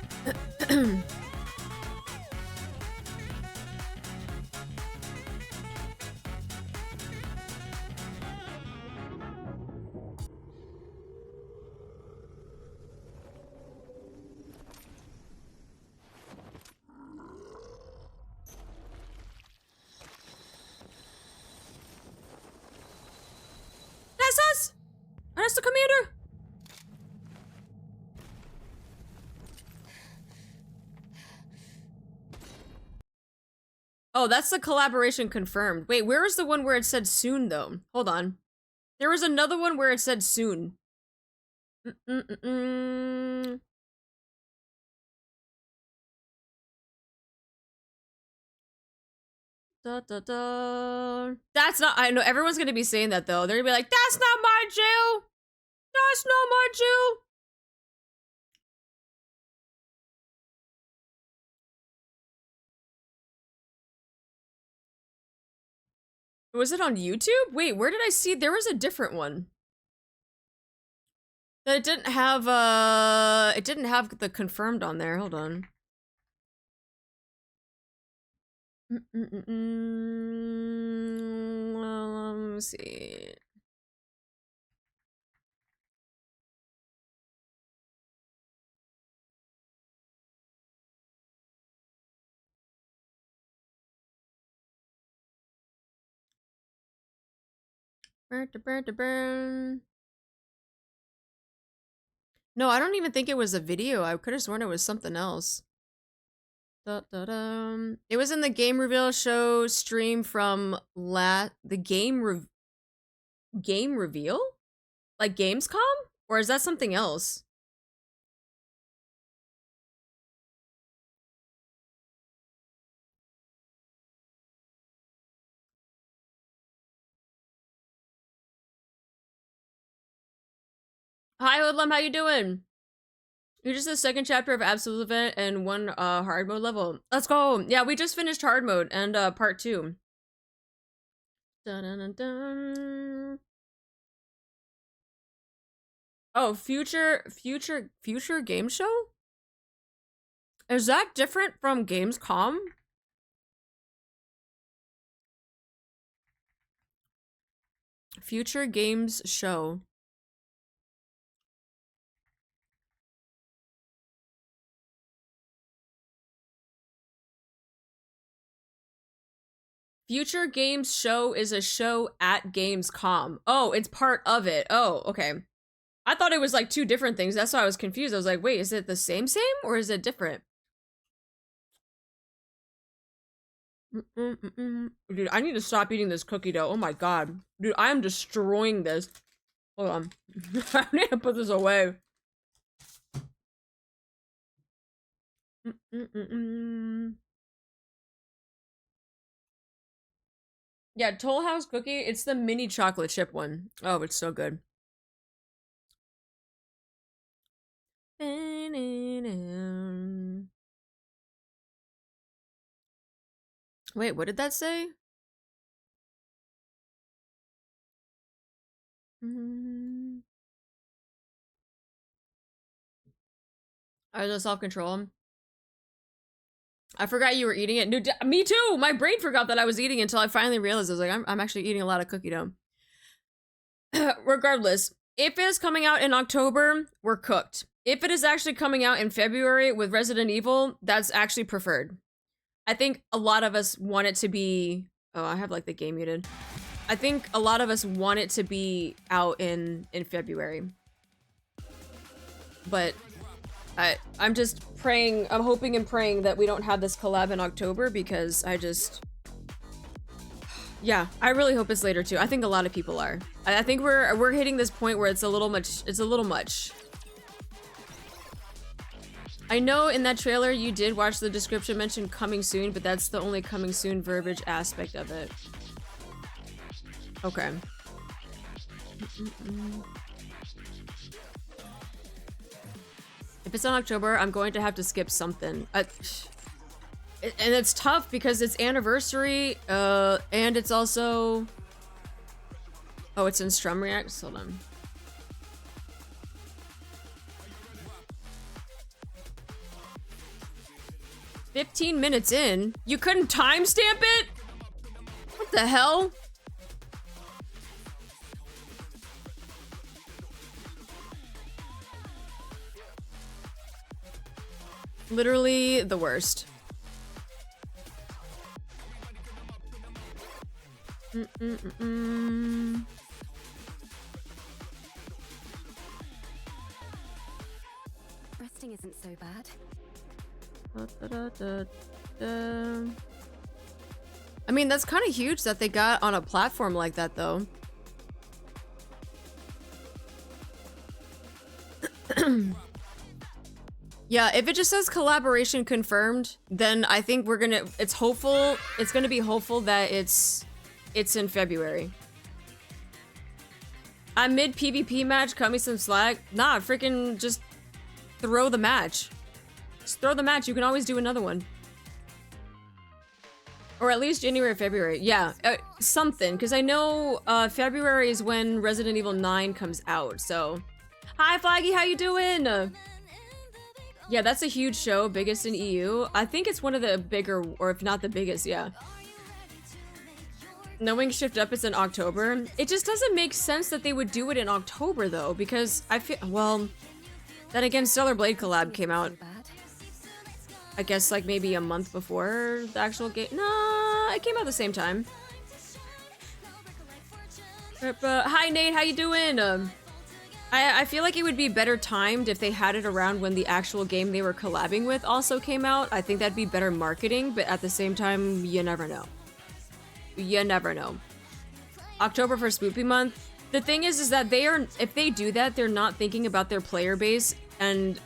That's the commander. Oh, that's the collaboration confirmed. Wait, where is the one where it said soon though? Hold on. There was another one where it said soon. Da, da, da. That's not, I know everyone's gonna be saying that though. They're gonna be like, that's not my jail. That's not my jail. Was it on YouTube? Wait, where did I see? There was a different one. That it didn't have the confirmed on there. Hold on. Well, let me see. No, I don't even think it was a video. I could have sworn it was something else. It was in the game reveal show stream from the game reveal? Like Gamescom? Or is that something else? Hi Hoodlum, how you doing? You're just the second chapter of Absolute Event and one hard mode level. Let's go! Yeah, we just finished hard mode and part 2. Dun, dun, dun, dun. Oh, future game show? Is that different from Gamescom? Future games show. Future Games Show is a show at Gamescom. Oh, it's part of it. Oh, okay. I thought it was like 2 different things. That's why I was confused. I was like, wait, is it the same or is it different? Dude, I need to stop eating this cookie dough. Oh my god. Dude, I am destroying this. Hold on. I need to put this away. Yeah, Toll House cookie. It's the mini chocolate chip one. Oh, it's so good. Wait, what did that say? I was self-control. I forgot you were eating it. No, me too! My brain forgot that I was eating until I finally realized I was like, I'm actually eating a lot of cookie dough. Regardless, if it is coming out in October, we're cooked. If it is actually coming out in February with Resident Evil, that's actually preferred. I think a lot of us want it to be... Oh, I have like the game muted. I think a lot of us want it to be out in February. But I'm just praying, I'm hoping and praying that we don't have this collab in October because I just... Yeah, I really hope it's later too. I think a lot of people are. I think we're hitting this point where it's a little much. I know in that trailer you did watch the description mention coming soon, but that's the only coming soon verbiage aspect of it. Okay. If it's in October, I'm going to have to skip something. And it's tough because it's anniversary, and it's also... Oh, it's in Strum Reacts? Hold on. "15 minutes in? You couldn't timestamp it? What the hell?" Literally the worst. Resting isn't so bad. I mean, that's kind of huge that they got on a platform like that, though. Yeah, if it just says collaboration confirmed, then I think we're gonna... It's hopeful. It's gonna be hopeful that it's in February. I'm mid PvP match. Cut me some slack. Nah, freaking just throw the match. Just throw the match. You can always do another one. Or at least January or February. Yeah, something. Because I know February is when Resident Evil 9 comes out, so... Hi, Flaggy, how you doing? Yeah, that's a huge show, biggest in EU. I think it's one of the bigger, or if not the biggest, yeah. Knowing Shift Up is in October. It just doesn't make sense that they would do it in October, though, because I feel... Well, then again, Stellar Blade collab came out. I guess like maybe a month before the actual game. Nah, it came out the same time. Hi Nate, how you doing? I feel like it would be better timed if they had it around when the actual game they were collabing with also came out. I think that'd be better marketing, but at the same time, you never know. You never know. October for Spoopy Month. The thing is that if they do that, they're not thinking about their player base and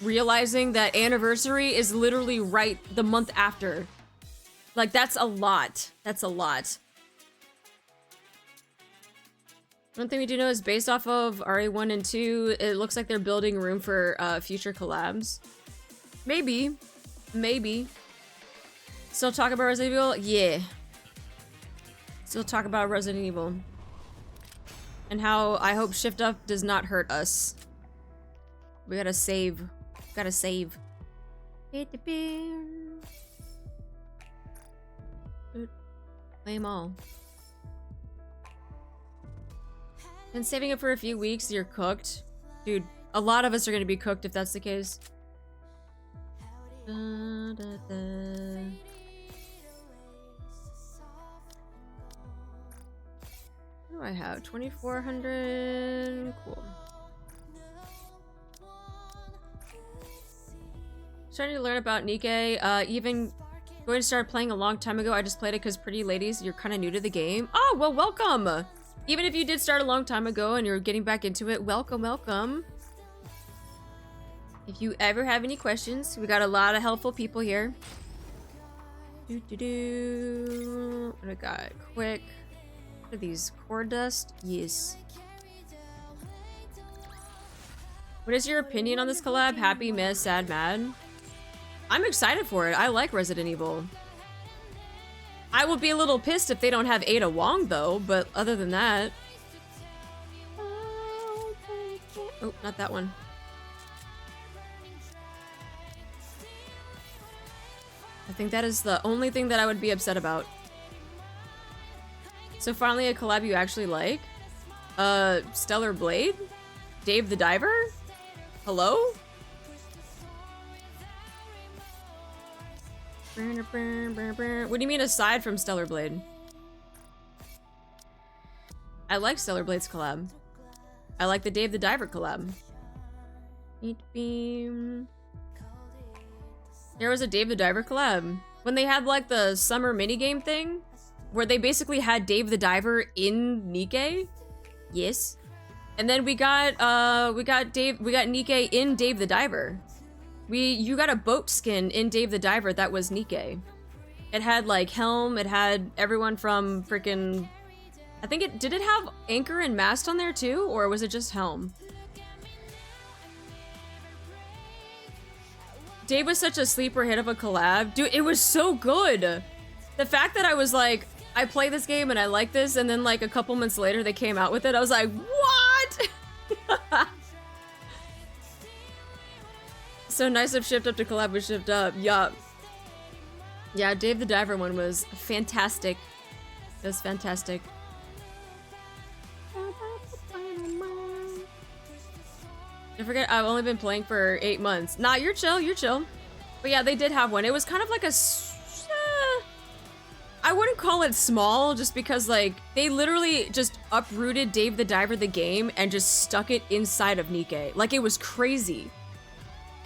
realizing that anniversary is literally right the month after. Like, that's a lot. That's a lot. One thing we do know is based off of RE1 and 2, it looks like they're building room for future collabs. Maybe. Maybe. Still talk about Resident Evil? Yeah. Still talk about Resident Evil. And how I hope Shift Up does not hurt us. We gotta save. Gotta save. Play them all. Been saving it for a few weeks, you're cooked. Dude, a lot of us are gonna be cooked if that's the case. What do I have? 2,400. Cool. Starting to learn about NIKKE. Even going to start playing a long time ago. I just played it because Pretty Ladies, you're kind of new to the game. Oh, well, welcome! Even if you did start a long time ago and you're getting back into it, welcome, welcome. If you ever have any questions, we got a lot of helpful people here. What I got? Quick. What are these? Core dust? Yes. What is your opinion on this collab? Happy, meh, sad, mad? I'm excited for it. I like Resident Evil. I will be a little pissed if they don't have Ada Wong, though, but other than that... Oh, not that one. I think that is the only thing that I would be upset about. So finally a collab you actually like? Stellar Blade? Dave the Diver? Hello? What do you mean aside from Stellar Blade? I like Stellar Blade's collab. I like the Dave the Diver collab. Heat beam. There was a Dave the Diver collab. When they had like the summer minigame thing, where they basically had Dave the Diver in NIKKE. Yes. And then we got NIKKE in Dave the Diver. You got a boat skin in Dave the Diver that was NIKKE. It had like Helm, it had everyone from freaking... I think did it have Anchor and Mast on there too? Or was it just Helm? Dave was such a sleeper hit of a collab. Dude, it was so good! The fact that I was like, I play this game and I like this, and then like a couple months later they came out with it, I was like, what?! So nice of Shift Up to collab with Shift Up. Yup. Yeah, Dave the Diver one was fantastic. It was fantastic. Don't forget, I've only been playing for 8 months. Nah, you're chill, you're chill. But yeah, they did have one. It was kind of like a... I wouldn't call it small, just because, like, they literally just uprooted Dave the Diver the game and just stuck it inside of NIKKE. Like, it was crazy.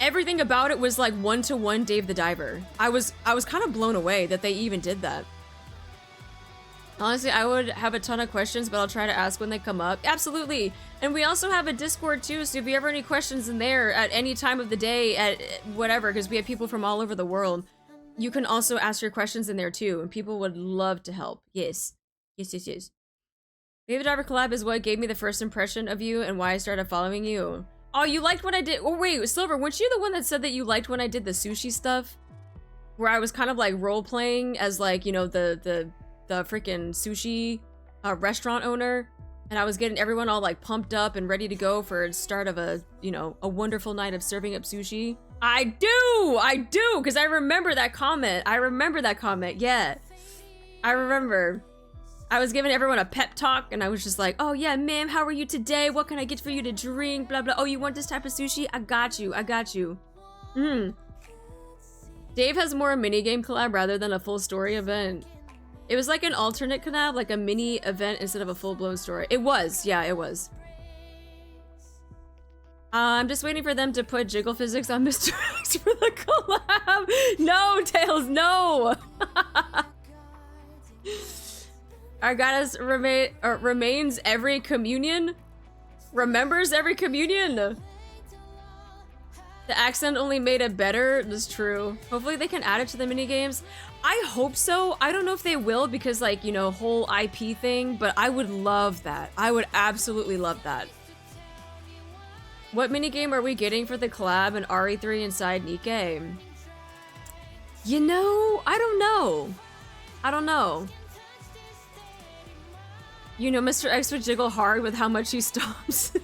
Everything about it was like one-to-one Dave the Diver. I was kind of blown away that they even did that. Honestly, I would have a ton of questions, but I'll try to ask when they come up. Absolutely. And we also have a Discord too, so if you ever have any questions in there at any time of the day, at whatever, because we have people from all over the world, you can also ask your questions in there too, and people would love to help. Yes. Yes, yes, yes. Dave the Diver collab is what gave me the first impression of you and why I started following you. Oh, you liked when I did- oh wait, Silver, weren't you the one that said that you liked when I did the sushi stuff? where I was kind of like role playing as like, you know, the freaking sushi restaurant owner, and I was getting everyone all like pumped up and ready to go for the start of a, you know, a wonderful night of serving up sushi. I do, because I remember that comment. Yeah, I remember. I was giving everyone a pep talk, and I was just like, oh yeah, ma'am, how are you today? What can I get for you to drink? Blah, blah. Oh, you want this type of sushi? I got you. Dave has more a minigame collab rather than a full story event. It was like an alternate collab, like a mini event instead of a full-blown story. It was, yeah, it was. I'm just waiting for them to put jiggle physics on Mr. X for the collab. No, Tails, no! Our goddess remains every communion? Remembers every communion? The accent only made it better. That's true. Hopefully they can add it to the minigames. I hope so. I don't know if they will because, like, you know, whole IP thing, but I would love that. I would absolutely love that. What minigame are we getting for the collab and RE3 inside NIKKE? You know, I don't know. You know, Mr. X would jiggle hard with how much he stomps.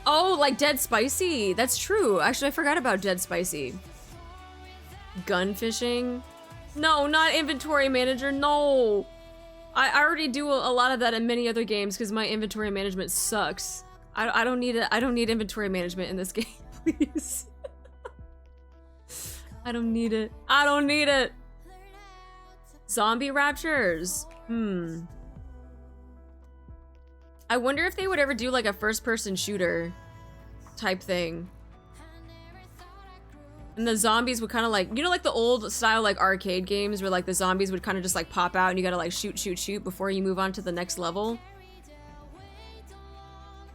Oh, like Dead Spicy. That's true. Actually, I forgot about Dead Spicy. Gun fishing? No, not inventory manager. No. I already do a lot of that in many other games because my inventory management sucks. I don't need it. I don't need inventory management in this game, please. I don't need it. Zombie Raptures. I wonder if they would ever do like a first-person shooter type thing. And the zombies would kind of like, you know, like the old style like arcade games where like the zombies would kind of just like pop out and you gotta like shoot before you move on to the next level.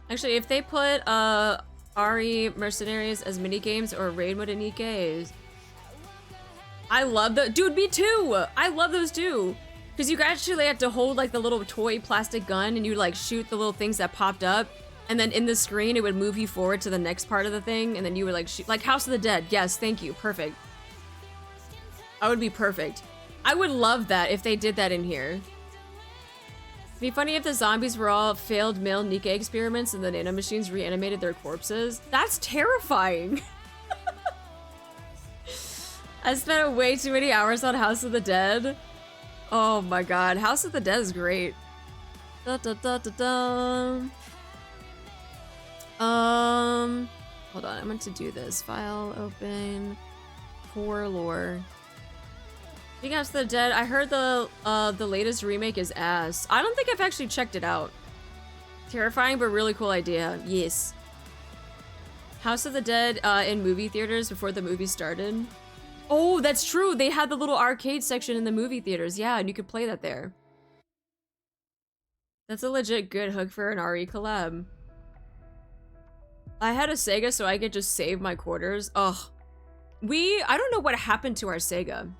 Actually, if they put RE Mercenaries as minigames or raid mode in NIKKE, I love the dude, me too! I love those too! Because you actually had to hold like the little toy plastic gun and you like shoot the little things that popped up, and then in the screen it would move you forward to the next part of the thing, and then you would like shoot, like House of the Dead. Yes, thank you, perfect. I would be perfect. I would love that if they did that in here. It'd be funny if the zombies were all failed male NIKKE experiments and the nanomachines reanimated their corpses. That's terrifying. I spent way too many hours on House of the Dead. Oh my god, House of the Dead is great. Da, da, da, da, da. Hold on, I meant to do this. File, open, core lore. Speaking of House of the Dead, I heard the latest remake is ass. I don't think I've actually checked it out. Terrifying, but really cool idea. Yes. House of the Dead in movie theaters before the movie started. Oh, that's true. They had the little arcade section in the movie theaters. Yeah, and you could play that there. That's a legit good hook for an RE collab. I had a Sega so I could just save my quarters. Ugh. I don't know what happened to our Sega.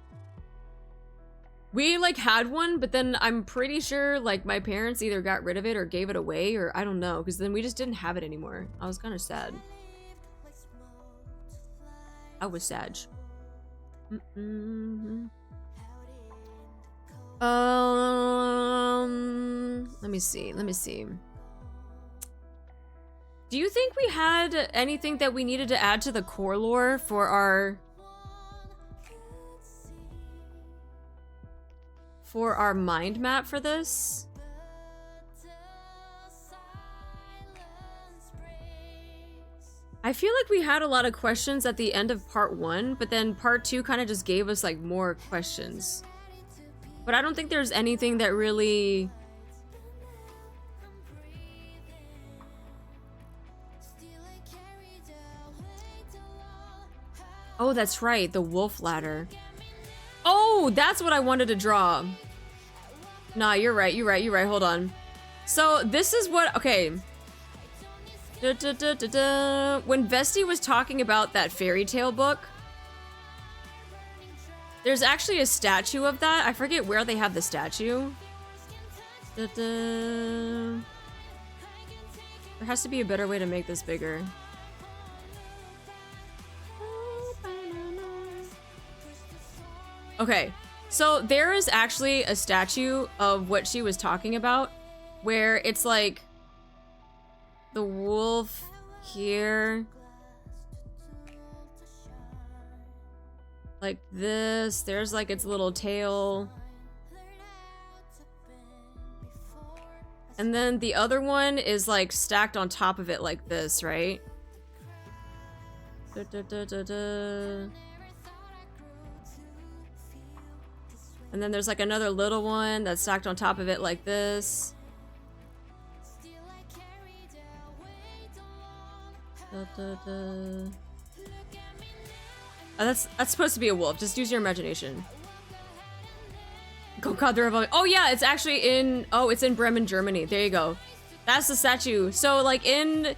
We like had one, but then I'm pretty sure like my parents either got rid of it or gave it away, or I don't know, because then we just didn't have it anymore. I was kind of sad. I was sad. Let me see. Do you think we had anything that we needed to add to the core lore for our mind map for this? I feel like we had a lot of questions at the end of part 1, but then part 2 kind of just gave us like more questions. But I don't think there's anything that really... Oh, that's right, the wolf ladder. Oh, that's what I wanted to draw. Nah, you're right, hold on. So this is what, okay. When Vesti was talking about that fairy tale book, there's actually a statue of that. I forget where they have the statue. There has to be a better way to make this bigger. Okay, so there is actually a statue of what she was talking about, where it's like the wolf here, like this. There's like its little tail. And then the other one is like stacked on top of it like this, right? Da, da, da, da, da. And then there's like another little one that's stacked on top of it like this. Da, da, da. Oh, that's supposed to be a wolf. Just use your imagination. Oh god, they're evolving. Oh yeah, it's actually in, oh, it's in Bremen, Germany. There you go. That's the statue. So like in,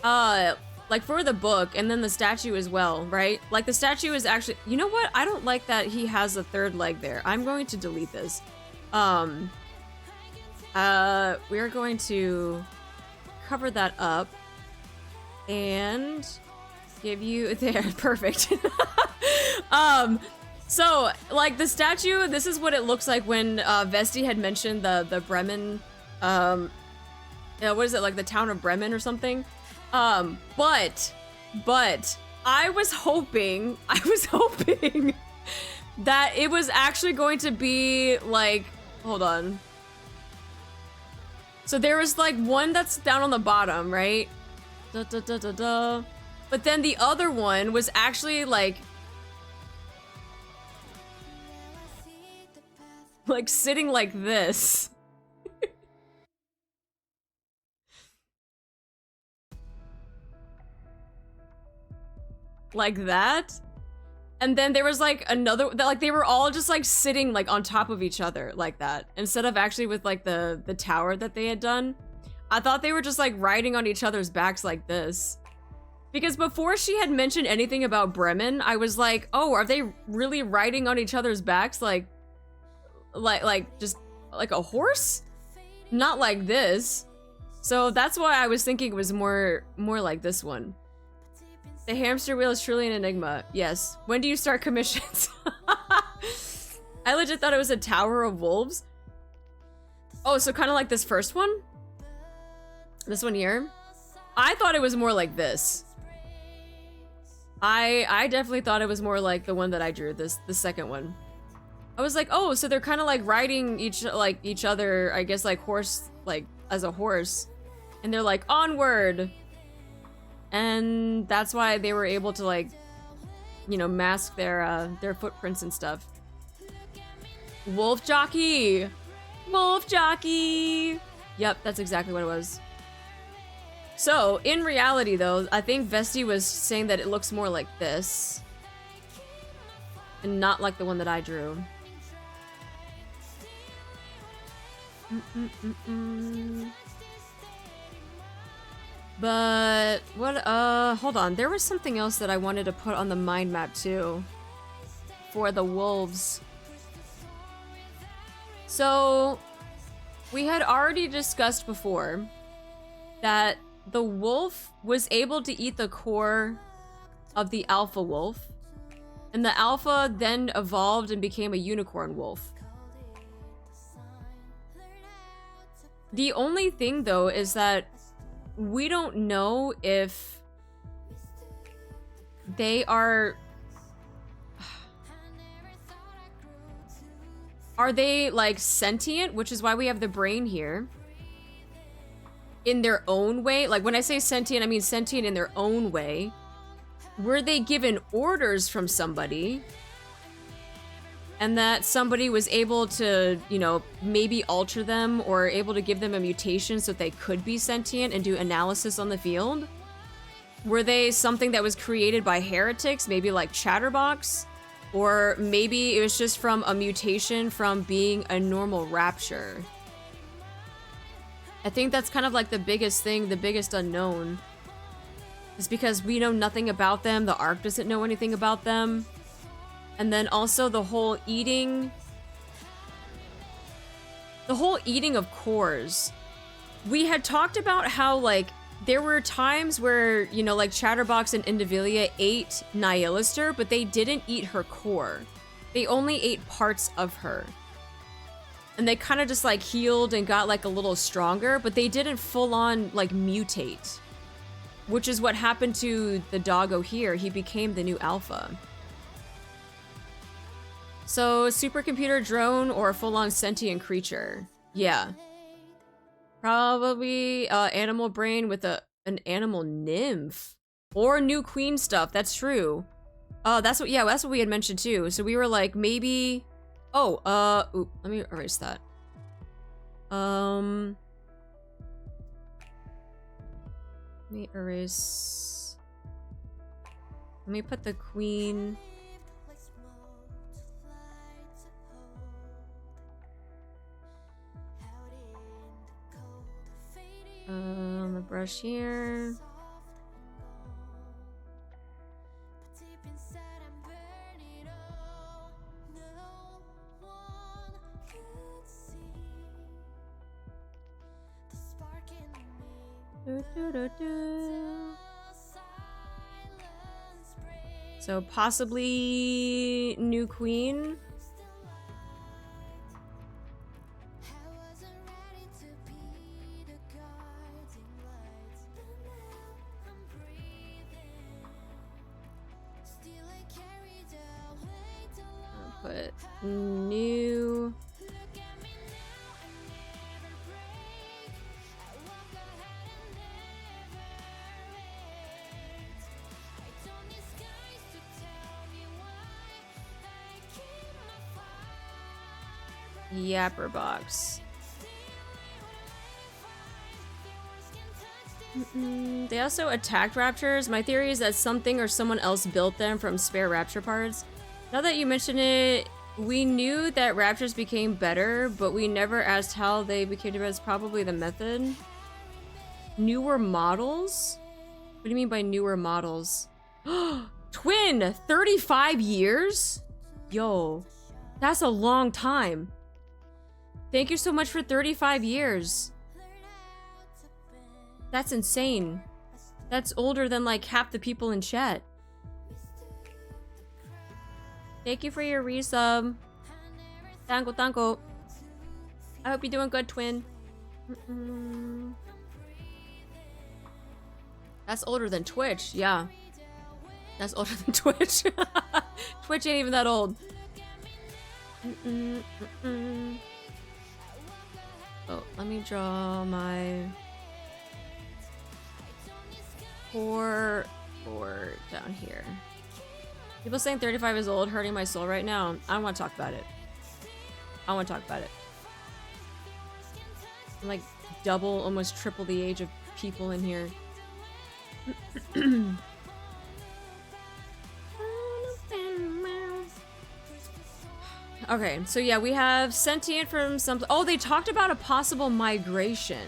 like for the book and then the statue as well, right? Like the statue is actually, you know what? I don't like that he has a third leg there. I'm going to delete this. We're going to cover that up and give you, there, perfect. So, like, the statue, this is what it looks like when Vesti had mentioned the Bremen, what is it, like the town of Bremen or something? But, I was hoping that it was actually going to be, like, hold on. So there was, like, one that's down on the bottom, right? Da, da, da, da, da. But then the other one was actually, like sitting like this. Like that. And then there was like another, like they were all just like sitting like on top of each other like that. Instead of actually with like the tower that they had done. I thought they were just like riding on each other's backs like this. Because before she had mentioned anything about Bremen, I was like, oh, are they really riding on each other's backs like just like a horse? Not like this. So that's why I was thinking it was more like this one. The hamster wheel is truly an enigma. Yes. When do you start commissions? I legit thought it was a tower of wolves. Oh, so kind of like this first one? This one here? I thought it was more like this. I definitely thought it was more like the one that I drew, the second one. I was like, oh, so they're kind of like riding each other, I guess like horse, like as a horse. And they're like, onward. And that's why they were able to like, you know, mask their footprints and stuff. Wolf jockey! Wolf jockey! Yep, that's exactly what it was. So, in reality though, I think Vesti was saying that it looks more like this. And not like the one that I drew. But, what, hold on. There was something else that I wanted to put on the mind map too. For the wolves. So, we had already discussed before that the wolf was able to eat the core of the alpha wolf. And the alpha then evolved and became a unicorn wolf. The only thing though is that we don't know if they are they like sentient, which is why we have the brain here, in their own way. Like when I say sentient, I mean sentient in their own way. Were they given orders from somebody and that somebody was able to, you know, maybe alter them or able to give them a mutation so that they could be sentient and do analysis on the field? Were they something that was created by heretics, maybe like Chatterbox? Or maybe it was just from a mutation from being a normal rapture? I think that's kind of like the biggest thing, the biggest unknown. Is because we know nothing about them, the Ark doesn't know anything about them. And then also the whole eating of cores. We had talked about how like there were times where, you know, like Chatterbox and Indivilia ate Nihilister, but they didn't eat her core. they only ate parts of her. And they kind of just like healed and got like a little stronger, but they didn't full on like mutate. Which is what happened to the doggo here. He became the new alpha. So, supercomputer drone or a full-on sentient creature? Yeah. Probably animal brain with an animal nymph. Or new queen stuff, that's true. That's what we had mentioned too. So we were like, maybe... Oh, ooh, let me erase that. Let me erase... Let me put the queen... the brush here. So possibly new queen. I'll put new. Yapper box. They also attacked Raptures. My theory is that something or someone else built them from spare Rapture parts. Now that you mention it, we knew that Raptures became better, but we never asked how they became better. It's probably the method. Newer models? What do you mean by newer models? Twin! 35 years? Yo, that's a long time. Thank you so much for 35 years. That's insane. That's older than like half the people in chat. Thank you for your resub. Tango, tango. I hope you're doing good, twin. That's older than Twitch, yeah. That's older than Twitch. Twitch ain't even that old. Oh, let me draw my four down here. People saying 35 is old, hurting my soul right now. I don't want to talk about it. I want to talk about it. I'm like double, almost triple the age of people in here. Okay, so yeah, we have sentient from some... Oh, they talked about a possible migration.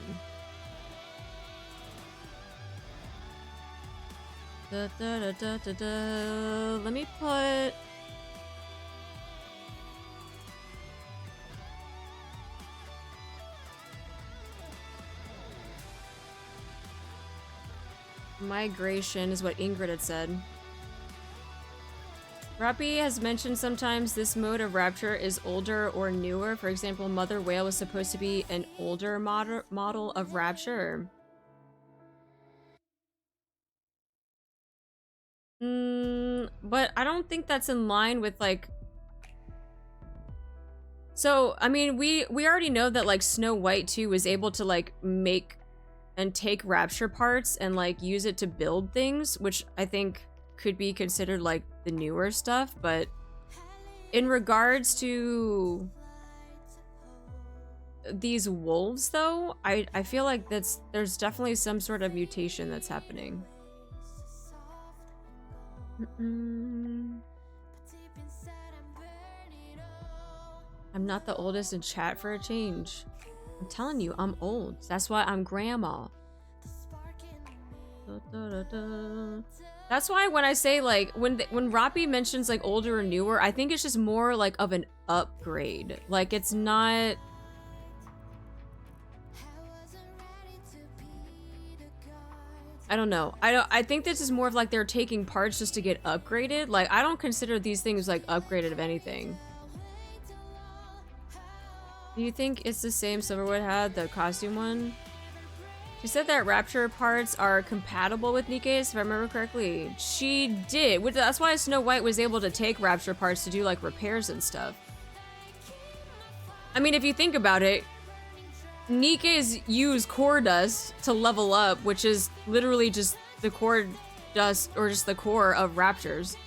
Let me put... Migration is what Ingrid had said. Rappy has mentioned sometimes this mode of Rapture is older or newer. For example, Mother Whale was supposed to be an older model of Rapture. But I don't think that's in line with like... So, I mean, we already know that like Snow White too was able to like make and take Rapture parts and like use it to build things, which I think could be considered like the newer stuff. But in regards to these wolves though, I feel like there's definitely some sort of mutation that's happening. I'm not the oldest in chat for a change. I'm telling you, I'm old. That's why I'm grandma. That's why when I say like when Rappy mentions like older or newer, I think it's just more like of an upgrade. Like it's not. I don't know. I think this is more of like they're taking parts just to get upgraded. Like, I don't consider these things like upgraded of anything. Do you think it's the same Silverwood had, the costume one? She said that Rapture parts are compatible with NIKKE's, if I remember correctly. She did. That's why Snow White was able to take Rapture parts to do like repairs and stuff. I mean, if you think about it, NIKKE's use core dust to level up, which is literally just the core dust, or just the core of Raptures.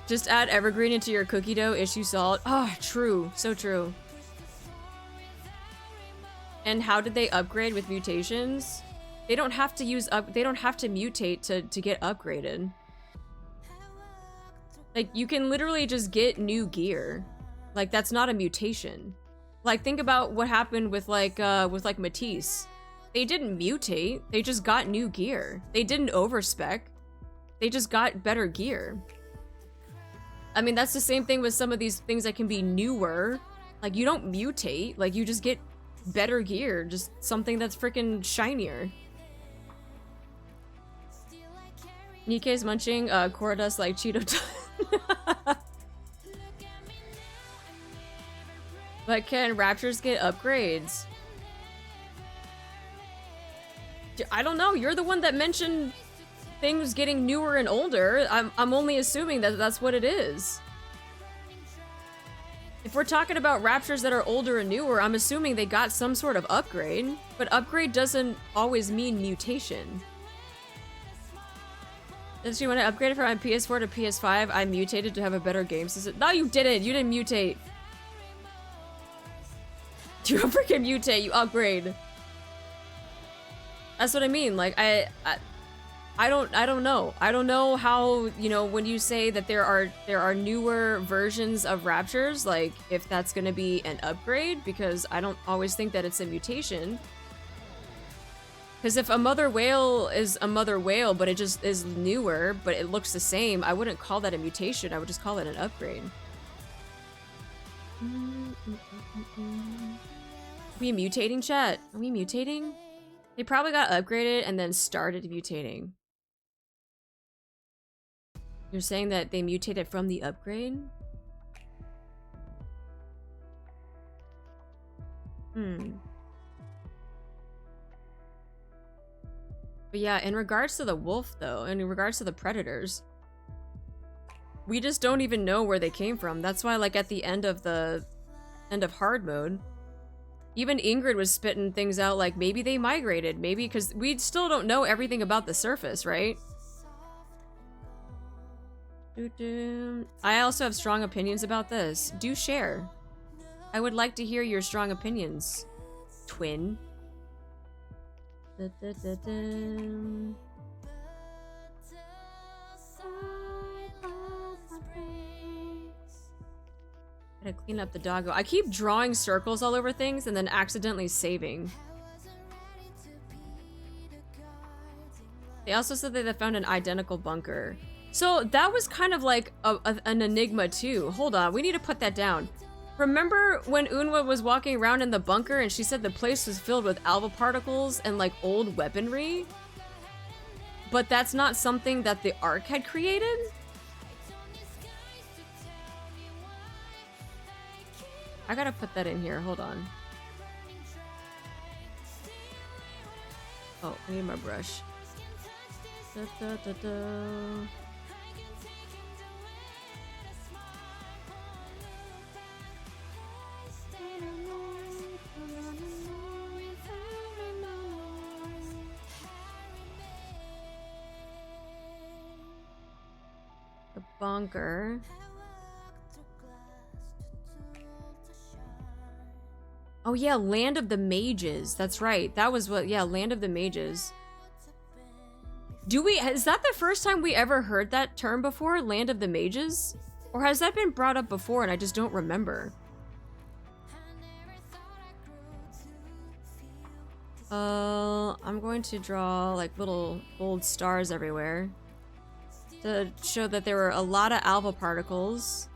Just add evergreen into your cookie dough, issue salt. Oh, true. So true. And how did they upgrade with mutations? They don't have to they don't have to mutate to get upgraded. Like, you can literally just get new gear. Like, that's not a mutation. Like, think about what happened with like Matisse. They didn't mutate, they just got new gear. They didn't overspec. They just got better gear. I mean, that's the same thing with some of these things that can be newer. Like, you don't mutate, like, you just get better gear, just something that's freaking shinier. NIKKE's munching core dust like Cheeto dust. But can Raptures get upgrades? I don't know. You're the one that mentioned things getting newer and older. I'm only assuming that that's what it is. If we're talking about Raptures that are older and newer, I'm assuming they got some sort of upgrade. But upgrade doesn't always mean mutation. Did you want to upgrade it from PS4 to PS5? I mutated to have a better game system. No, you didn't. You didn't mutate. You freaking mutate. You upgrade. That's what I mean. Like, I don't know. I don't know how, you know, when you say that there are newer versions of Raptures, like, if that's gonna be an upgrade, because I don't always think that it's a mutation. Because if a mother whale is a mother whale, but it just is newer, but it looks the same, I wouldn't call that a mutation. I would just call it an upgrade. Are we mutating, chat? Are we mutating? They probably got upgraded and then started mutating. You're saying that they mutated from the upgrade? But yeah, in regards to the wolf though, and in regards to the predators, we just don't even know where they came from. That's why, like, at the end of hard mode, even Ingrid was spitting things out like maybe they migrated, maybe, because we still don't know everything about the surface, right? I also have strong opinions about this. Do share. I would like to hear your strong opinions, twin. Gotta clean up the doggo. I keep drawing circles all over things and then accidentally saving. They also said that they found an identical bunker. So that was kind of like an enigma too. Hold on, we need to put that down. Remember when Eunhwa was walking around in the bunker and she said the place was filled with alpha particles and like old weaponry? But that's not something that the Ark had created? I gotta put that in here, hold on. Oh, I need my brush. The bunker. Oh yeah, Land of the Mages. That's right. That was what, yeah, Land of the Mages. Is that the first time we ever heard that term before? Land of the Mages? Or has that been brought up before and I just don't remember? I'm going to draw like little gold stars everywhere to show that there were a lot of alpha particles.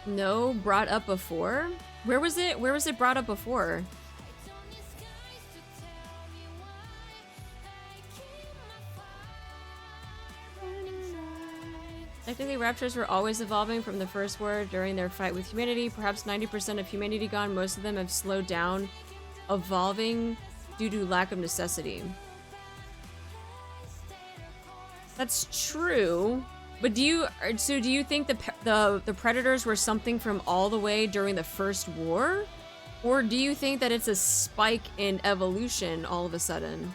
No, brought up before? Where was it? Where was it brought up before? Technically, Raptures were always evolving from the first war during their fight with humanity. Perhaps 90% of humanity gone. Most of them have slowed down evolving due to lack of necessity. That's true. But do you think the predators were something from all the way during the first war? Or do you think that it's a spike in evolution all of a sudden?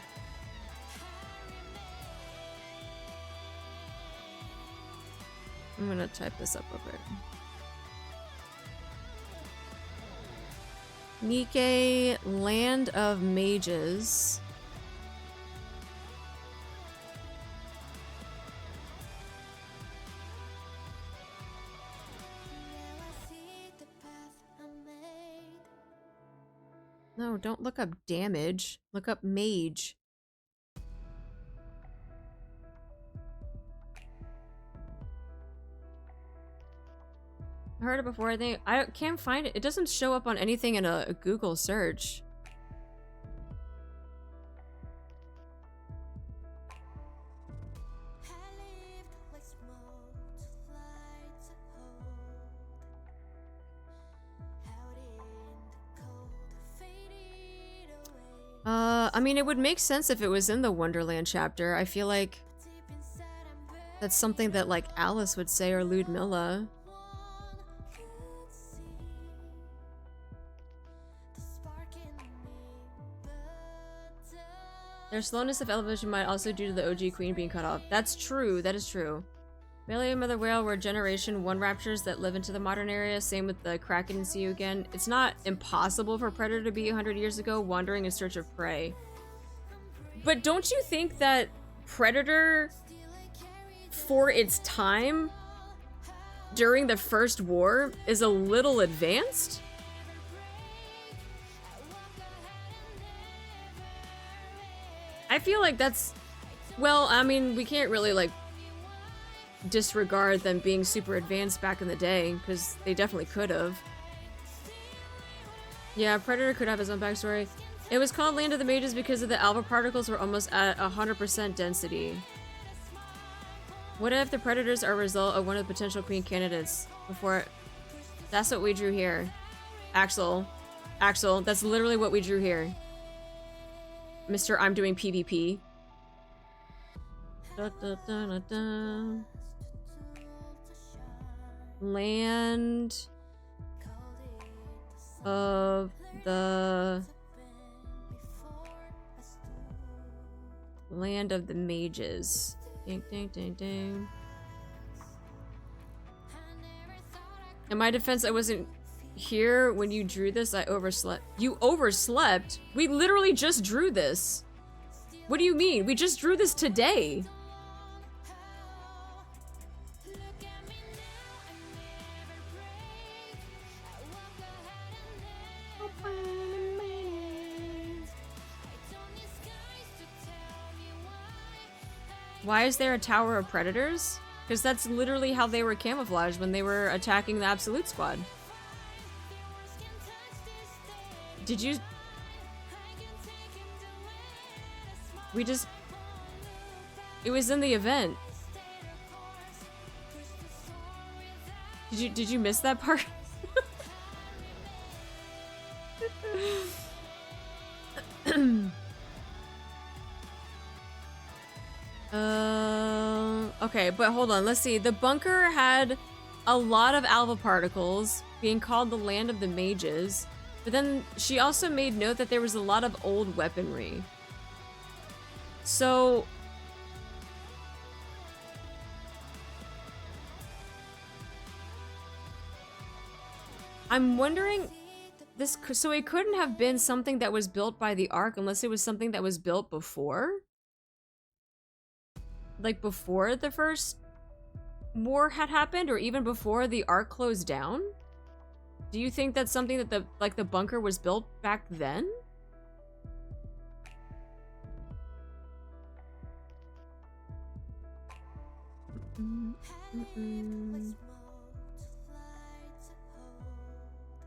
I'm gonna type this up real quick. NIKKE, Land of Mages. No, don't look up damage. Look up mage. I heard it before. I think I can't find it. It doesn't show up on anything in a Google search. I mean, it would make sense if it was in the Wonderland chapter. I feel like that's something that like Alice would say or Ludmilla. Their slowness of evolution might also due to the OG queen being cut off. That's true. That is true. Melee and Mother Whale were Generation 1 raptures that live into the modern area. Same with the Kraken and See You Again. It's not impossible for Predator to be 100 years ago, wandering in search of prey. But don't you think that Predator, for its time, during the first war, is a little advanced? I feel like that's... Well, I mean, we can't really, like, disregard them being super advanced back in the day, because they definitely could have. Yeah, Predator could have his own backstory. It was called Land of the Mages because of the alpha particles were almost at 100% density. What if the Predators are a result of one of the potential queen candidates before... That's what we drew here. Axel, that's literally what we drew here. Mr. I'm doing PvP. Da, da, da, da, da. Land of the Mages. Ding, ding, ding, ding. In my defense, I wasn't here when you drew this. I overslept. You overslept? We literally just drew this. What do you mean? We just drew this today. Why is there a tower of predators? Because that's literally how they were camouflaged when they were attacking the Absolute Squad. Did you... We just... It was in the event. Did you miss that part? Okay, but hold on, let's see. The bunker had a lot of alpha particles, being called the Land of the Mages, but then she also made note that there was a lot of old weaponry. So... I'm wondering... So it couldn't have been something that was built by the Ark unless it was something that was built before? Like before the first war had happened, or even before the Ark closed down? Do you think that's something that the bunker was built back then?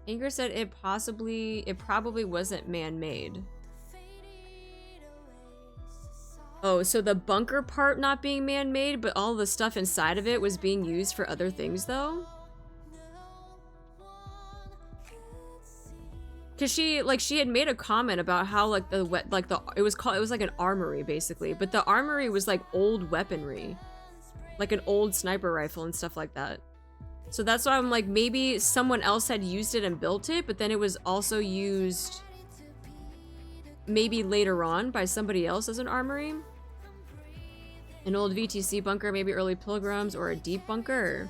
Anger said it probably wasn't man-made. Oh, so the bunker part not being man-made, but all the stuff inside of it was being used for other things, though? Cause she had made a comment about how like it was like an armory basically, but the armory was like old weaponry, like an old sniper rifle and stuff like that. So that's why I'm like, maybe someone else had used it and built it, but then it was also used maybe later on by somebody else as an armory. An old VTC bunker, maybe early pilgrims, or a deep bunker.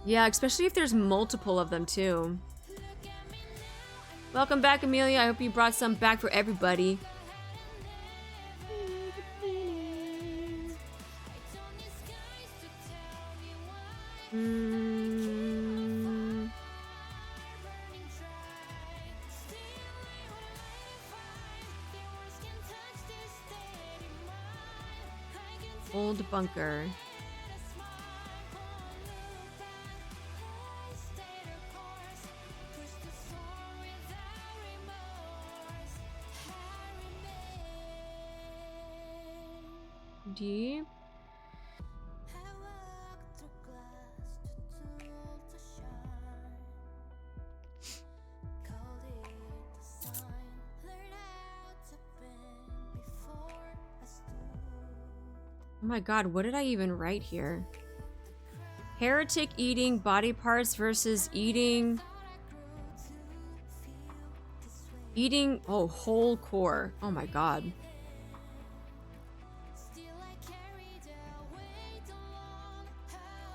Yeah, especially if there's multiple of them too. Welcome back, Amelia. I hope you brought some back for everybody. Old bunker. D. Oh my god, what did I even write here? Heretic eating body parts versus eating... oh, whole core. Oh my god.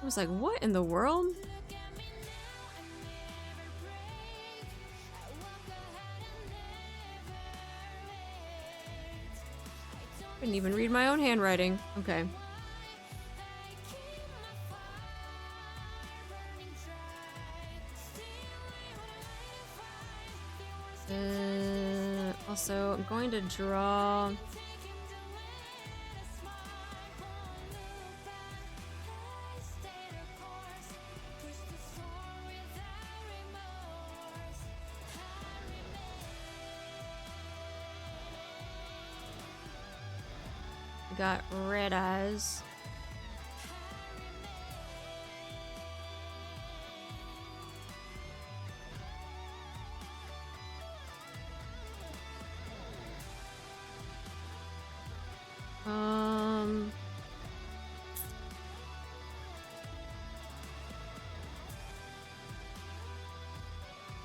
I was like, what in the world? Couldn't even read my own handwriting. Okay. Also, I'm going to draw... Got red eyes.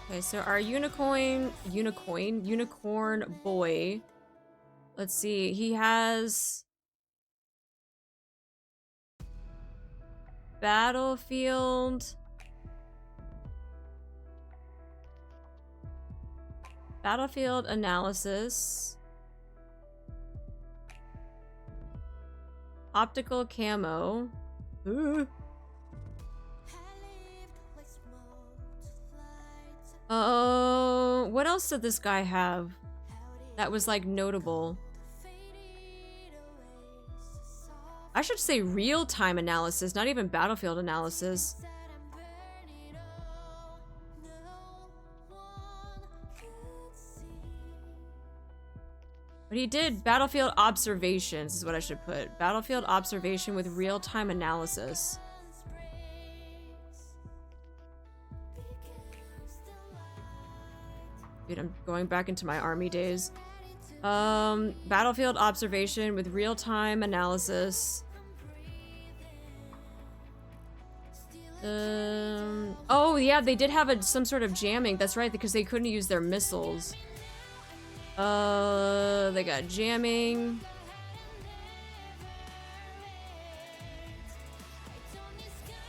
Okay, so our unicorn boy. Let's see, he has battlefield analysis, optical camo. Ooh. Oh, what else did this guy have that was like notable? I should say real-time analysis, not even battlefield analysis. But he did battlefield observations is what I should put. Battlefield observation with real-time analysis. Dude, I'm going back into my army days. Battlefield observation with real-time analysis. Oh yeah, they did have some sort of jamming. That's right, because they couldn't use their missiles. They got jamming.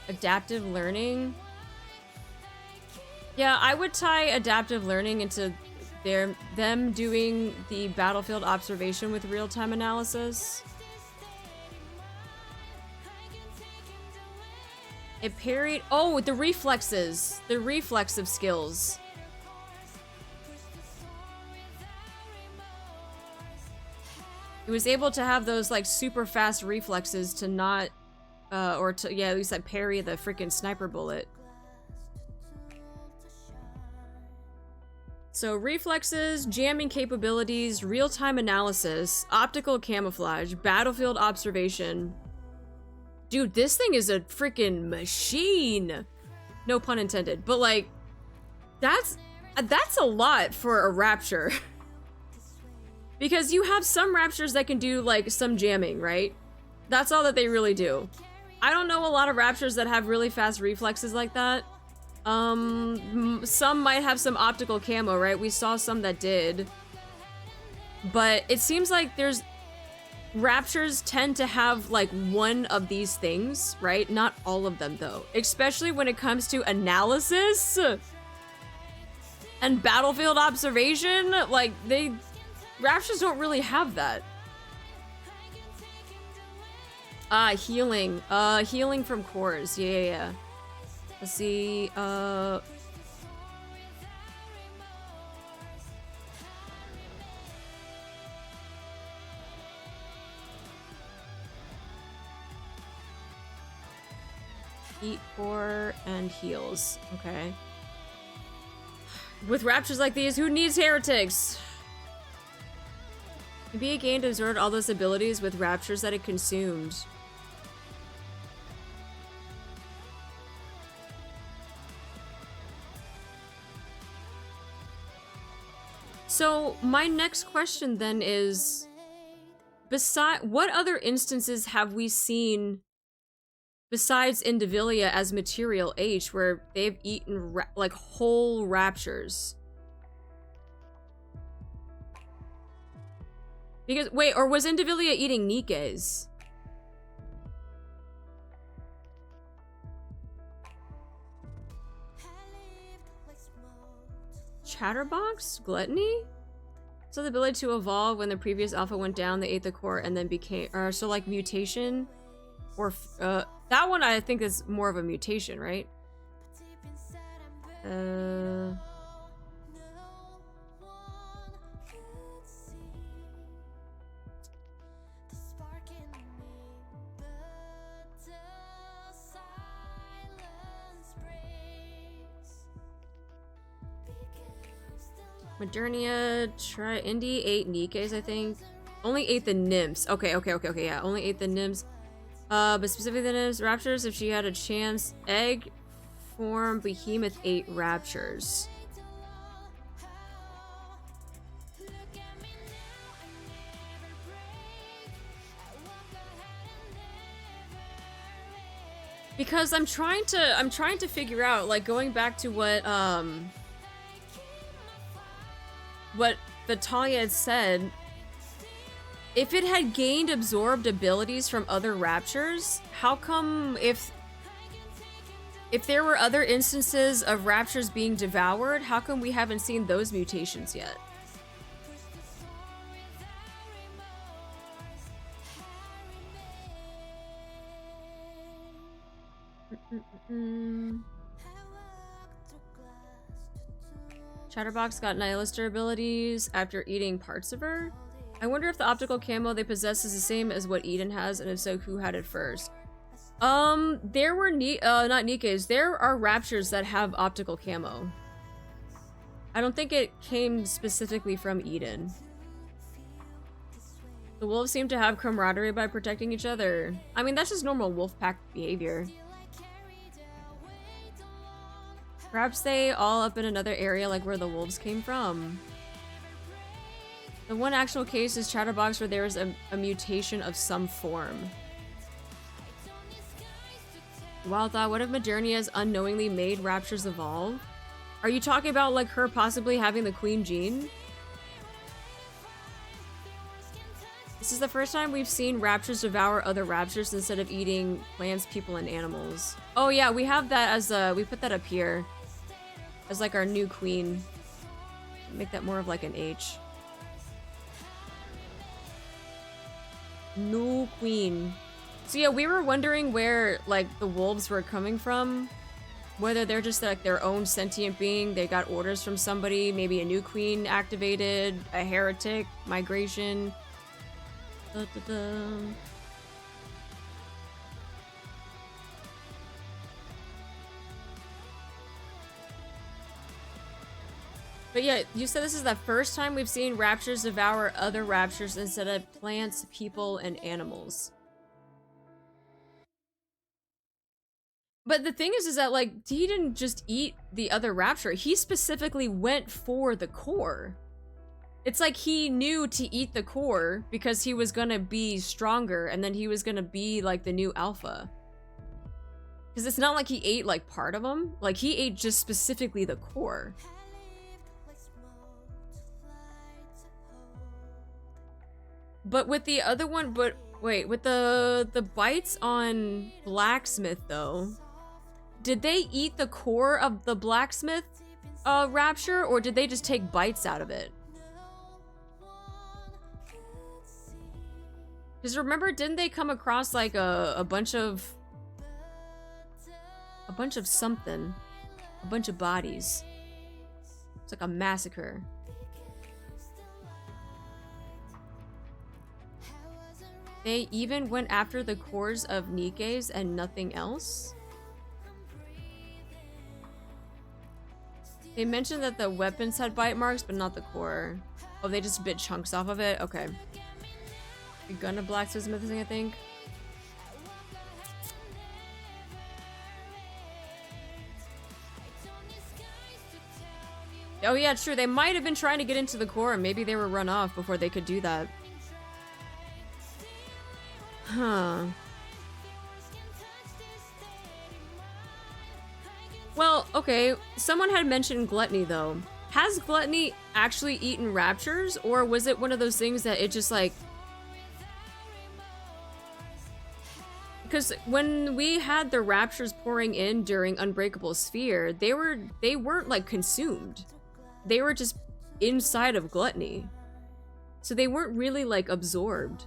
Adaptive learning. Yeah, I would tie adaptive learning into them doing the battlefield observation with real-time analysis. It parried. Oh, the reflexes. The reflexive skills. It was able to have those like super fast reflexes to not, or to, yeah, at least like parry the freaking sniper bullet. So reflexes, jamming capabilities, real-time analysis, optical camouflage, battlefield observation. Dude, this thing is a freaking machine. No pun intended, but like, that's a lot for a Rapture. Because you have some Raptures that can do like some jamming, right? That's all that they really do. I don't know a lot of Raptures that have really fast reflexes like that. Some might have some optical camo, right? We saw some that did. But it seems like there's... Raptures tend to have like one of these things, right? Not all of them though. Especially when it comes to analysis and battlefield observation. Like Raptures don't really have that. Healing. Healing from cores. Yeah. Let's see, eat core and heals. Okay. With Raptures like these, who needs heretics? Maybe it gained absorbed all those abilities with Raptures that it consumed. So my next question then is, what other instances have we seen besides Indivilia as Material H where they've eaten like whole Raptures? Because wait, or was Indivilia eating NIKKE's? Chatterbox? Gluttony? So the ability to evolve when the previous alpha went down, they ate the core and then became, or so like mutation? Or, that one I think is more of a mutation, right? Modernia, Indy ate NIKKE's, I think. Only ate the nymphs. Okay, yeah. Only ate the nymphs. But specifically the nymphs, Raptures, if she had a chance. Egg form, Behemoth ate Raptures. Because I'm trying to figure out, like, going back to what Vitalia had said, if it had gained absorbed abilities from other Raptures, how come if there were other instances of Raptures being devoured, how come we haven't seen those mutations yet? Chatterbox got Nihilister abilities after eating parts of her. I wonder if the optical camo they possess is the same as what Eden has, and if so, who had it first? There were not NIKKE's. There are Raptures that have optical camo. I don't think it came specifically from Eden. The wolves seem to have camaraderie by protecting each other. I mean, that's just normal wolf pack behavior. Perhaps they all up in another area like where the wolves came from. The one actual case is Chatterbox where there was a mutation of some form. Wild thought, what if Modernia's unknowingly made Raptures evolve? Are you talking about like her possibly having the queen gene? This is the first time we've seen Raptures devour other Raptures instead of eating plants, people, and animals. Oh yeah, we have that as we put that up here. As like our new queen. Make that more of like an H. New queen. So yeah, we were wondering where like the wolves were coming from. Whether they're just like their own sentient being, they got orders from somebody, maybe a new queen activated, a heretic, migration. But yeah, you said this is the first time we've seen raptures devour other raptures instead of plants, people, and animals. But the thing is that, like, he didn't just eat the other rapture. He specifically went for the core. It's like he knew to eat the core because he was gonna be stronger and then he was gonna be, like, the new alpha. Because it's not like he ate, like, part of him. Like, he ate just specifically the core. But with the other one, but wait, with the bites on Blacksmith, though, did they eat the core of the Blacksmith rapture, or did they just take bites out of it? Because remember, didn't they come across like a bunch of something, a bunch of bodies? It's like a massacre. They even went after the cores of NIKKE's and nothing else? They mentioned that the weapons had bite marks, but not the core. Oh, they just bit chunks off of it? Okay. The gun of Blacksmith missing, I think. Oh yeah, true. They might have been trying to get into the core, and maybe they were run off before they could do that. Huh. Well, okay, someone had mentioned gluttony, though. Has gluttony actually eaten raptures, or was it one of those things that it just, like... Because when we had the raptures pouring in during Unbreakable Sphere, they weren't, like, consumed. They were just inside of gluttony. So they weren't really, like, absorbed.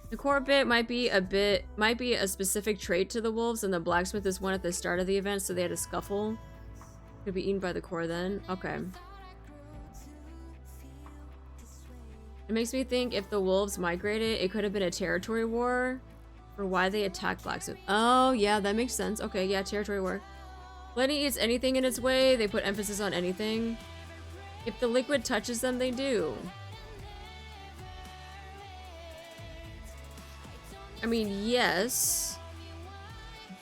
The core bit might be a specific trait to the wolves, and the blacksmith is one at the start of the event, so they had a scuffle. Could be eaten by the core then. Okay. It makes me think if the wolves migrated, it could have been a territory war for why they attacked blacksmith. Oh yeah, that makes sense. Okay, yeah, territory war. Gluttony eats anything in its way. They put emphasis on anything. If the liquid touches them, they do. I mean, yes,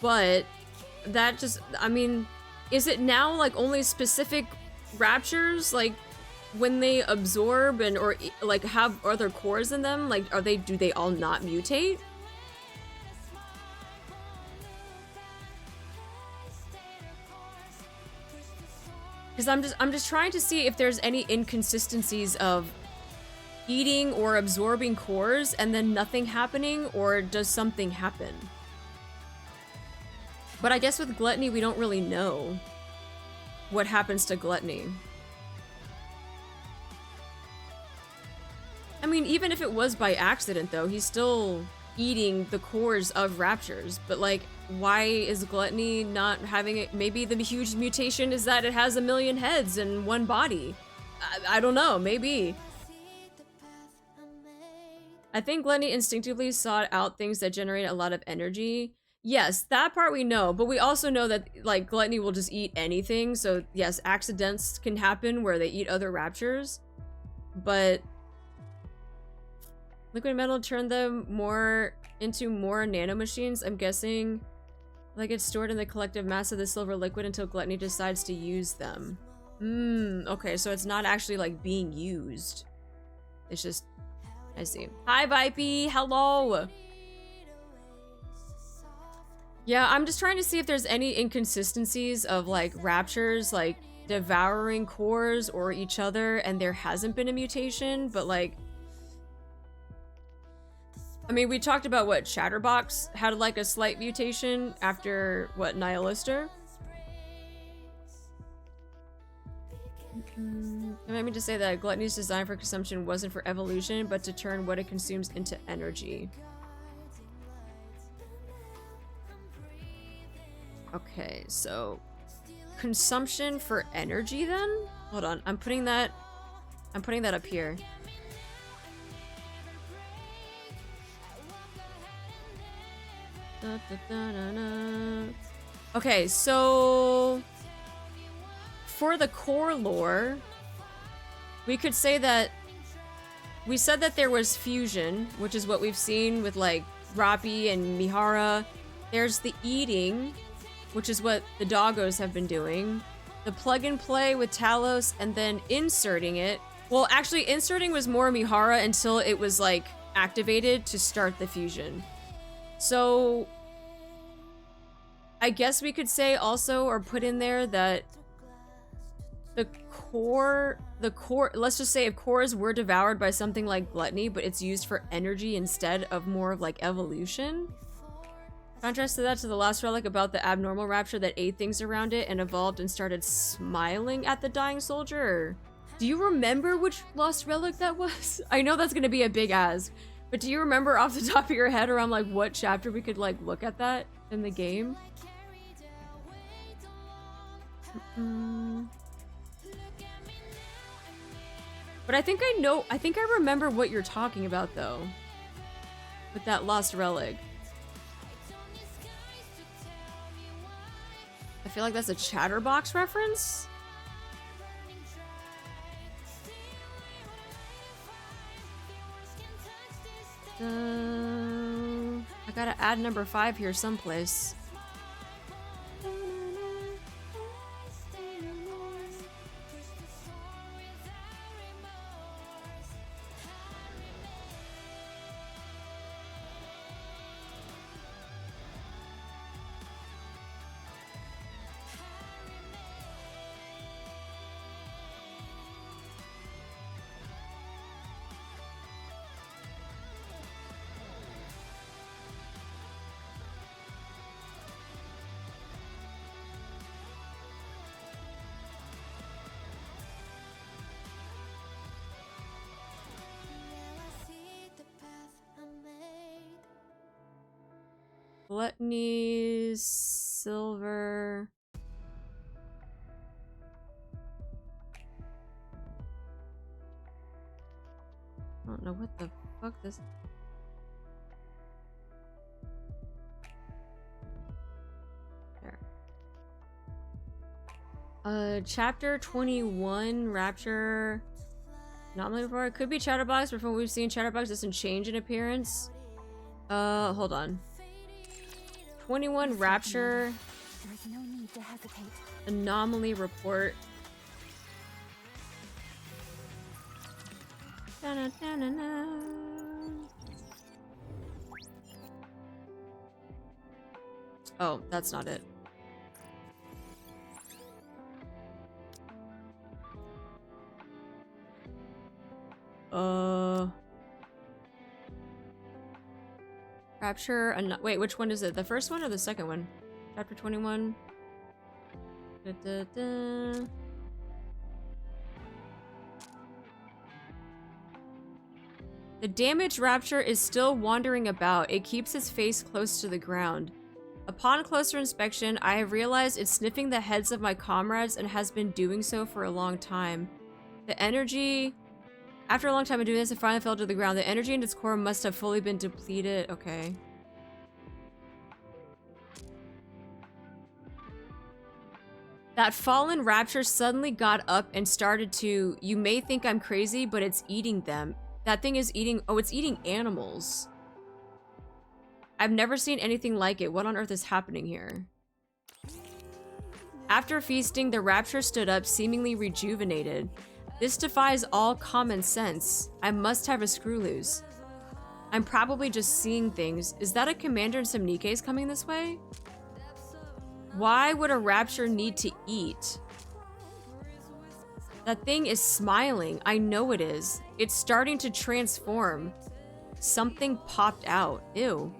but that just, I mean, is it now like only specific raptures, like when they absorb and or like have other cores in them, like do they all not mutate? Because I'm just trying to see if there's any inconsistencies of eating or absorbing cores and then nothing happening, or does something happen? But I guess with gluttony, we don't really know what happens to gluttony. I mean, even if it was by accident, though, he's still eating the cores of raptures. But, like, why is gluttony not having it? Maybe the huge mutation is that it has 1 million heads in one body. I don't know, maybe. I think gluttony instinctively sought out things that generate a lot of energy. Yes, that part we know, but we also know that, like, gluttony will just eat anything. So yes, accidents can happen where they eat other raptures, but liquid metal turned them into more nanomachines. I'm guessing, like, it's stored in the collective mass of the silver liquid until gluttony decides to use them. Okay, so it's not actually, like, being used. It's just, I see. Hi, Vipey. Hello. Yeah, I'm just trying to see if there's any inconsistencies of, like, raptures, like, devouring cores or each other, and there hasn't been a mutation, but, like, I mean, we talked about what Chatterbox had, like, a slight mutation after, what, Nihilister? I mean to say that gluttony's design for consumption wasn't for evolution, but to turn what it consumes into energy. Okay, so consumption for energy then? Hold on, I'm putting that up here. Okay, so for the core lore, we could say that we said that there was fusion, which is what we've seen with like Rappi and Mihara. There's the eating, which is what the doggos have been doing. The plug and play with Talos and then inserting it. Well, actually inserting was more Mihara until it was like activated to start the fusion. So I guess we could say also, or put in there, that the core, let's just say if cores were devoured by something like gluttony, but it's used for energy instead of more of like evolution. Contrast to that to the last relic about the abnormal rapture that ate things around it and evolved and started smiling at the dying soldier. Do you remember which lost relic that was? I know that's gonna be a big ask, but do you remember off the top of your head around like what chapter we could like look at that in the game? But I think I remember what you're talking about though. With that lost relic. I feel like that's a Chatterbox reference. I gotta add number 5 here someplace. Gluttony, silver. I don't know what the fuck this. There. Chapter 21, Rapture. Anomaly before. It could be Chatterbox, but from what we've seen, Chatterbox doesn't change in appearance. Hold on. 21 Rapture. There is no need to hesitate. Anomaly report. Da-na-na-na-na. Oh, that's not it. Rapture, wait, which one is it? The first one or the second one? Chapter 21. Da-da-da. The damaged Rapture is still wandering about. It keeps its face close to the ground. Upon closer inspection, I have realized it's sniffing the heads of my comrades and has been doing so for a long time. The energy... After a long time of doing this, it finally fell to the ground. The energy in its core must have fully been depleted. Okay. That fallen Rapture suddenly got up and started to... You may think I'm crazy, but it's eating them. That thing is eating... Oh, it's eating animals. I've never seen anything like it. What on earth is happening here? After feasting, the Rapture stood up, seemingly rejuvenated. This defies all common sense. I must have a screw loose. I'm probably just seeing things. Is that a commander and some NIKKEs coming this way? Why would a Rapture need to eat? That thing is smiling. I know it is. It's starting to transform. Something popped out. Ew.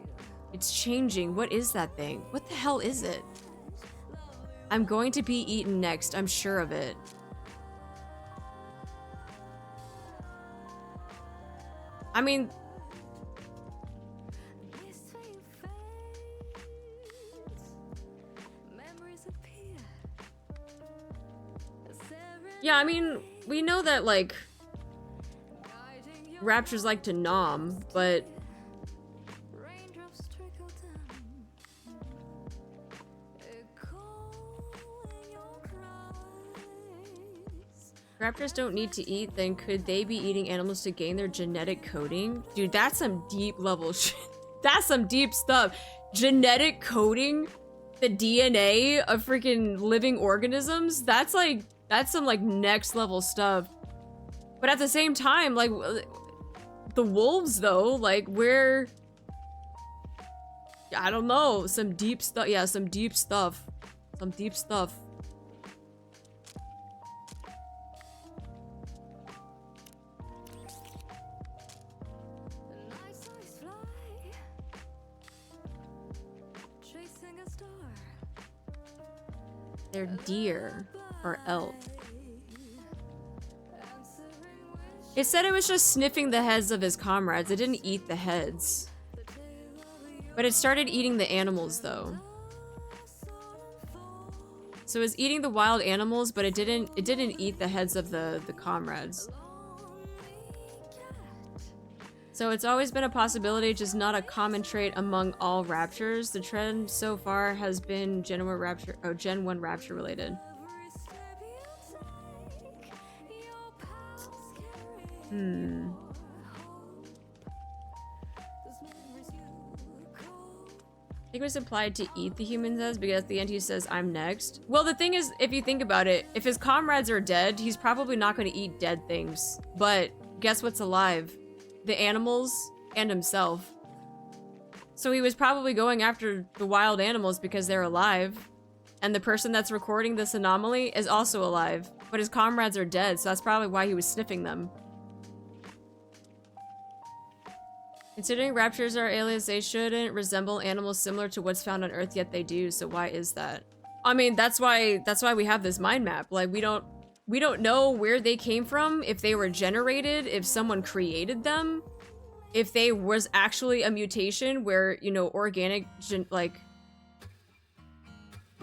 It's changing. What is that thing? What the hell is it? I'm going to be eaten next. I'm sure of it. I mean... Yeah, I mean, we know that, like, Raptures like to nom, but... Raptors don't need to eat, then could they be eating animals to gain their genetic coding? Dude, that's some deep level shit. That's some deep stuff. Genetic coding the DNA of freaking living organisms? That's some like next level stuff. But at the same time, like the wolves though, like where I don't know, some deep stuff. Yeah, some deep stuff. Some deep stuff. They're deer or elk. It said it was just sniffing the heads of his comrades. It didn't eat the heads. But it started eating the animals though. So it was eating the wild animals, but it didn't eat the heads of the comrades. So it's always been a possibility, just not a common trait among all raptures. The trend so far has been Gen 1 rapture related. I think it was implied to eat the human's heads because at the end he says, "I'm next." Well, the thing is, if you think about it, if his comrades are dead, he's probably not going to eat dead things. But guess what's alive? The animals and himself. So he was probably going after the wild animals because they're alive. And the person that's recording this anomaly is also alive. But his comrades are dead, so that's probably why he was sniffing them. Considering raptures are aliens, they shouldn't resemble animals similar to what's found on Earth, yet they do. So why is that? I mean, that's why we have this mind map. Like, we don't know where they came from, if they were generated, if someone created them, if they was actually a mutation where, you know, organic,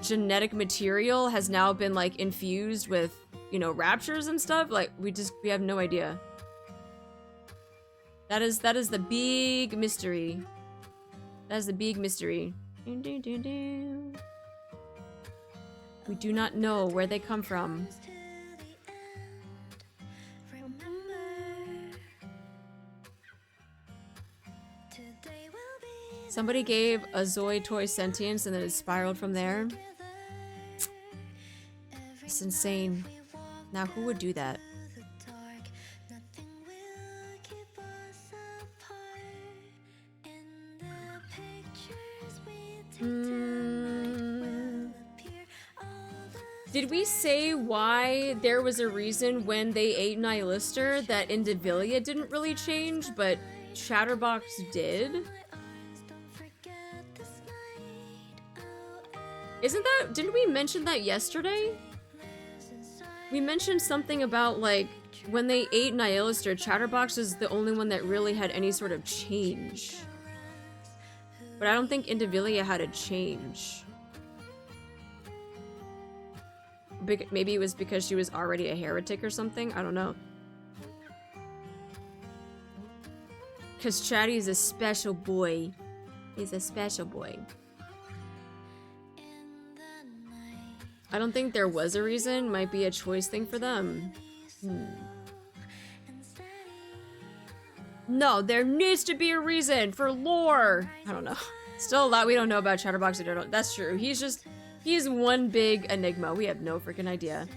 genetic material has now been, like, infused with, you know, raptures and stuff. Like, we have no idea. That is the big mystery. That is the big mystery. We do not know where they come from. Somebody gave a Zoid toy sentience and then it spiraled from there. It's insane. Now, who would do that? Did we say why there was a reason when they ate Nihilister that Indivilia didn't really change, but Chatterbox did? Didn't we mention that yesterday? We mentioned something about, like, when they ate Nihilister, Chatterbox is the only one that really had any sort of change. But I don't think Indivilia had a change. Maybe it was because she was already a heretic or something? I don't know. Because Chatty is a special boy. He's a special boy. I don't think there was a reason. Might be a choice thing for them. No, there needs to be a reason for lore. I don't know. Still a lot we don't know about Chatterbox. That's true. He's one big enigma. We have no freaking idea.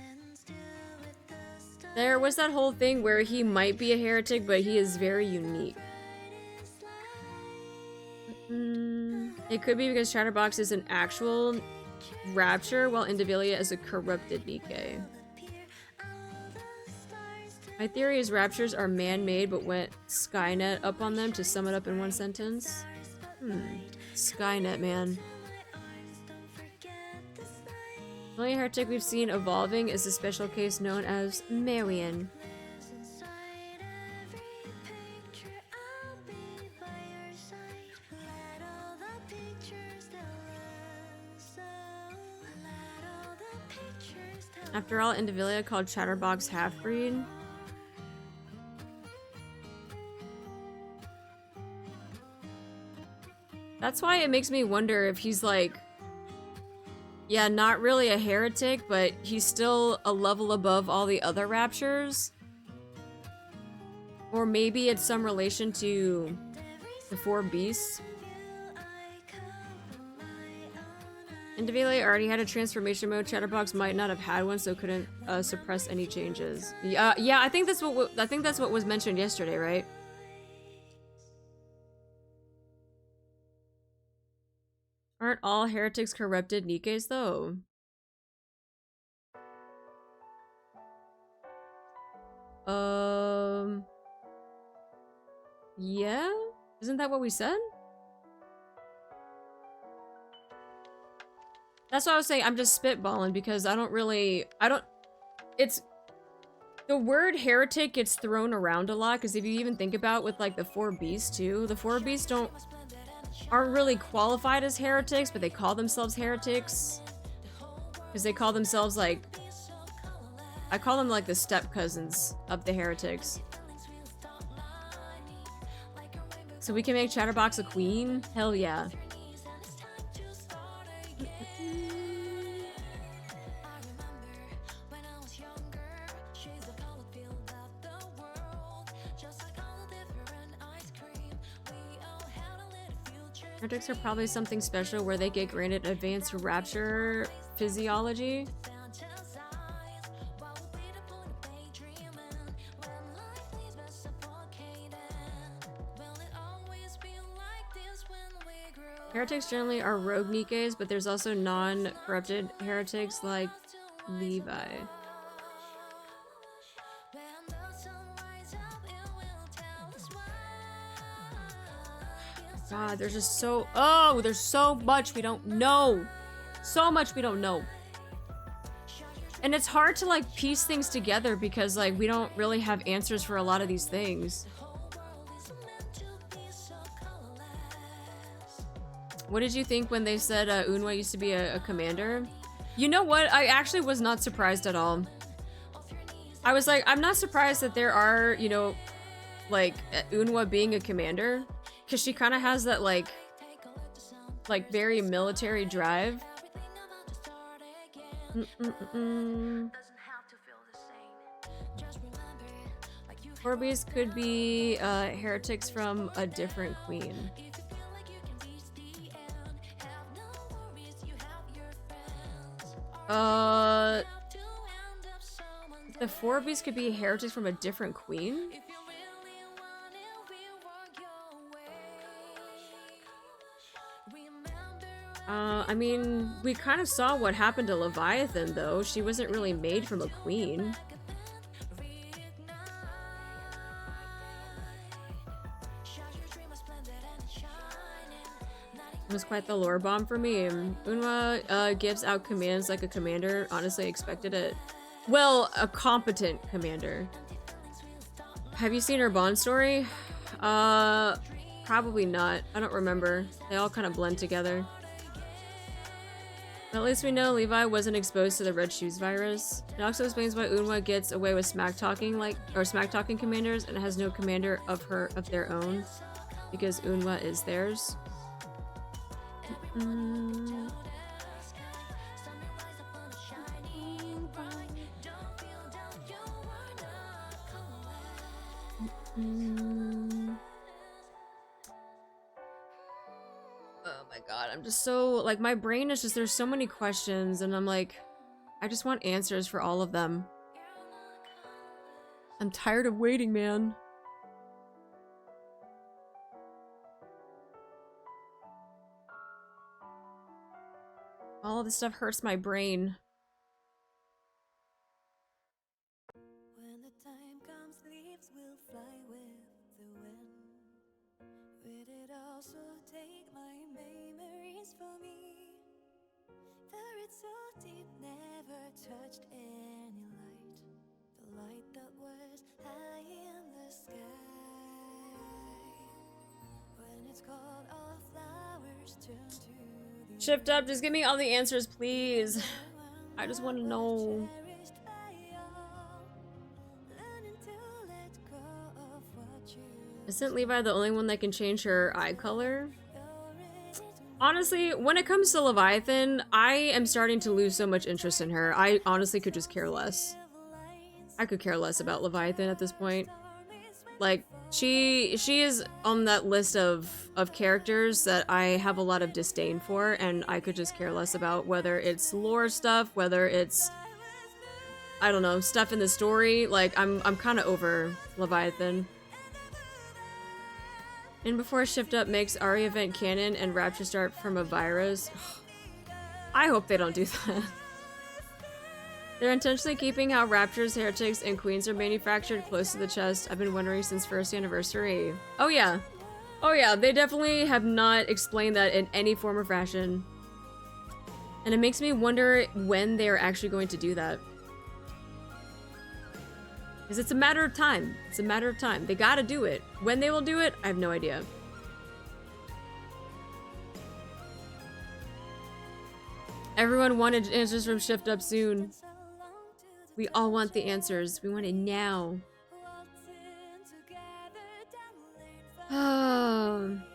There was that whole thing where he might be a heretic, but he is very unique. It could be because Chatterbox is an actual Rapture, while Indivilia is a corrupted NIKKE. My theory is Raptures are man-made, but went Skynet up on them to sum it up in one sentence. Skynet, man. The only heretic we've seen evolving is a special case known as Marion. After all, Indivilia called Chatterbox half-breed. That's why it makes me wonder if he's like Yeah, not really a heretic, but he's still a level above all the other Raptures. Or maybe it's some relation to the 4 beasts. Individually already had a transformation mode. Chatterbox might not have had one, so couldn't suppress any changes. Yeah, I think that's what was mentioned yesterday, right? Aren't all heretics corrupted Nikkes though? Yeah? Isn't that what we said? That's what I was saying. I'm just spitballing because it's the word heretic gets thrown around a lot because if you even think about with like the 4 beasts too, the 4 beasts aren't really qualified as heretics, but they call themselves heretics because they call themselves like, I call them like the step cousins of the heretics. So we can make Chatterbox a queen? Hell yeah. Heretics are probably something special where they get granted advanced rapture physiology. Heretics generally are rogue Nikkes, but there's also non-corrupted heretics like Levi. God, there's just there's so much we don't know. So much we don't know. And it's hard to like piece things together because like we don't really have answers for a lot of these things. What did you think when they said Eunhwa used to be a commander? You know what? I actually was not surprised at all. I was like, I'm not surprised that there are, you know, like Eunhwa being a commander. Because she kind of has that like very military drive. Orbeez could be heretics from a different queen. The 4 beasts could be heretics from a different queen? I mean, we kind of saw what happened to Leviathan, though. She wasn't really made from a queen. It was quite the lore bomb for me. Eunhwa gives out commands like a commander. Honestly, expected it. Well, a competent commander. Have you seen her Bond story? Probably not. I don't remember. They all kind of blend together. At least we know Levi wasn't exposed to the Red Shoes virus. It also explains why Eunhwa gets away with smack-talking commanders and has no commander of their own. Because Eunhwa is theirs. Oh my god, I'm just so, like, my brain is just, there's so many questions, and I'm like, I just want answers for all of them. I'm tired of waiting, man. All of this stuff hurts my brain. When the time comes, leaves will fly with the wind. Will it also take my memories for me? The roots so deep, never touched any light. The light that was high in the sky. When it's called, all flowers turn to the Shift up, just give me all the answers, please. I just want to know. Isn't Levi the only one that can change her eye color? Honestly, when it comes to Leviathan, I am starting to lose so much interest in her. I honestly could just care less. I could care less about Leviathan at this point. Like, she is on that list of characters that I have a lot of disdain for, and I could just care less about whether it's lore stuff, whether it's, I don't know, stuff in the story. Like, I'm kind of over Leviathan. And before Shift Up makes Ari event canon and Rapture start from a virus. I hope they don't do that. They're intentionally keeping how Raptures, Heretics, and Queens are manufactured close to the chest. I've been wondering since first anniversary. Oh yeah. Oh yeah, they definitely have not explained that in any form or fashion. And it makes me wonder when they are actually going to do that. Because it's a matter of time. It's a matter of time. They gotta do it. When they will do it, I have no idea. Everyone wanted answers from Shift Up soon. We all want the answers. We want it now.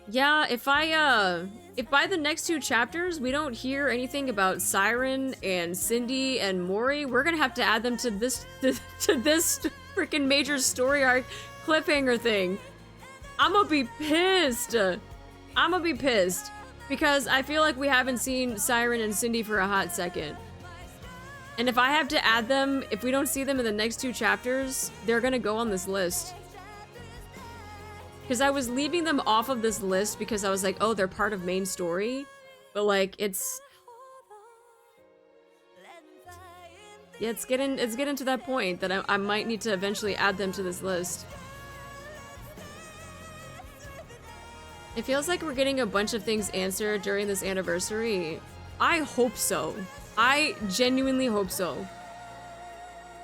Yeah, if by the next 2 chapters we don't hear anything about Siren and Cindy and Mori, we're gonna have to add them to this to this freaking major story arc cliffhanger thing. I'm gonna be pissed. I'm gonna be pissed because I feel like we haven't seen Siren and Cindy for a hot second. And if I have to add them, if we don't see them in the next 2 chapters, they're gonna go on this list. Because I was leaving them off of this list because I was like, oh, they're part of main story. But like, it's... yeah, it's getting to that point that I might need to eventually add them to this list. It feels like we're getting a bunch of things answered during this anniversary. I hope so. I genuinely hope so.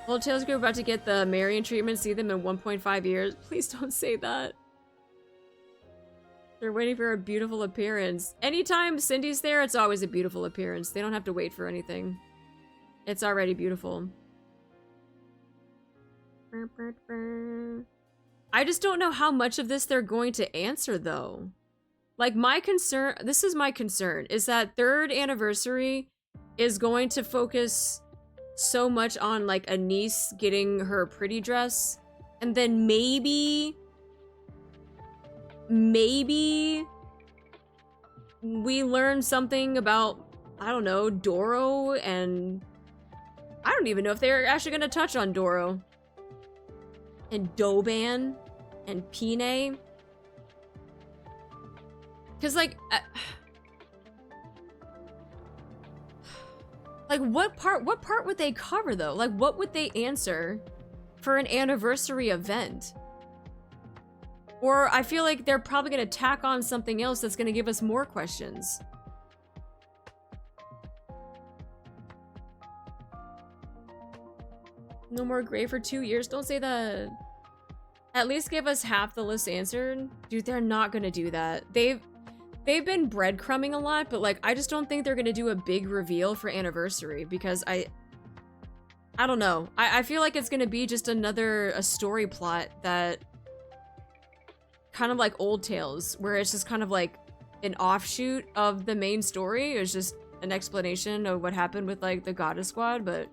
Old Tales Group about to get the Marion treatment, see them in 1.5 years. Please don't say that. They're waiting for a beautiful appearance. Anytime Cindy's there, it's always a beautiful appearance. They don't have to wait for anything. It's already beautiful. I just don't know how much of this they're going to answer, though. Like, my concern, this is my concern, is that 3rd anniversary is going to focus so much on, like, a niece getting her pretty dress, and then maybe we learn something about, I don't know, Doro, and I don't even know if they're actually going to touch on Doro and Doban and Pine. Because, like, like, what part would they cover, though? Like, what would they answer for an anniversary event? Or I feel like they're probably going to tack on something else that's going to give us more questions. No more gray for 2 years? Don't say that. At least give us half the list answered. Dude, they're not going to do that. They've been breadcrumbing a lot, but like, I just don't think they're going to do a big reveal for anniversary because I don't know. I feel like it's going to be just a story plot that kind of like Old Tales, where it's just kind of like an offshoot of the main story. It's just an explanation of what happened with like the Goddess Squad, but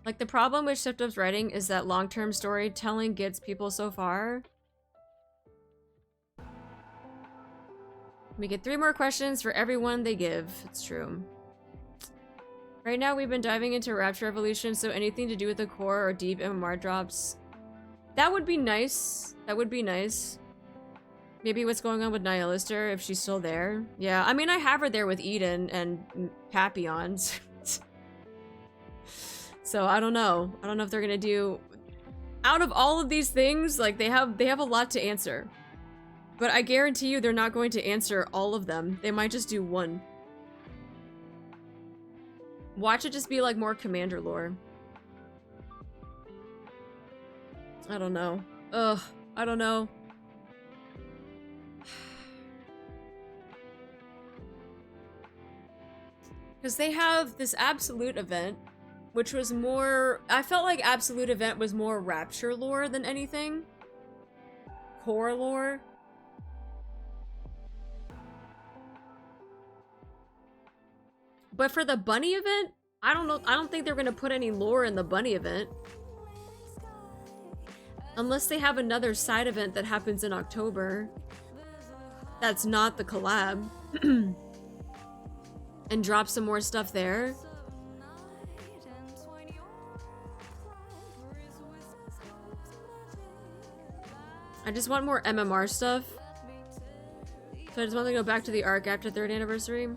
like the problem with Shift Up's writing is that long-term storytelling gets people so far. We get 3 more questions for every one they give. It's true. Right now we've been diving into Rapture Evolution, so anything to do with the core or deep MMR drops. That would be nice. That would be nice. Maybe what's going on with Nihilister, if she's still there. Yeah, I mean, I have her there with Eden and Papillon. So I don't know. I don't know if they're gonna do... Out of all of these things, like, they have a lot to answer. But I guarantee you they're not going to answer all of them. They might just do one. Watch it just be like more Commander lore. I don't know. Ugh, I don't know. Because they have this Absolute event, which was more... I felt like Absolute event was more Rapture lore than anything. Core lore. But for the bunny event, I don't know. I don't think they're gonna put any lore in the bunny event. Unless they have another side event that happens in October. That's not the collab. And drop some more stuff there. I just want more MMR stuff. So I just want to go back to the arc after 3rd anniversary.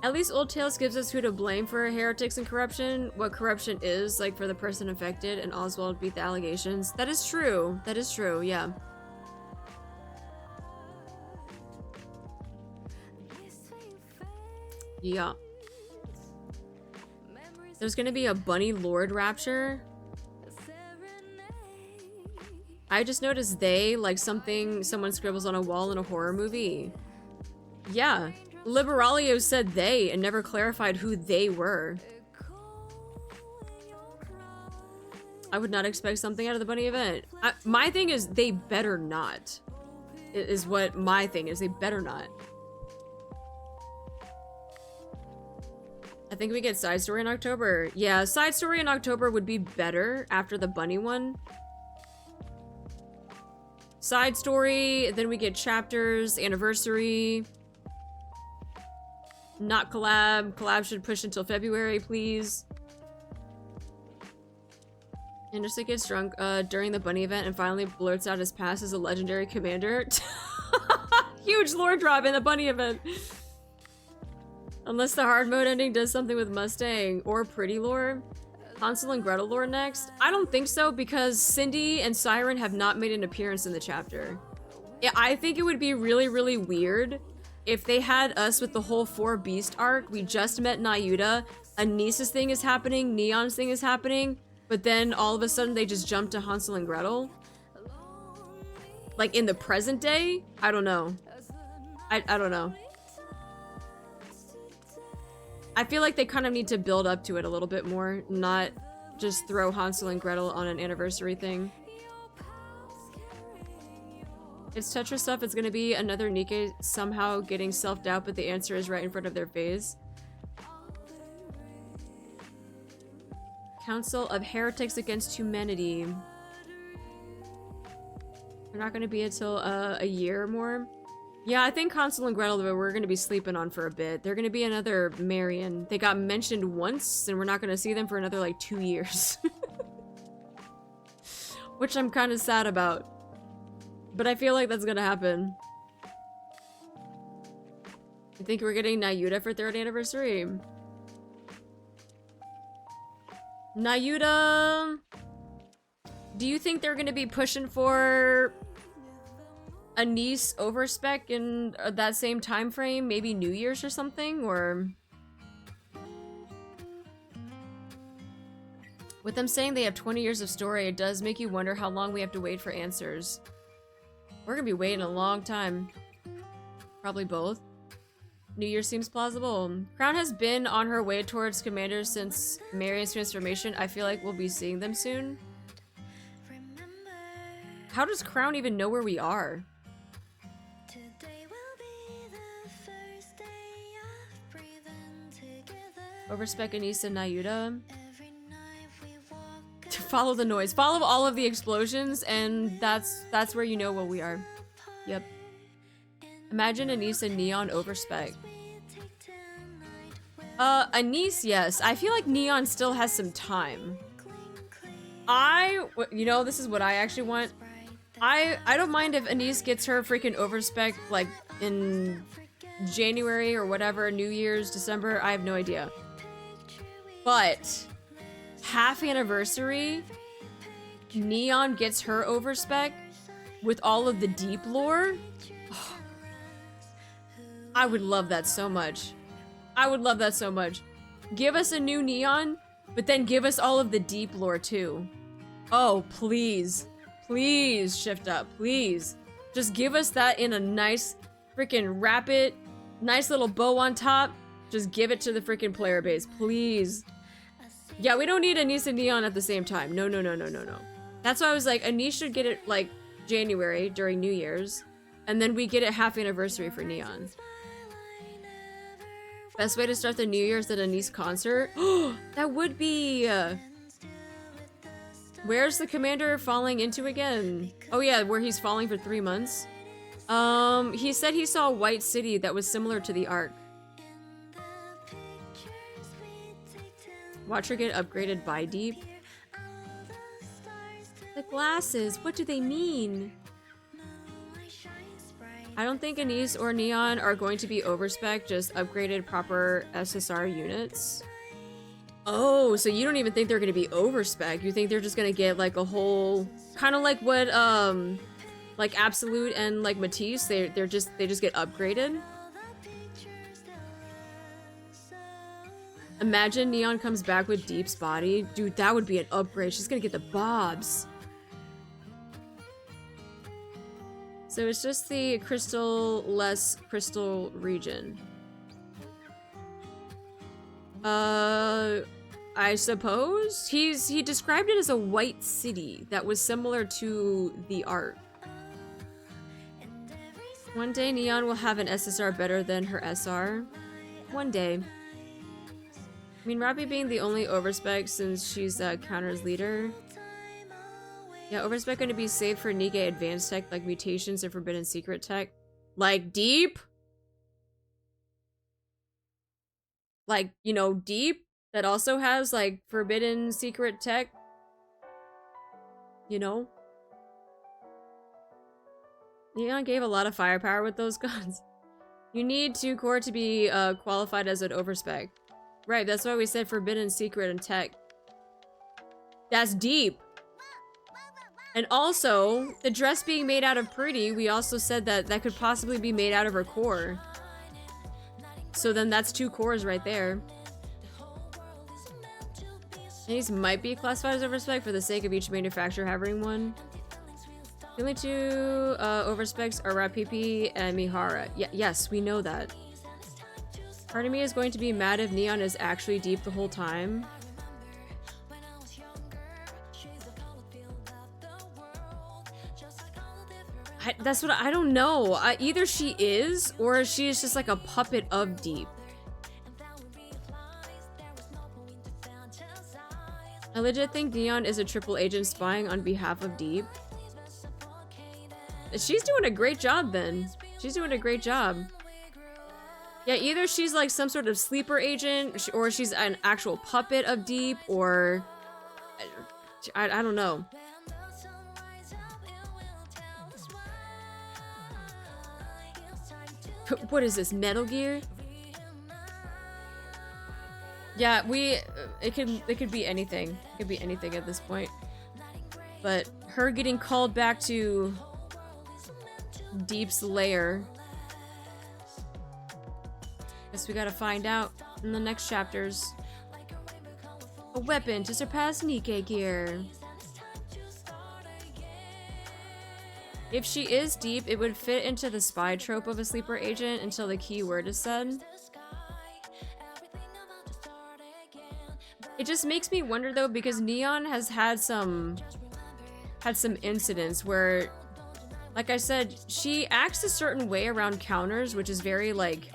At least Old Tales gives us who to blame for heretics and corruption, what corruption is, like for the person affected, and Oswald beat the allegations. That is true. That is true, yeah. Yeah. There's gonna be a Bunny Lord Rapture. I just noticed they, like something someone scribbles on a wall in a horror movie. Yeah. Liberalio said they and never clarified who they were. I would not expect something out of the bunny event. My thing is they better not. Is what my thing is. They better not. I think we get side story in October. Yeah, side story in October would be better after the bunny one. Side story, then we get chapters, anniversary. Not collab. Collab should push until February, please. Anderson gets drunk during the bunny event and finally blurts out his past as a legendary commander. Huge lore drop in the bunny event. Unless the hard mode ending does something with Mustang or Pretty lore. Hansel and Gretel lore next? I don't think so because Cindy and Siren have not made an appearance in the chapter. Yeah, I think it would be really, really weird if they had us with the whole 4 Beast arc. We just met Nayuta, Anissa's thing is happening, Neon's thing is happening, but then all of a sudden they just jump to Hansel and Gretel. Like in the present day? I don't know. I don't know. I feel like they kind of need to build up to it a little bit more, not just throw Hansel and Gretel on an anniversary thing. It's Tetra stuff. It's gonna be another NIKKE somehow getting self-doubt, but the answer is right in front of their face. Council of Heretics Against Humanity. They're not gonna be until a year or more. Yeah, I think Hansel and Gretel we're gonna be sleeping on for a bit. They're gonna be another Marion. They got mentioned once, and we're not gonna see them for another like 2 years. Which I'm kind of sad about. But I feel like that's gonna happen. I think we're getting Nayuta for 3rd anniversary. Nayuta... Do you think they're gonna be pushing for a niece overspec in that same time frame? Maybe New Year's or something? Or... With them saying they have 20 years of story, it does make you wonder how long we have to wait for answers. We're gonna be waiting a long time. Probably both. New Year seems plausible. Crown has been on her way towards Commander since Marion's transformation. I feel like we'll be seeing them soon. How does Crown even know where we are? Overspec Anissa Nayuta. To follow the noise. Follow all of the explosions, and that's where you know where we are. Yep. Imagine Anissa Neon overspec. Anise, yes. I feel like Neon still has some time. You know, this is what I actually want. I don't mind if Anise gets her freaking overspec, like, in January or whatever, New Year's, December, I have no idea. But... half anniversary, Neon gets her overspec with all of the deep lore. Oh, I would love that so much. I would love that so much. Give us a new Neon, but then give us all of the deep lore too. Oh, please. Please, Shift Up, please. Just give us that in a nice freaking rapid, nice little bow on top. Just give it to the freaking player base, please. Yeah, we don't need Anise and Neon at the same time. No, no, no, no, no, no. That's why I was like, Anise should get it, like, January during New Year's. And then we get it half anniversary for Neon. Best way to start the new year is at a niece concert. That would be. Where's the commander falling into again? Oh yeah, where he's falling for 3 months. He said he saw a white city that was similar to the Ark. Watch her get upgraded by Deep. The glasses, what do they mean? I don't think Anise or Neon are going to be overspec, just upgraded proper SSR units. Oh, so you don't even think they're gonna be overspec? You think they're just gonna get like a whole, kind of like what like Absolute and like Matisse, they just get upgraded? Imagine Neon comes back with Deep's body. Dude, that would be an upgrade. She's gonna get the bobs. So it's just the crystal-less crystal region. I suppose? He described it as a white city that was similar to the Ark. One day Neon will have an SSR better than her SR. One day. I mean, Rappy being the only overspec since she's Counter's leader. Yeah, overspec gonna be saved for NIKKE advanced tech like mutations and forbidden secret tech. Like Deep? Like, you know, Deep? That also has like forbidden secret tech? You know? Neon gave a lot of firepower with those guns. You need 2 core to be qualified as an overspec. Right, that's why we said forbidden secret and tech. That's Deep. And also, the dress being made out of Pretty, we also said that that could possibly be made out of her core. So then that's 2 cores right there. These might be classified as overspec for the sake of each manufacturer having one. The only 2 overspecs are Rapipi and Mihara. Yes, we know that. Part of me is going to be mad if Neon is actually Deep the whole time. That's what I don't know. Either she is, or she is just like a puppet of Deep. I legit think Neon is a triple agent spying on behalf of Deep. She's doing a great job then. She's doing a great job. Yeah, either she's like some sort of sleeper agent, or she's an actual puppet of Deep, or... I don't know. What is this, Metal Gear? Yeah, it could be anything. It could be anything at this point. But her getting called back to Deep's lair. Guess we gotta find out in the next chapters. A weapon to surpass NIKKE gear. If she is Deep, it would fit into the spy trope of a sleeper agent until the key word is said. It just makes me wonder though, because Neon has had some incidents where, like I said, she acts a certain way around counters, which is very like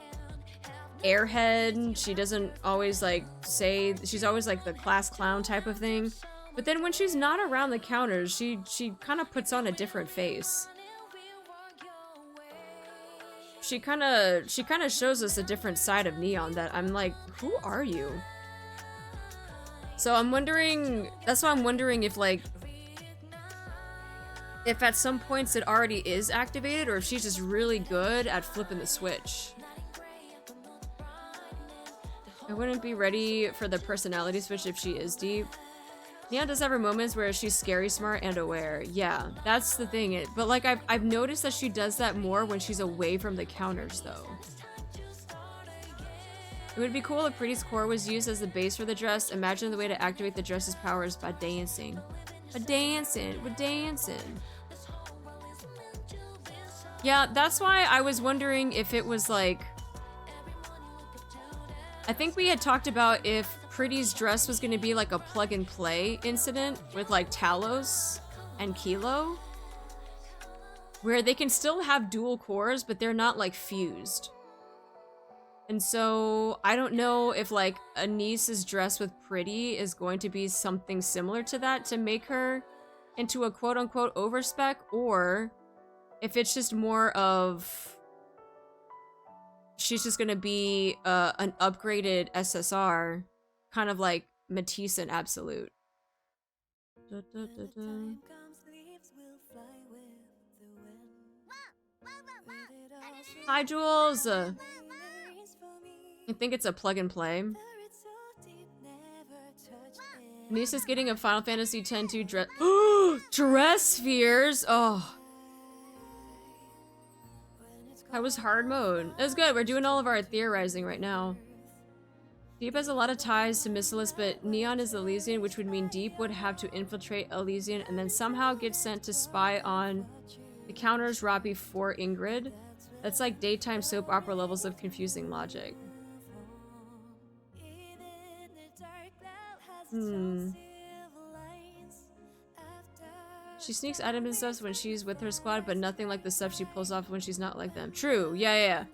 airhead. She doesn't always like say, she's always like the class clown type of thing. But then when she's not around the counters, she kind of puts on a different face. She kind of shows us a different side of Neon that I'm like, who are you? So I'm wondering, that's why I'm wondering if like, if at some points it already is activated, or if she's just really good at flipping the switch. I wouldn't be ready for the personality switch if she is Deep. Neon does have her moments where she's scary, smart, and aware. Yeah, that's the thing. But like, I've noticed that she does that more when she's away from the counters, though. It would be cool if Pretty's core was used as the base for the dress. Imagine the way to activate the dress's powers by dancing. We're dancing. Yeah, that's why I was wondering if it was like... I think we had talked about if Pretty's dress was going to be like a plug-and-play incident with like Talos and Kilo, where they can still have dual cores, but they're not like fused. And so I don't know if like Anise's dress with pretty is going to be something similar to that to make her into a quote-unquote overspec, or if it's just more of she's just gonna be an upgraded SSR, kind of like Matisse and Absolute. Hi, Jules! I think it's a plug and play. Nisa's getting a Final Fantasy X-2 dress. Dress spheres! Oh. How was hard mode? It was good. We're doing all of our theorizing right now. Deep has a lot of ties to Missilus, but Neon is Elysian, which would mean Deep would have to infiltrate Elysian and then somehow get sent to spy on the counters Robbie for Ingrid. That's like daytime soap opera levels of confusing logic. She sneaks items and stuff when she's with her squad, but nothing like the stuff she pulls off when she's not like them. True. Yeah.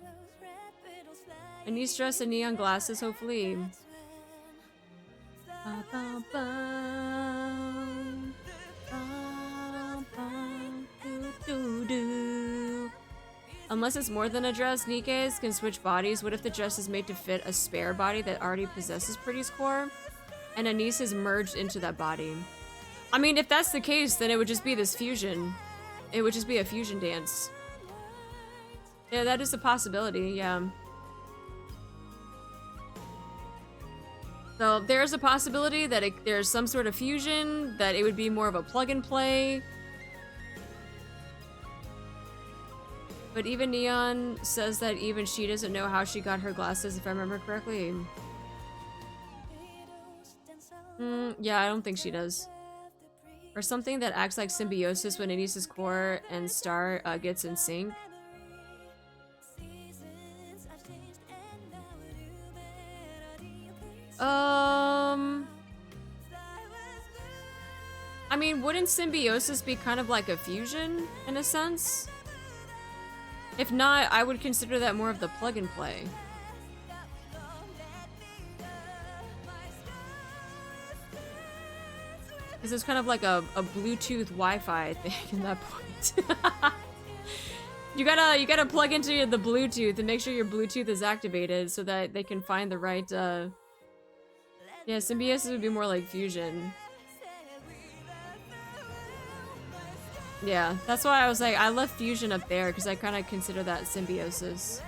Anise dress and neon glasses, hopefully. Unless it's more than a dress, Nikke's can switch bodies. What if the dress is made to fit a spare body that already possesses Pretty's core, and Anise is merged into that body? I mean, if that's the case, then it would just be this fusion. It would just be a fusion dance. Yeah, that is a possibility, yeah. So there's a possibility that there's some sort of fusion, that it would be more of a plug and play. But even Neon says that even she doesn't know how she got her glasses, if I remember correctly. Yeah, I don't think she does. Or something that acts like symbiosis when Anise's core and Star gets in sync. I mean, wouldn't symbiosis be kind of like a fusion, in a sense? If not, I would consider that more of the plug and play. Because it's kind of like a Bluetooth Wi-Fi thing at that point. You gotta plug into the Bluetooth and make sure your Bluetooth is activated so that they can find the right, yeah, symbiosis would be more like fusion. Yeah, that's why I was like, I left fusion up there because I kind of consider that symbiosis.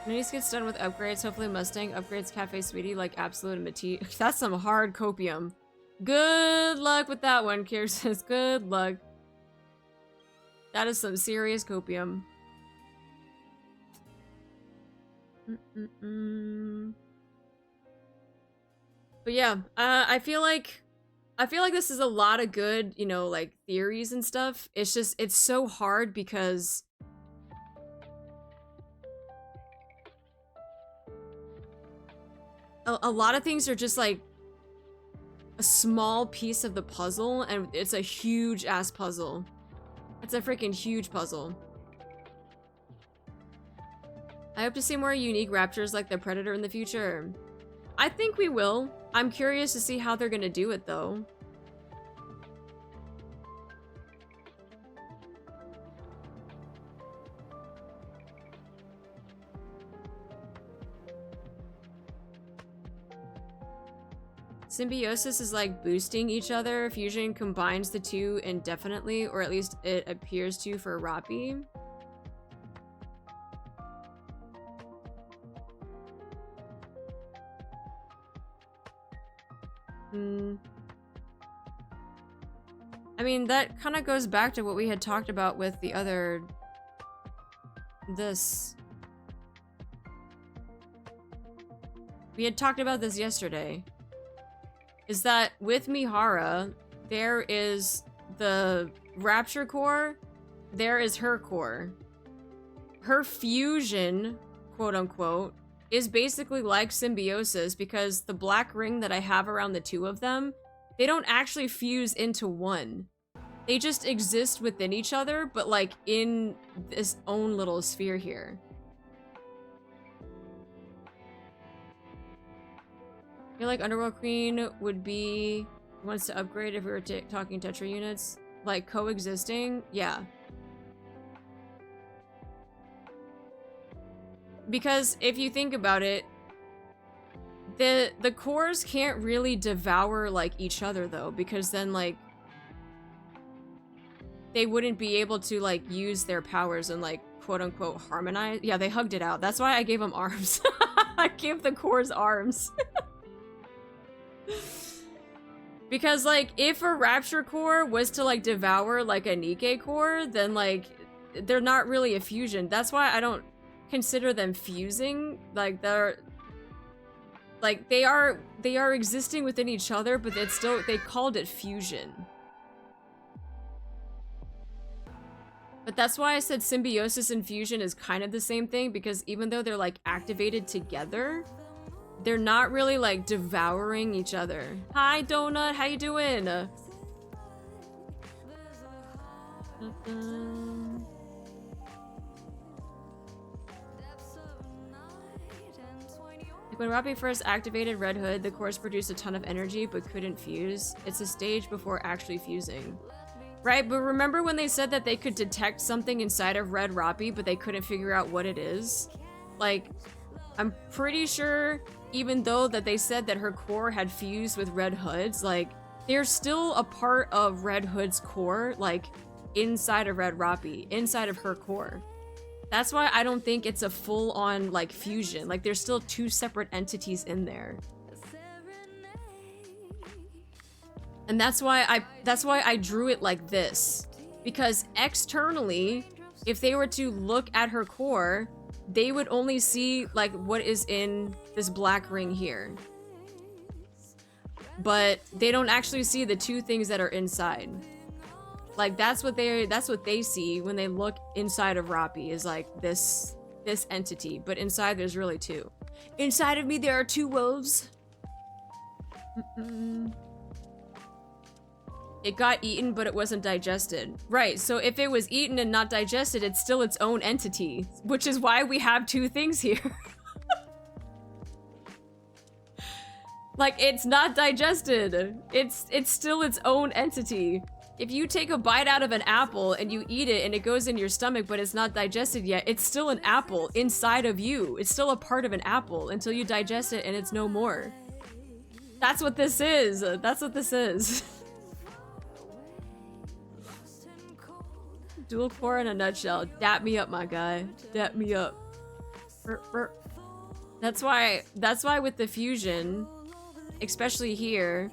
Anise gets done with upgrades. Hopefully Mustang upgrades Cafe Sweetie like Absolute and Matisse. That's some hard copium. Good luck with that one, Kier says. Good luck. That is some serious copium. But yeah, I feel like this is a lot of good, you know, like theories and stuff. It's just, it's so hard because a lot of things are just like a small piece of the puzzle, and it's a huge ass puzzle. It's a freaking huge puzzle. I hope to see more unique raptures like the Predator in the future. I think we will. I'm curious to see how they're gonna do it though. Symbiosis is like boosting each other. Fusion combines the two indefinitely, or at least it appears to for Rappi. I mean, that kind of goes back to what we had talked about with the other... this. We had talked about this yesterday. Is that with Mihara, there is the Rapture core, there is her core. Her fusion, quote unquote, is basically like symbiosis because the black ring that I have around the two of them, they don't actually fuse into one. They just exist within each other, but like in this own little sphere here. I feel like Underworld Queen would be wants to upgrade if we were talking Tetra units. Like coexisting, yeah. Because if you think about it, the cores can't really devour like each other though, because then like they wouldn't be able to like use their powers and like quote unquote harmonize. Yeah, they hugged it out. That's why I gave them arms. I gave the cores arms. Because like if a Rapture core was to like devour like a NIKKE core, then like they're not really a fusion. That's why I don't consider them fusing. Like they're like they are existing within each other, but it's still, they called it fusion. But that's why I said symbiosis and fusion is kind of the same thing, because even though they're like activated together, they're not really like devouring each other. Hi Donut, how you doing? Like when Robbie first activated Red Hood, the cores produced a ton of energy but couldn't fuse. It's a stage before actually fusing. Right, but remember when they said that they could detect something inside of Red Robbie, but they couldn't figure out what it is? Like, I'm pretty sure, even though that they said that her core had fused with Red Hood's, like, they're still a part of Red Hood's core, like, inside of Red Robbie, inside of her core. That's why I don't think it's a full-on, like, fusion. Like, there's still two separate entities in there. And that's why I drew it like this. Because externally, if they were to look at her core, they would only see like what is in this black ring here. But they don't actually see the two things that are inside. Like that's what they see when they look inside of Robbie, is like this entity, but inside there's really two. Inside of me there are two wolves. It got eaten, but it wasn't digested. Right, so if it was eaten and not digested, it's still its own entity, which is why we have two things here. Like, it's not digested. It's still its own entity. If you take a bite out of an apple and you eat it and it goes in your stomach, but it's not digested yet, it's still an apple inside of you. It's still a part of an apple until you digest it and it's no more. That's what this is. That's what this is. Dual core in a nutshell. Dap me up, my guy. Dap me up. That's why with the fusion, especially here,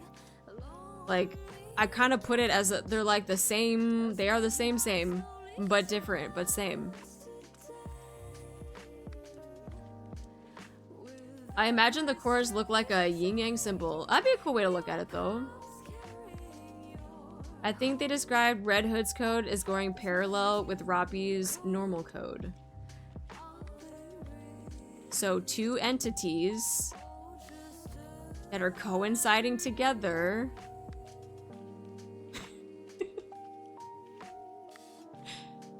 like, I kind of put it as they're like the same, they are the same, but different, but same. I imagine the cores look like a yin-yang symbol. That'd be a cool way to look at it, though. I think they described Red Hood's code as going parallel with Robbie's normal code. So two entities that are coinciding together.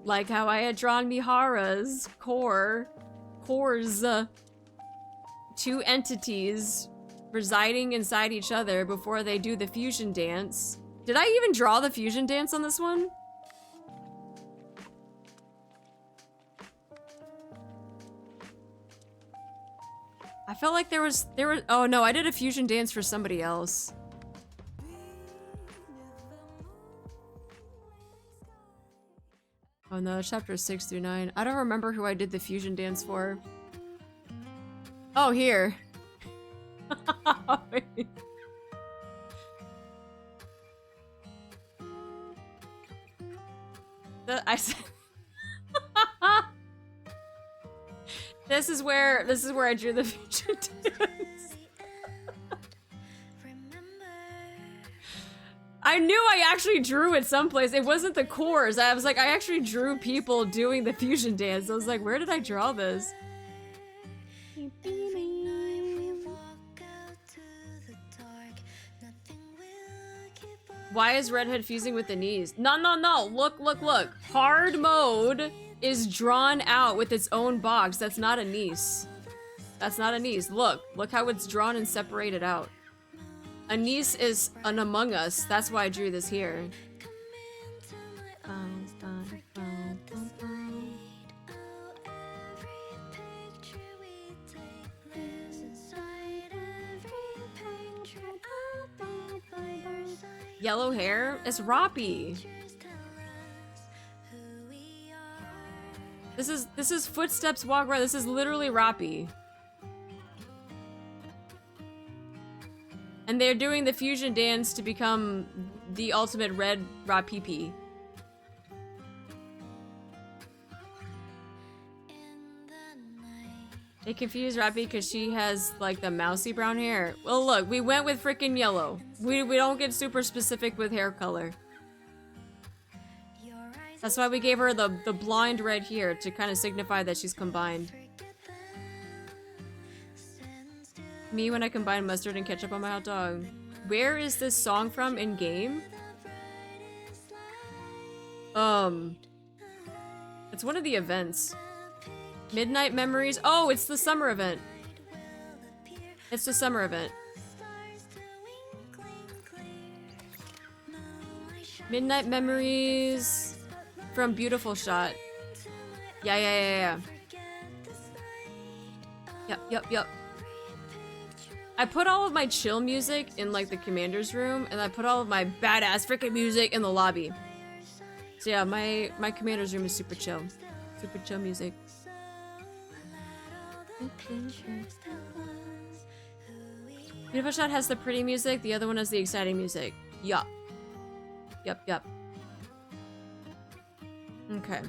Like how I had drawn Mihara's cores. Two entities residing inside each other before they do the fusion dance. Did I even draw the fusion dance on this one? I felt like there was, oh no, I did a fusion dance for somebody else. Oh no, chapters 6 through 9. I don't remember who I did the fusion dance for. Oh, here. I said this is where I drew the fusion dance. I knew I actually drew it someplace. It wasn't the cores. I was like, I actually drew people doing the fusion dance. I was like, where did I draw this? Why is Redhead fusing with the knees? No, no, no. Look, look, look. Hard mode is drawn out with its own box. That's not a niece. That's not a niece. Look. Look how it's drawn and separated out. A niece is an Among Us. That's why I drew this here. Yellow hair? It's Roppy. This is footsteps walk around. This is literally Roppy. And they're doing the fusion dance to become the ultimate red Rapipi. They confuse Rappy because she has like the mousy brown hair. Well, look, we went with freaking yellow. We don't get super specific with hair color. That's why we gave her the blind red here to kind of signify that she's combined. Me when I combine mustard and ketchup on my hot dog. Where is this song from in game? It's one of the events. Midnight Memories. Oh, it's the summer event. It's the summer event. Midnight Memories from Beautiful Shot. Yeah. Yep. I put all of my chill music in like the commander's room, and I put all of my badass freaking music in the lobby. So yeah, my commander's room is super chill. Super chill music. Beautiful Shot has the pretty music, the other one has the exciting music. Yup. Yep. Okay.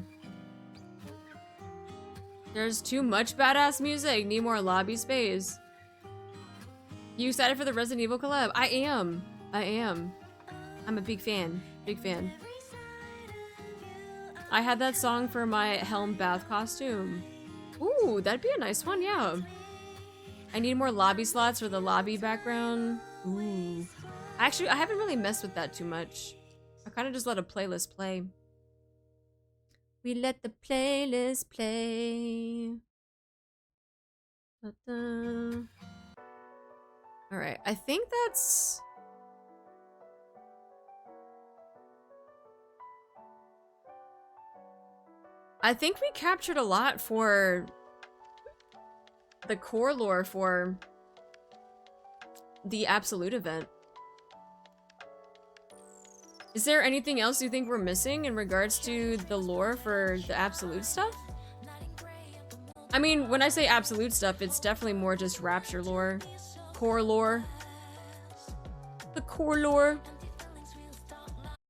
There's too much badass music. Need more lobby space. You excited for the Resident Evil collab? I am. I'm a big fan. I had that song for my Helm bath costume. Ooh, that'd be a nice one, yeah. I need more lobby slots for the lobby background. Ooh. Actually, I haven't really messed with that too much. I kind of just let a playlist play. We let the playlist play. Alright, I think that's... I think we captured a lot for the core lore for the Absolute event. Is there anything else you think we're missing in regards to the lore for the Absolute stuff? I mean, when I say Absolute stuff, it's definitely more just Rapture lore, core lore. The core lore.